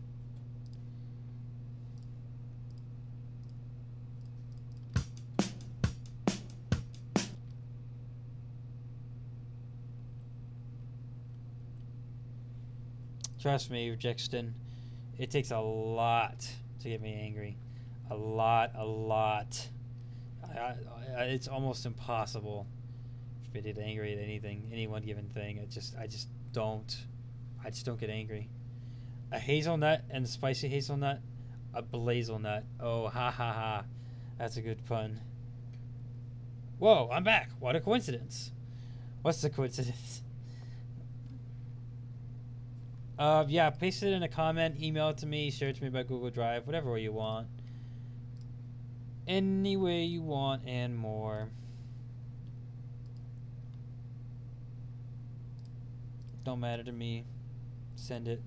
Trust me, Rejexton, it takes a lot to get me angry. A lot. It's almost impossible for me to get angry at anything, any one given thing. I just don't get angry. A hazelnut and a spicy hazelnut, a blazelnut. Oh, ha ha ha. That's a good pun. Whoa, I'm back. What a coincidence. What's the coincidence? Yeah, paste it in a comment, email it to me, share it to me by Google Drive, whatever way you want. Any way you want and more. Don't matter to me. Send it.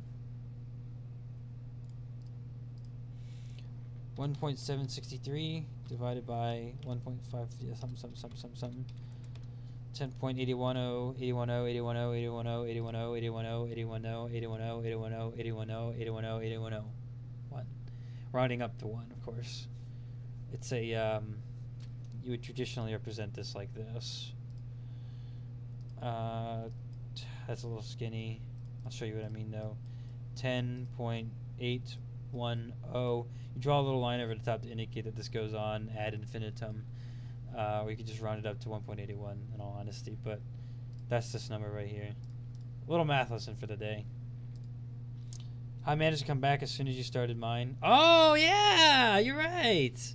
1.763 divided by 1.5 something. 10.810, 1. Rounding up to 1, of course. It's a, you would traditionally represent this like this. That's a little skinny. I'll show you what I mean though. 10.810. You draw a little line over the top to indicate that this goes on ad infinitum. Or you could just round it up to 1.81 in all honesty, but that's this number right here. A little math lesson for the day. I managed to come back as soon as you started mine. Oh yeah, you're right.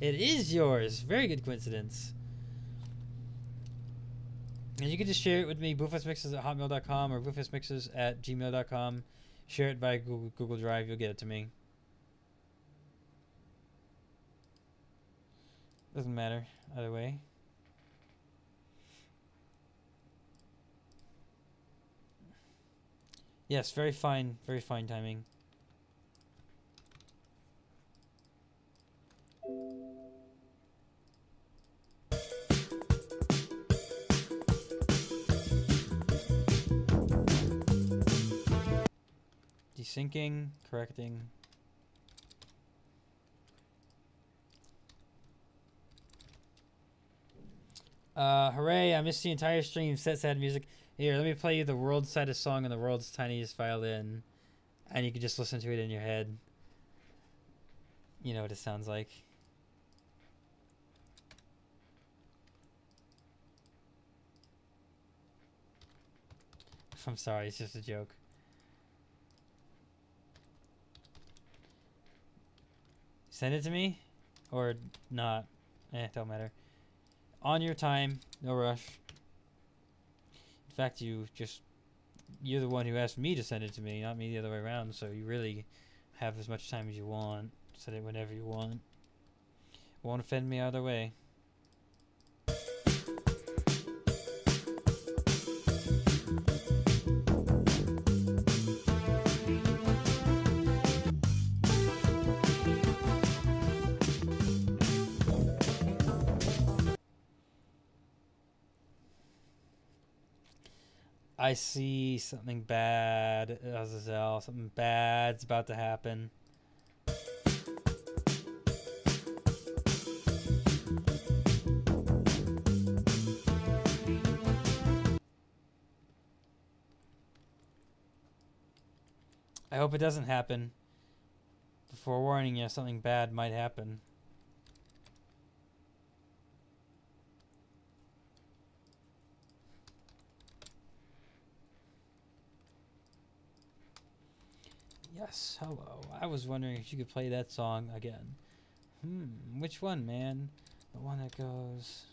It is yours. Very good coincidence. And you can just share it with me, bufosmixes@hotmail.com or bufosmixes@gmail.com. Share it via Google Drive. You'll get it to me. Doesn't matter either way. Yes, very fine timing. Desyncing, correcting. Hooray, I missed the entire stream. Set sad music. Here, let me play you the world's saddest song on the world's tiniest violin. And you can just listen to it in your head. You know what it sounds like. I'm sorry, it's just a joke. Send it to me? Or not? Don't matter. On your time, no rush. In fact, you're the one who asked me to send it to me, not me the other way around, so you really have as much time as you want. Send it whenever you want. Won't offend me either way. I see something bad, Azazel. Something bad's about to happen. I hope it doesn't happen. Before warning you, something bad might happen. Yes, hello. I was wondering if you could play that song again. Which one, man? The one that goes...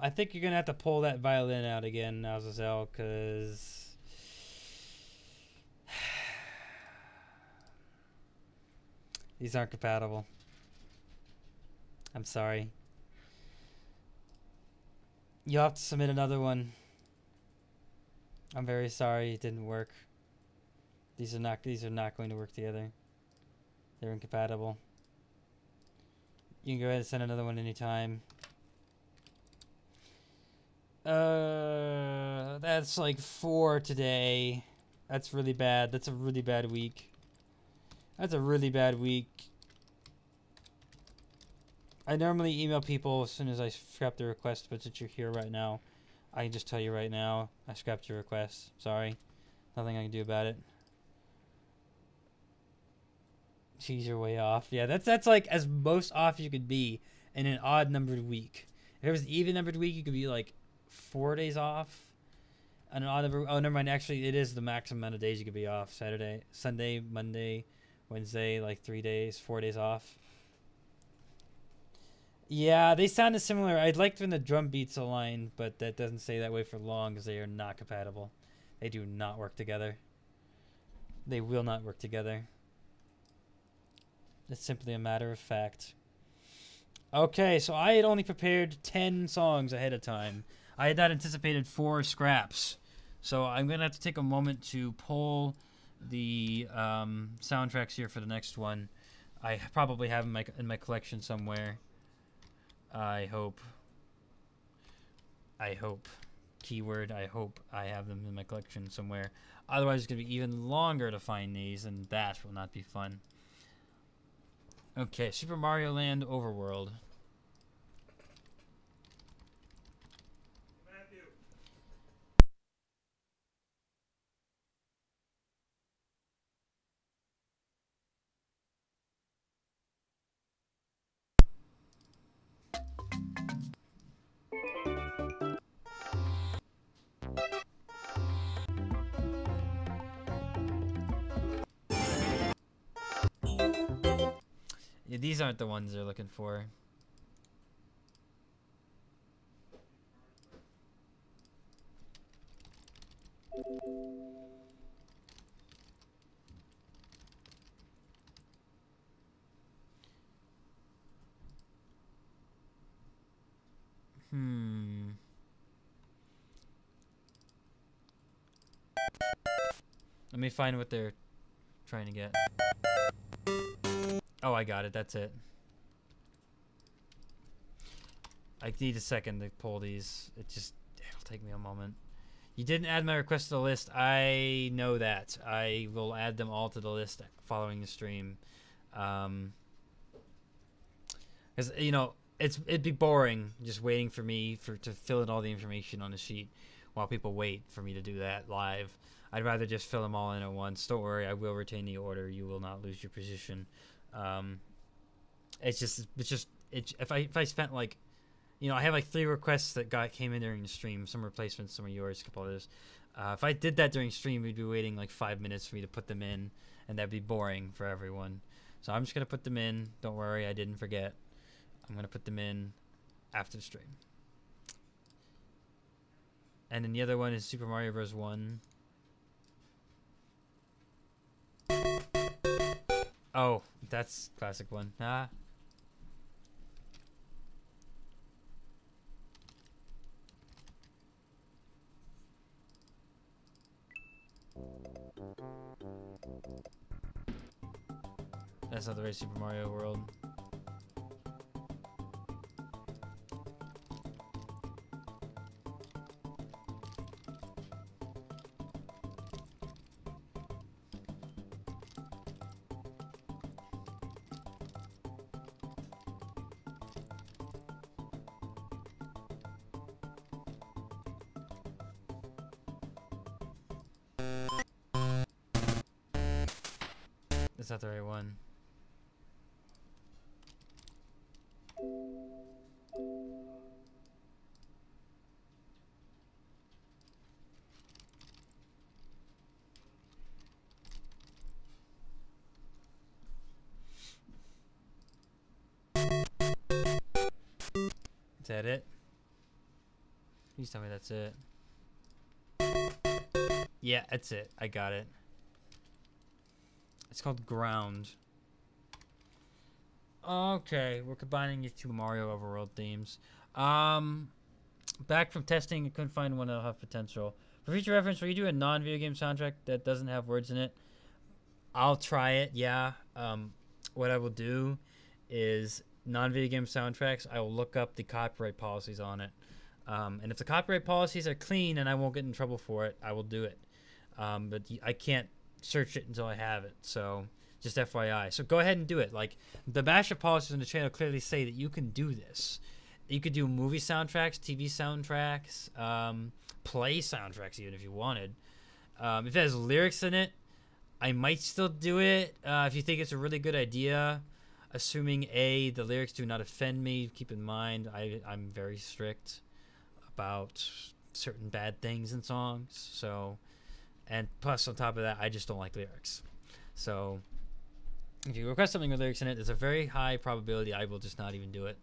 I think you're gonna have to pull that violin out again, Azazel, because these aren't compatible. I'm sorry. You'll have to submit another one. I'm very sorry it didn't work. These are not going to work together. They're incompatible. You can go ahead and send another one anytime. That's like 4 today. That's really bad. That's a really bad week. That's a really bad week. I normally email people as soon as I scrap the request, but since you're here right now, I can just tell you right now, I scrapped your request. Sorry. Nothing I can do about it. Cheese your way off. Yeah, that's like as most off you could be in an odd numbered week. If it was an even numbered week, you could be like 4 days off. And an odd number, oh, never mind. Actually, it is the maximum amount of days you could be off. Saturday, Sunday, Monday, Wednesday, like 3 days, 4 days off. Yeah, they sounded similar. I'd like when the drum beats align, but that doesn't stay that way for long because they are not compatible. They do not work together. They will not work together. It's simply a matter of fact. Okay, so I had only prepared 10 songs ahead of time. I had not anticipated 4 scraps. So I'm going to have to take a moment to pull the soundtracks here for the next one. I probably have them in my collection somewhere. I hope. Keyword, I hope I have them in my collection somewhere. Otherwise, it's going to be even longer to find these, and that will not be fun. Okay, Super Mario Land Overworld. Yeah, these aren't the ones they're looking for. Let me find what they're trying to get. Oh, I got it. That's it. I need a second to pull these. It'll take me a moment. You didn't add my request to the list. I know that. I will add them all to the list following the stream. Because, you know, it'd be boring just waiting for me to fill in all the information on the sheet while people wait for me to do that live. I'd rather just fill them all in at once. Don't worry, I will retain the order. You will not lose your position. If I spent like, you know, I have like 3 requests that came in during the stream. Some replacements, some are yours, a couple others. If I did that during stream, we'd be waiting like 5 minutes for me to put them in, and that'd be boring for everyone. So I'm just gonna put them in. Don't worry, I didn't forget. I'm gonna put them in after the stream. And then the other one is Super Mario Bros. 1. Oh, that's a classic one. Ah. That's not the right Super Mario World. That's not the right one. Is that it? Please tell me that's it. Yeah, that's it. I got it. It's called Ground. Okay, we're combining your 2 Mario Overworld themes. Back from testing, I couldn't find one that'll have potential. For future reference, will you do a non-video game soundtrack that doesn't have words in it? I'll try it, yeah. What I will do is non-video game soundtracks, I will look up the copyright policies on it. And if the copyright policies are clean and I won't get in trouble for it, I will do it. But I can't search it until I have it, so just FYI. So go ahead and do it. Like, the mashup policies on the channel clearly say that you can do this. You could do movie soundtracks, TV soundtracks, play soundtracks even if you wanted. If it has lyrics in it, I might still do it if you think it's a really good idea, assuming the lyrics do not offend me. Keep in mind, I'm very strict about certain bad things in songs, so, and plus on top of that, I just don't like lyrics. So if you request something with lyrics in it, there's a very high probability I will just not even do it.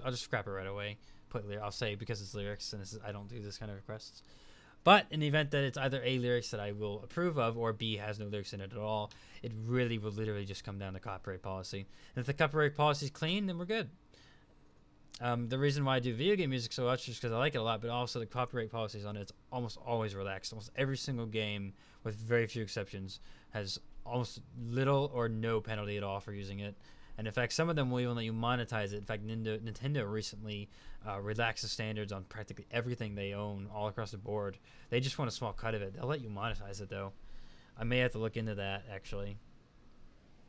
I'll just scrap it right away. I'll say because it's lyrics, and I don't do this kind of requests. But in the event that it's either A, lyrics that I will approve of, or B, has no lyrics in it at all, it really will literally just come down to copyright policy. And if the copyright policy is clean, then we're good. The reason why I do video game music so much is because I like it a lot, but also the copyright policies on it's almost always relaxed. Almost every single game, with very few exceptions, has almost little or no penalty at all for using it. And in fact, some of them will even let you monetize it. In fact, Nintendo recently relaxed the standards on practically everything they own all across the board. They just want a small cut of it. They'll let you monetize it, though. I may have to look into that, actually.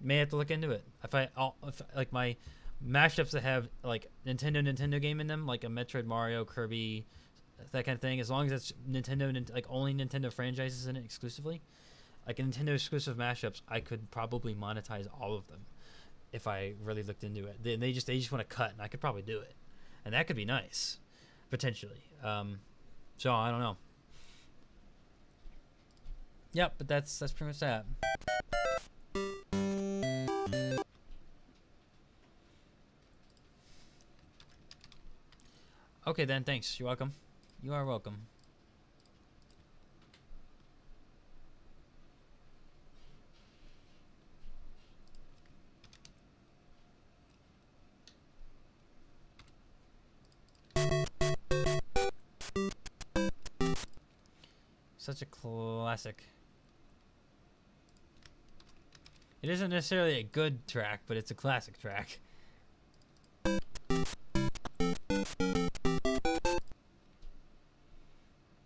May have to look into it. If like my mashups that have like Nintendo game in them, like a Metroid, Mario, Kirby, that kind of thing, as long as it's Nintendo, like only Nintendo franchises in it exclusively, like a Nintendo exclusive mashups, I could probably monetize all of them if I really looked into it. They just want to cut, and I could probably do it, and that could be nice, potentially. So I don't know. Yep, but that's pretty much that. Okay then, thanks. You're welcome. You are welcome. Such a classic. It isn't necessarily a good track, but it's a classic track.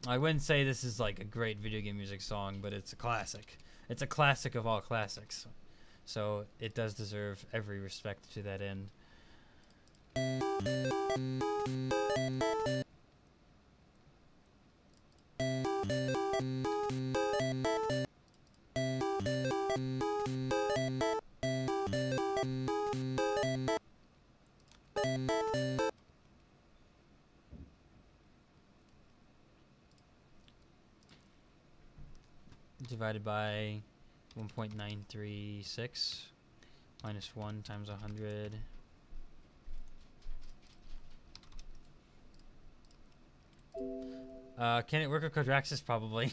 I wouldn't say this is like a great video game music song, but it's a classic. It's a classic of all classics. So it does deserve every respect to that end. Divided by 1.936 minus 1 times 100. Can it work with Quadraxis? Probably.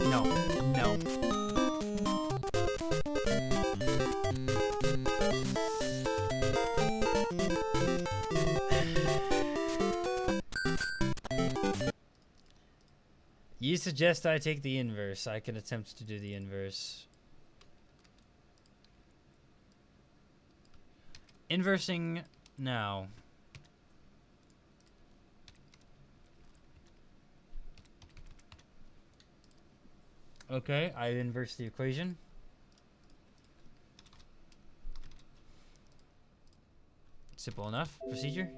No, no. You suggest I take the inverse. I can attempt to do the inverse. Inversing now. Okay, I inverse the equation. Simple enough procedure.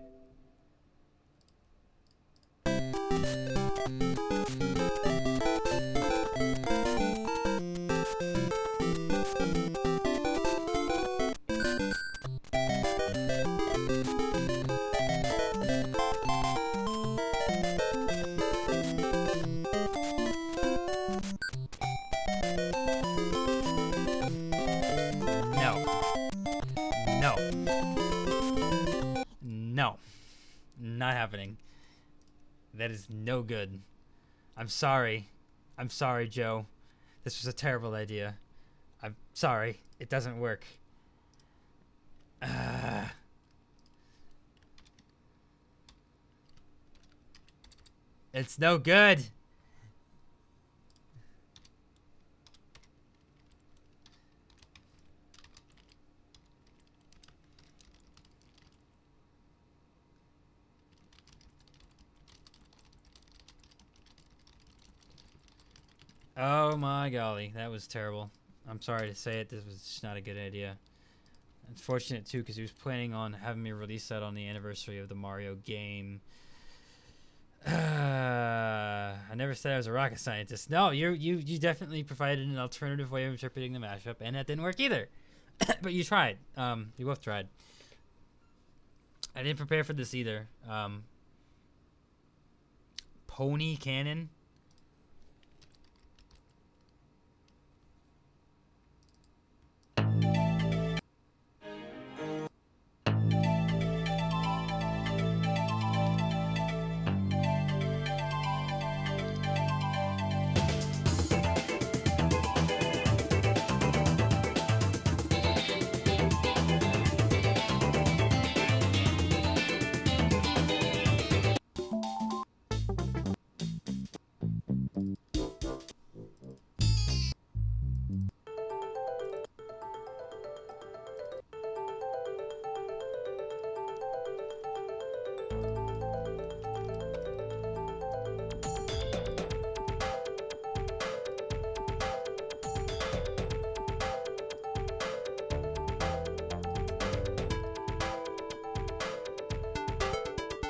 No. Not happening. That is no good. I'm sorry. I'm sorry, Joe. This was a terrible idea. I'm sorry. It doesn't work. It's no good. Oh my golly, that was terrible. I'm sorry to say it, this was just not a good idea. Unfortunate too, because he was planning on having me release that on the anniversary of the Mario game. I never said I was a rocket scientist. No, you definitely provided an alternative way of interpreting the mashup, and that didn't work either. But you tried. You both tried. I didn't prepare for this either. Pony cannon.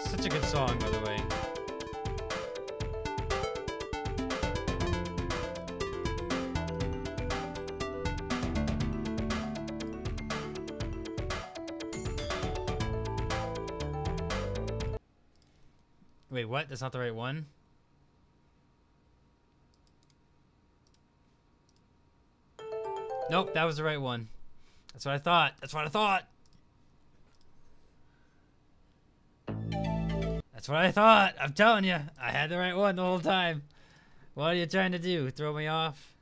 Such a good song, by the way. Wait, what? That's not the right one? Nope, that was the right one. That's what I thought. That's what I thought. That's what I thought. I'm telling you. I had the right one the whole time. What are you trying to do? Throw me off?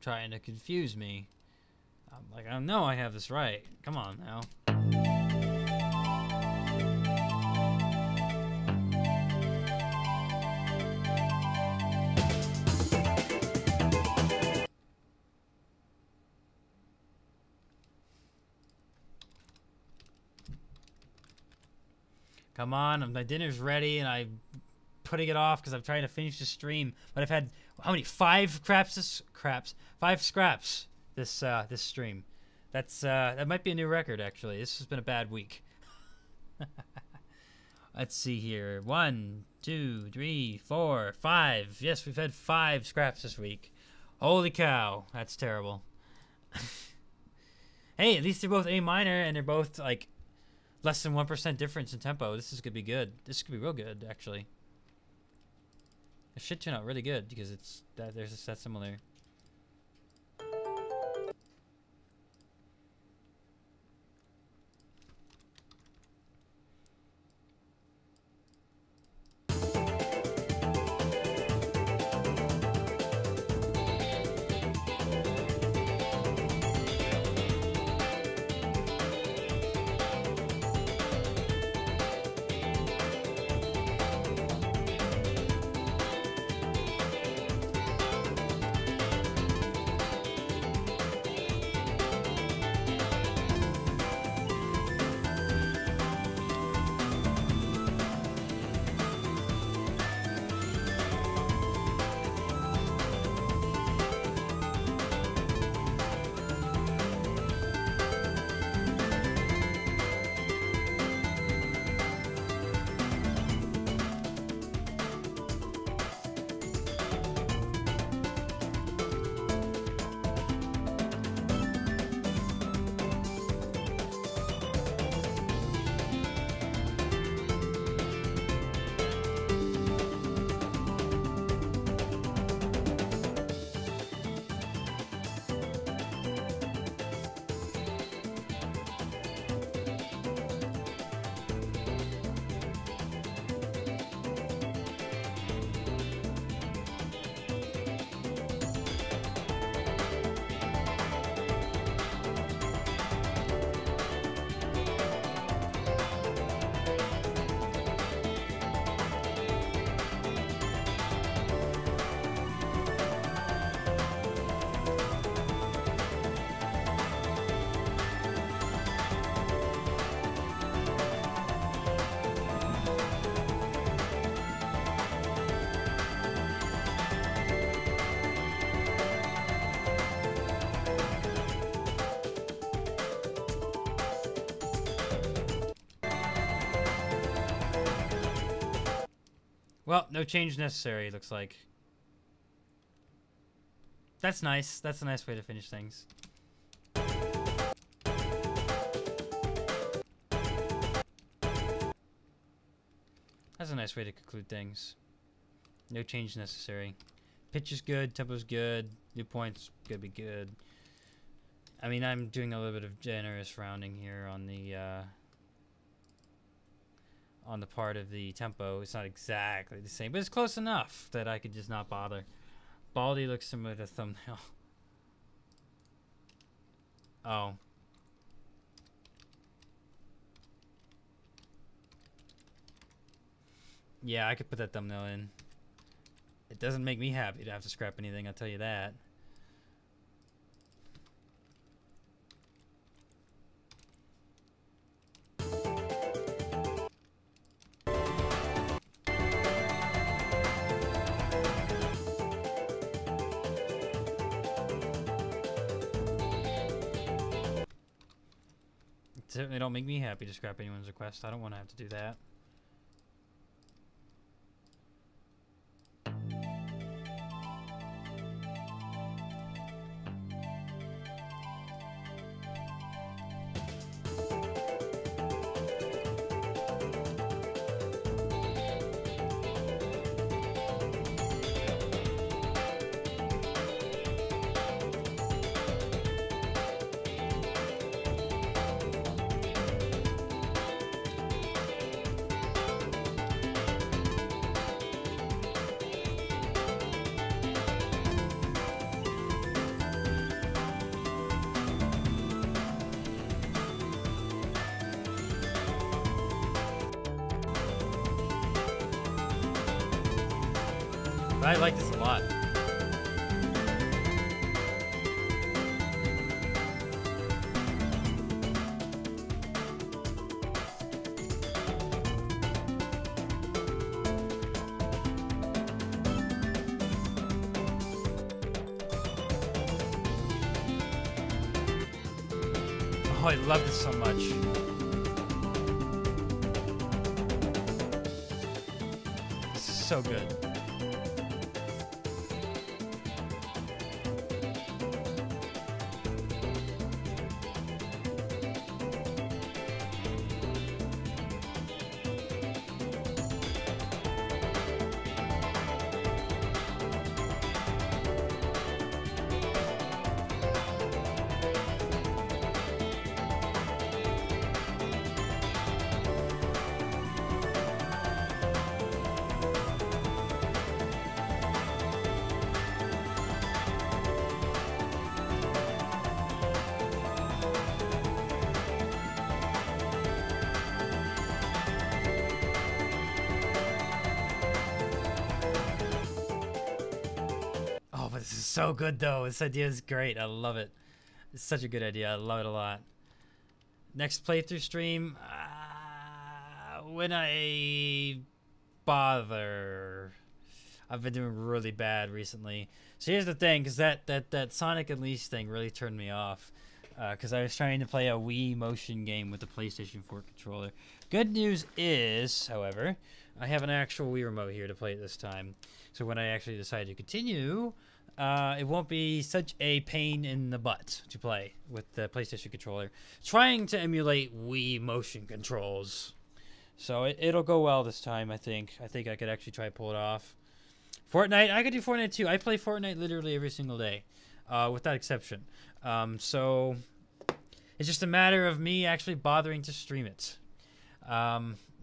Trying to confuse me. I'm like, I know I have this right. Come on now. Come on, my dinner's ready and I'm putting it off because I'm trying to finish the stream. But I've had, how many? 5 5 scraps this this stream. That might be a new record actually. This has been a bad week. Let's see here. 1, 2, 3, 4, 5. Yes, we've had 5 scraps this week. Holy cow, that's terrible. Hey, at least they're both A minor and they're both like less than 1% difference in tempo. This is gonna be good. This could be real good, actually. It should turn out really good because it's there's that similar. Well, no change necessary, looks like. That's nice. That's a nice way to finish things. That's a nice way to conclude things. No change necessary. Pitch is good, tempo's good, new points gonna be good. I mean, I'm doing a little bit of generous rounding here on the part of the tempo. It's not exactly the same, but it's close enough that I could just not bother. Baldy looks similar to thumbnail. Oh. Yeah, I could put that thumbnail in. It doesn't make me happy to have to scrap anything, I'll tell you that. Certainly don't make me happy to scrap anyone's request. I don't want to have to do that. But I like this a lot. Oh, I love this so much. This is so good. This is so good, though. This idea is great. I love it. It's such a good idea. I love it a lot. Next playthrough stream, when I bother. I've been doing really bad recently. So here's the thing, because that Sonic Unleashed thing really turned me off. Because I was trying to play a Wii motion game with the PlayStation 4 controller. Good news is, however, I have an actual Wii remote here to play it this time. So when I actually decide to continue, it won't be such a pain in the butt to play with the PlayStation controller. Trying to emulate Wii motion controls. So it'll go well this time, I think. I think I could actually try to pull it off. Fortnite, I could do Fortnite too. I play Fortnite literally every single day, without exception. So it's just a matter of me actually bothering to stream it.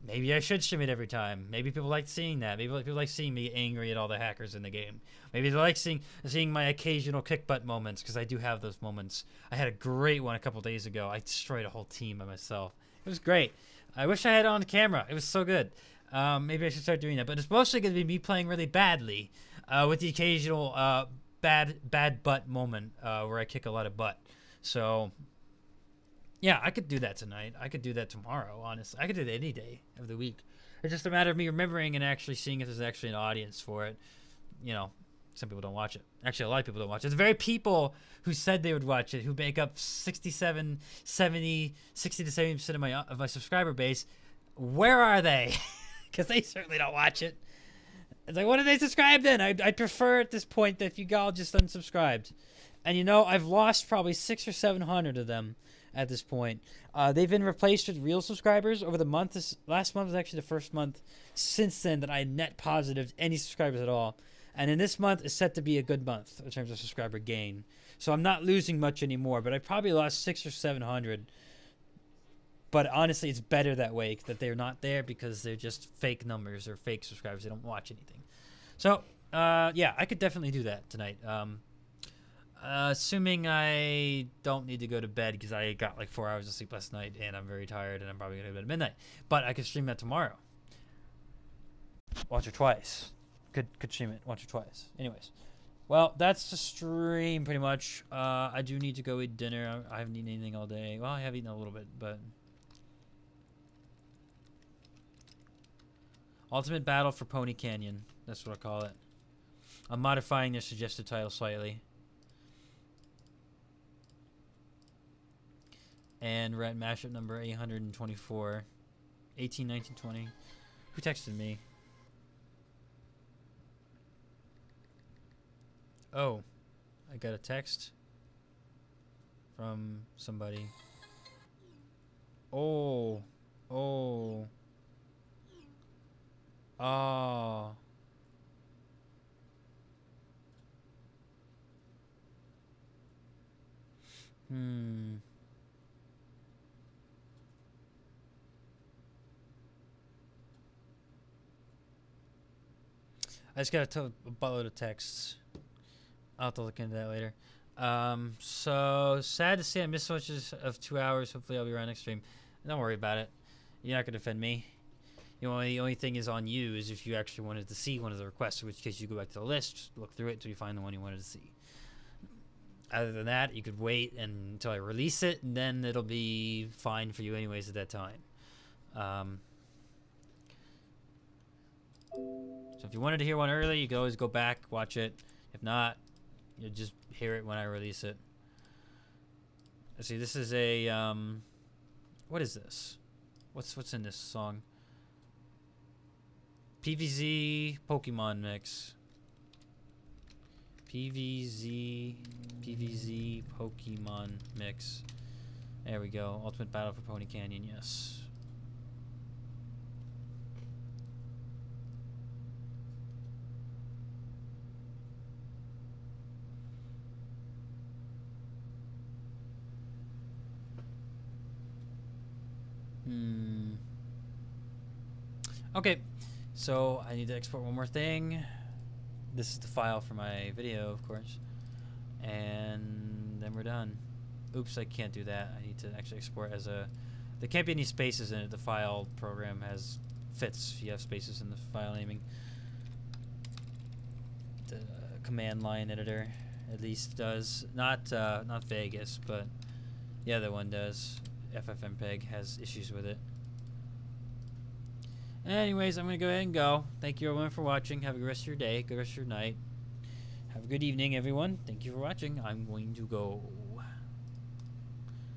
Maybe I should stream it every time. Maybe people like seeing that. Maybe people like seeing me angry at all the hackers in the game. Maybe they like seeing my occasional kick butt moments, because I do have those moments. I had a great one a couple days ago. I destroyed a whole team by myself. It was great. I wish I had it on camera. It was so good. Maybe I should start doing that. But it's mostly going to be me playing really badly, with the occasional bad butt moment where I kick a lot of butt. So yeah, I could do that tonight. I could do that tomorrow, honestly. I could do that any day of the week. It's just a matter of me remembering and actually seeing if there's actually an audience for it. You know, some people don't watch it. Actually, a lot of people don't watch it. The very people who said they would watch it, who make up 60 to 70% of my subscriber base, where are they? Because they certainly don't watch it. It's like, what did they subscribe then? I'd prefer at this point that if you all just unsubscribed. And you know, I've lost probably 600 or 700 of them at this point. They've been replaced with real subscribers over the month. This last month was actually the first month since then that I net positive any subscribers at all. And in this month is set to be a good month in terms of subscriber gain. So I'm not losing much anymore, but I probably lost 600 or 700. But honestly, it's better that way, that they're not there because they're just fake numbers or fake subscribers. They don't watch anything. So, yeah, I could definitely do that tonight. Assuming I don't need to go to bed because I got like 4 hours of sleep last night and I'm very tired and I'm probably going to go to bed at midnight. But I could stream that tomorrow. Once or twice. Could stream it once or twice. Anyways. Well, that's the stream pretty much. I do need to go eat dinner. I haven't eaten anything all day. Well, I have eaten a little bit, but... Ultimate Battle for Pony Canyon. That's what I call it. I'm modifying their suggested title slightly. And we're at mashup number 824. 18, 19, 20. Who texted me? Oh. I got a text from somebody. Oh. Oh. Oh. I just got a buttload of texts. I'll have to look into that later. So sad to say I missed so much of 2 hours. Hopefully I'll be around next stream. Don't worry about it. You're not gonna offend me. The only thing is on you is if you actually wanted to see one of the requests, in which case you go back to the list, look through it until you find the one you wanted to see. Other than that, you could wait until I release it, and then it'll be fine for you anyways at that time. So if you wanted to hear one early, you could always go back, watch it. If not, you'll just hear it when I release it. Let's see, this is a, what is this? What's in this song? PVZ Pokemon mix. PVZ Pokemon mix. There we go. Ultimate Battle for Pony Canyon, yes. Okay, so I need to export one more thing. This is the file for my video, of course. And then we're done. Oops, I can't do that. I need to actually export as a... There can't be any spaces in it. The file program fits if you have spaces in the file naming. The command line editor at least does. Not Vegas, but the other one does. FFmpeg has issues with it. Anyways, I'm going to go ahead and go. Thank you everyone for watching. Have a good rest of your day. Good rest of your night. Have a good evening, everyone. Thank you for watching. I'm going to go.